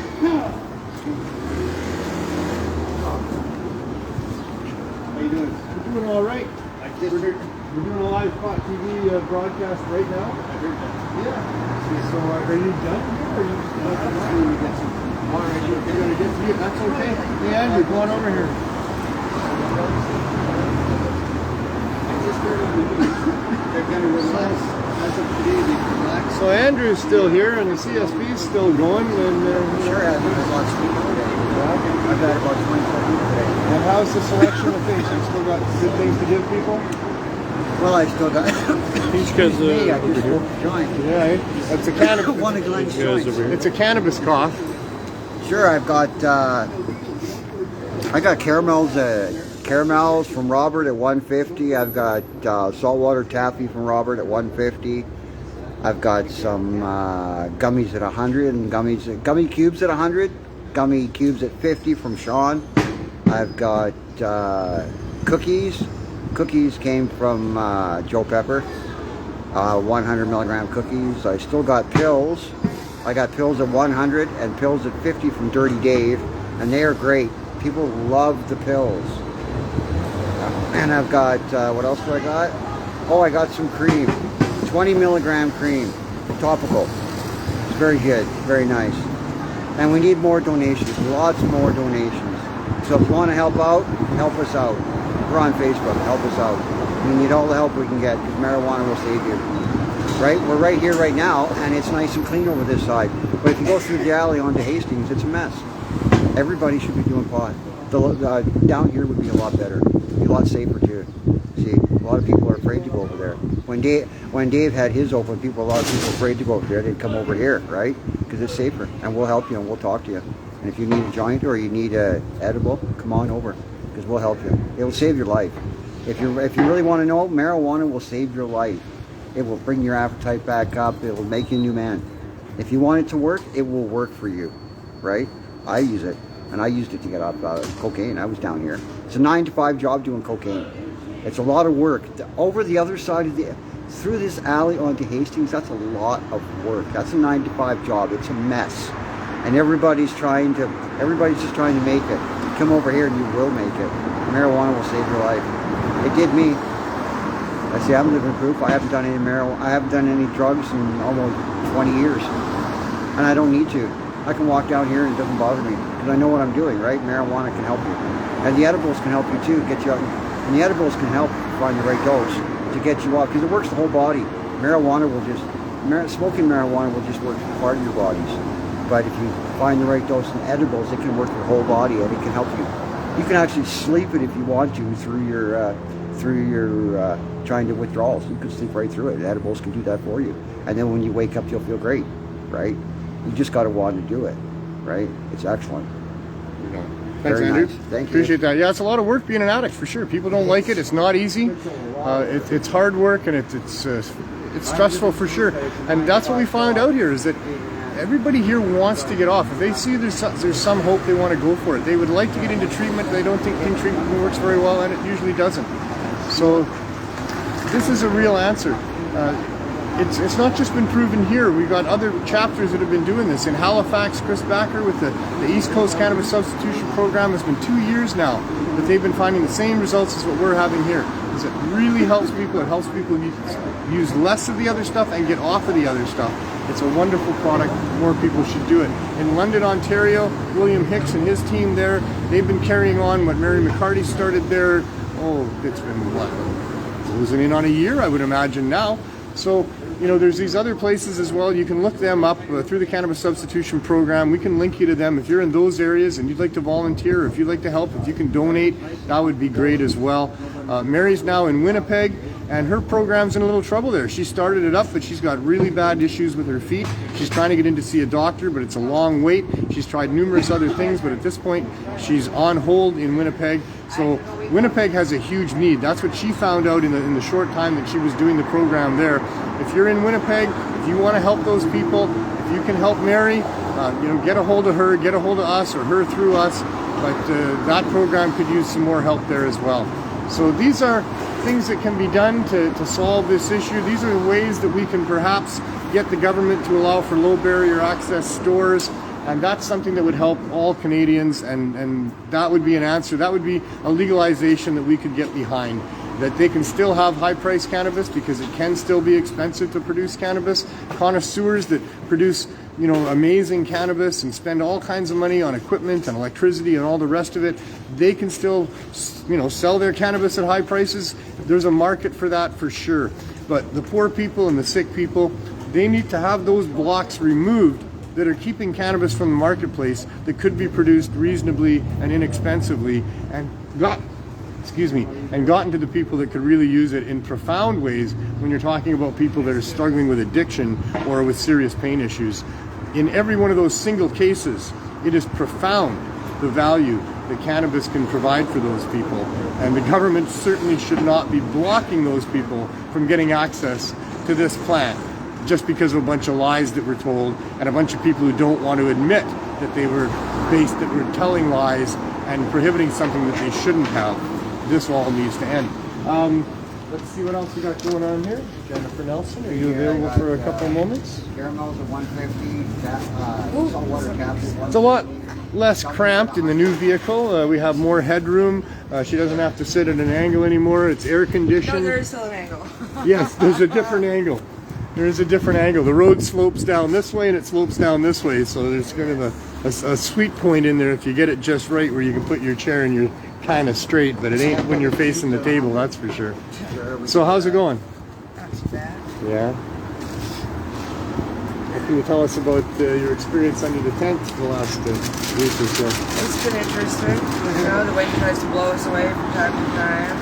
Speaker 1: How you doing? We're doing all right. We're doing a live TV broadcast right now. Yeah. So are you done here, or are you just going to get some water? You're going to get to it? That's okay. Hey Andrew, go on over here. So Andrew's still here, and the CSB's still going, and
Speaker 10: sure, I've had lots of people today. I've had about 24 people today.
Speaker 1: And how's the selection of things? You still got good things to give people?
Speaker 10: Well, I still got.
Speaker 1: Each guy's
Speaker 10: I just smoked a joint.
Speaker 1: Yeah, that's a cannabis.
Speaker 10: One of Glenn's joints.
Speaker 1: It's a cannabis cough.
Speaker 10: Sure, I've got. I got caramels from Robert at 150. I've got saltwater taffy from Robert at 150. I've got some gummies at 100 and gummy cubes at 100. Gummy cubes at 50 from Sean. I've got cookies. Cookies came from Joe Pepper. 100 milligram cookies. I still got pills. I got pills at 100 and pills at 50 from Dirty Dave, and they are great. People love the pills. And I've got, what else do I got? Oh, I got some cream. 20 milligram cream, topical. It's very good, very nice. And we need more donations, lots more donations. So if you want to help out, help us out. We're on Facebook, help us out. We need all the help we can get because marijuana will save you. Right? We're right here right now, and it's nice and clean over this side. But if you go through the alley onto Hastings, it's a mess. Everybody should be doing pot. Down here would be a lot better. Be a lot safer too. See, a lot of people are afraid to go over there. When Dave had his open, a lot of people were afraid to go over there. They'd come over here, right? Because it's safer, and we'll help you and we'll talk to you. And if you need a joint or you need a edible, come on over because we'll help you. It will save your life. If you really want to know, marijuana will save your life. It will bring your appetite back up. It will make you a new man. If you want it to work, it will work for you, right? I use it, and I used it to get off cocaine. I was down here. It's a 9-to-5 job doing cocaine. It's a lot of work. Over the other side of through this alley onto Hastings, that's a lot of work. That's a 9-to-5 job. It's a mess, and everybody's just trying to make it. Come over here, and you will make it. Marijuana will save your life. It did me. I say I'm living proof. I haven't done any marijuana. I haven't done any drugs in almost 20 years, and I don't need to. I can walk down here and it doesn't bother me because I know what I'm doing, right? Marijuana can help you. And the edibles can help you too, get you out. And the edibles can help find the right dose to get you off because it works the whole body. Smoking marijuana will just work part of your bodies. But if you find the right dose in edibles, it can work your whole body and it can help you. You can actually sleep it if you want to through your trying to withdrawals. You can sleep right through it. Edibles can do that for you. And then when you wake up, you'll feel great, right? You just got to want to do it, right? It's excellent.
Speaker 1: Thanks, Andrew.
Speaker 10: Nice. Thank you.
Speaker 1: Appreciate that. Yeah, it's a lot of work being an addict for sure. People don't like it. It's not easy. It's hard work and it's stressful for sure. And that's what we found out here is that everybody here wants to get off. If they see there's some hope, they want to go for it. They would like to get into treatment. They don't think treatment works very well, and it usually doesn't. So this is a real answer. it's not just been proven here. We've got other chapters that have been doing this. In Halifax, Chris Backer with the East Coast Cannabis Substitution Program has been 2 years now that they've been finding the same results as what we're having here. Is it really helps people. It helps people use less of the other stuff and get off of the other stuff. It's a wonderful product. More people should do it. In London, Ontario, William Hicks and his team there, they've been carrying on what Mary McCarty started there. Oh, it's been what? Closing in on a year, I would imagine now. So, you know, there's these other places as well. You can look them up through the Cannabis Substitution Program. We can link you to them if you're in those areas and you'd like to volunteer, or if you'd like to help, if you can donate, that would be great as well. Mary's now in Winnipeg, and her program's in a little trouble there. She started it up, but she's got really bad issues with her feet. She's trying to get in to see a doctor, but it's a long wait. She's tried numerous other things, but at this point, she's on hold in Winnipeg. So Winnipeg has a huge need. That's what she found out in the short time that she was doing the program there. If you're in Winnipeg, if you want to help those people, if you can help Mary, you know, get a hold of her, get a hold of us, or her through us. But that program could use some more help there as well. So these are things that can be done to solve this issue. These are the ways that we can perhaps get the government to allow for low barrier access stores, and that's something that would help all Canadians, and that would be an answer. That would be a legalization that we could get behind, that they can still have high price cannabis because it can still be expensive to produce cannabis. Connoisseurs that produce, you know, amazing cannabis and spend all kinds of money on equipment and electricity and all the rest of it, they can still, you know, sell their cannabis at high prices. There's a market for that for sure. But the poor people and the sick people, they need to have those blocks removed that are keeping cannabis from the marketplace that could be produced reasonably and inexpensively and gotten to the people that could really use it in profound ways when you're talking about people that are struggling with addiction or with serious pain issues. In every one of those single cases, it is profound, the value that cannabis can provide for those people. And the government certainly should not be blocking those people from getting access to this plant just because of a bunch of lies that were told and a bunch of people who don't want to admit that they were that were telling lies and prohibiting something that they shouldn't have. This all needs to end. Let's see what else we got going on here. Jennifer Nelson, are you available for a couple of moments?
Speaker 10: Caramels at 150, saltwater capsules.
Speaker 1: It's a lot less cramped in the new vehicle. We have more headroom. She doesn't have to sit at an angle anymore. It's air conditioned.
Speaker 8: No, there is still an angle.
Speaker 1: Yes, there's a different angle. There is a different angle. The road slopes down this way and it slopes down this way, so there's kind of a sweet point in there if you get it just right where you can put your chair and you're kind of straight, but it ain't when you're facing the table, that's for sure. So how's it going?
Speaker 8: Not too bad.
Speaker 1: Yeah. What can you tell us about your experience under the tent the last week or so?
Speaker 8: It's been interesting. You know, the wind tries to blow us away from time to time.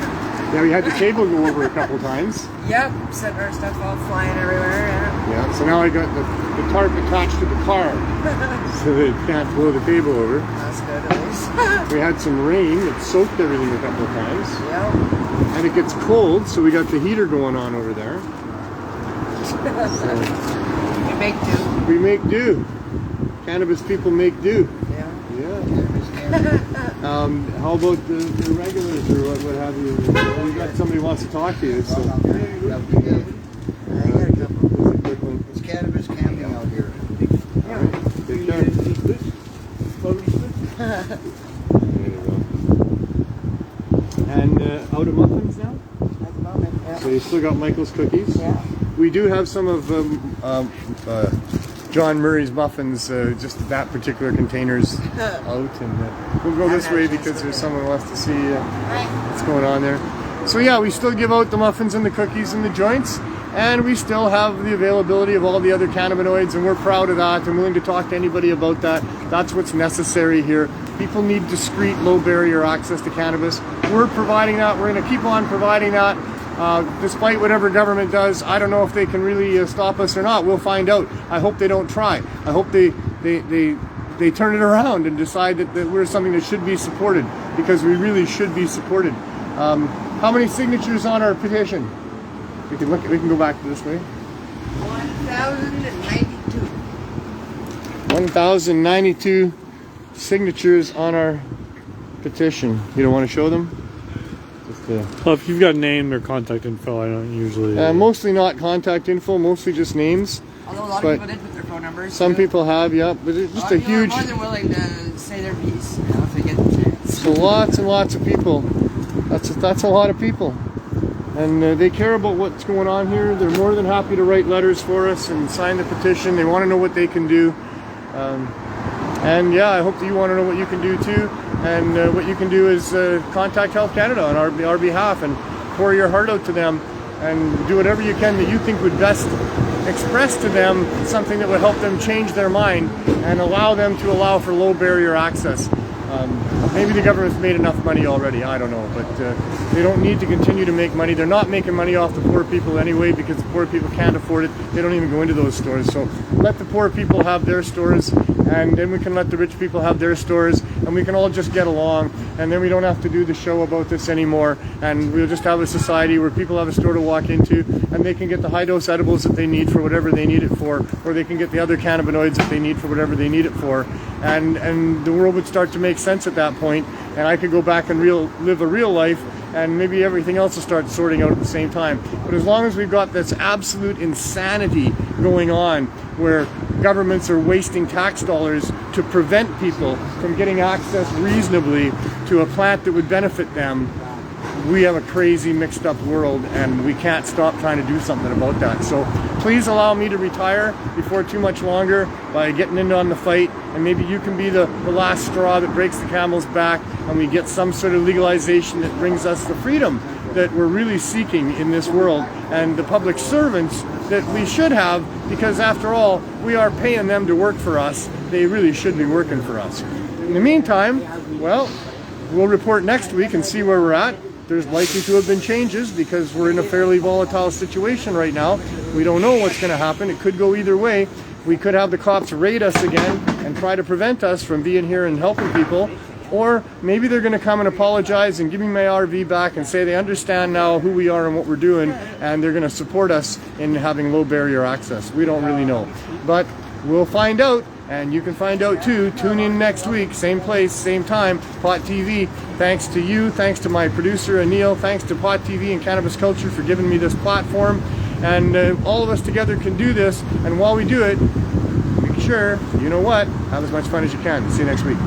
Speaker 1: Yeah, we had the cable go over a couple times.
Speaker 8: Yep, setting our stuff all flying everywhere, yeah.
Speaker 1: Yeah, so now I got the tarp attached to the car so that it can't blow the cable over.
Speaker 8: That's good at least.
Speaker 1: We had some rain that soaked everything a couple of times.
Speaker 8: Yep.
Speaker 1: And it gets cold, so we got the heater going on over there.
Speaker 8: We make do.
Speaker 1: We make do. Cannabis people make do.
Speaker 8: Yeah.
Speaker 1: Yeah. How about the regulars or what have you? You got somebody who wants to talk to you. So.
Speaker 10: It's cannabis camping out here.
Speaker 1: All right. Take care. There you go. And out of muffins now?
Speaker 8: At the moment, yeah.
Speaker 1: So you still got Michael's cookies?
Speaker 8: Yeah.
Speaker 1: We do have some of John Murray's muffins, just that particular container's out, and we'll go this way because there's someone who wants to see what's going on there. So yeah, we still give out the muffins and the cookies and the joints, and we still have the availability of all the other cannabinoids, and we're proud of that. I'm willing to talk to anybody about that. That's what's necessary here. People need discreet, low barrier access to cannabis. We're providing that. We're going to keep on providing that. Despite whatever government does, I don't know if they can really stop us or not. We'll find out. I hope they don't try. I hope they turn it around and decide that we're something that should be supported, because we really should be supported. How many signatures on our petition? We can go back to this way.
Speaker 8: 1,092.
Speaker 1: 1,092 signatures on our petition. You don't want to show them? Just
Speaker 11: Well, if you've got name or contact info, I don't usually...
Speaker 1: Mostly not contact info, mostly just names.
Speaker 8: Although a lot of people did put their phone numbers.
Speaker 1: Some people have, yeah, but it's just a huge...
Speaker 8: more than willing to say their piece, you know, if they get the chance.
Speaker 1: So lots and lots of people. That's a lot of people. And they care about what's going on here. They're more than happy to write letters for us and sign the petition. They want to know what they can do. And yeah, I hope that you want to know what you can do too. And what you can do is contact Health Canada on our behalf and pour your heart out to them and do whatever you can that you think would best express to them something that would help them change their mind and allow them to allow for low barrier access. Maybe the government's made enough money already, I don't know, but they don't need to continue to make money. They're not making money off the poor people anyway because the poor people can't afford it. They don't even go into those stores. So let the poor people have their stores, and then we can let the rich people have their stores, and we can all just get along, and then we don't have to do the show about this anymore, and we'll just have a society where people have a store to walk into, and they can get the high-dose edibles that they need for whatever they need it for, or they can get the other cannabinoids that they need for whatever they need it for, and the world would start to make sense at that point, and I could go back and live a real life, and maybe everything else will start sorting out at the same time. But as long as we've got this absolute insanity going on, where governments are wasting tax dollars to prevent people from getting access reasonably to a plant that would benefit them, we have a crazy mixed up world, and we can't stop trying to do something about that. So please allow me to retire before too much longer by getting in on the fight, and maybe you can be the last straw that breaks the camel's back, and we get some sort of legalization that brings us the freedom that we're really seeking in this world, and the public servants that we should have, because after all, we are paying them to work for us. They really should be working for us. In the meantime, well, we'll report next week and see where we're at. There's likely to have been changes because we're in a fairly volatile situation right now. We don't know what's going to happen. It could go either way. We could have the cops raid us again and try to prevent us from being here and helping people. Or maybe they're going to come and apologize and give me my RV back and say they understand now who we are and what we're doing, and they're going to support us in having low barrier access. We don't really know. But we'll find out, and you can find out too. Tune in next week, same place, same time, Pot TV. Thanks to you, thanks to my producer Neil, thanks to Pot TV and Cannabis Culture for giving me this platform. And all of us together can do this, and while we do it, make sure, you know what, have as much fun as you can. See you next week.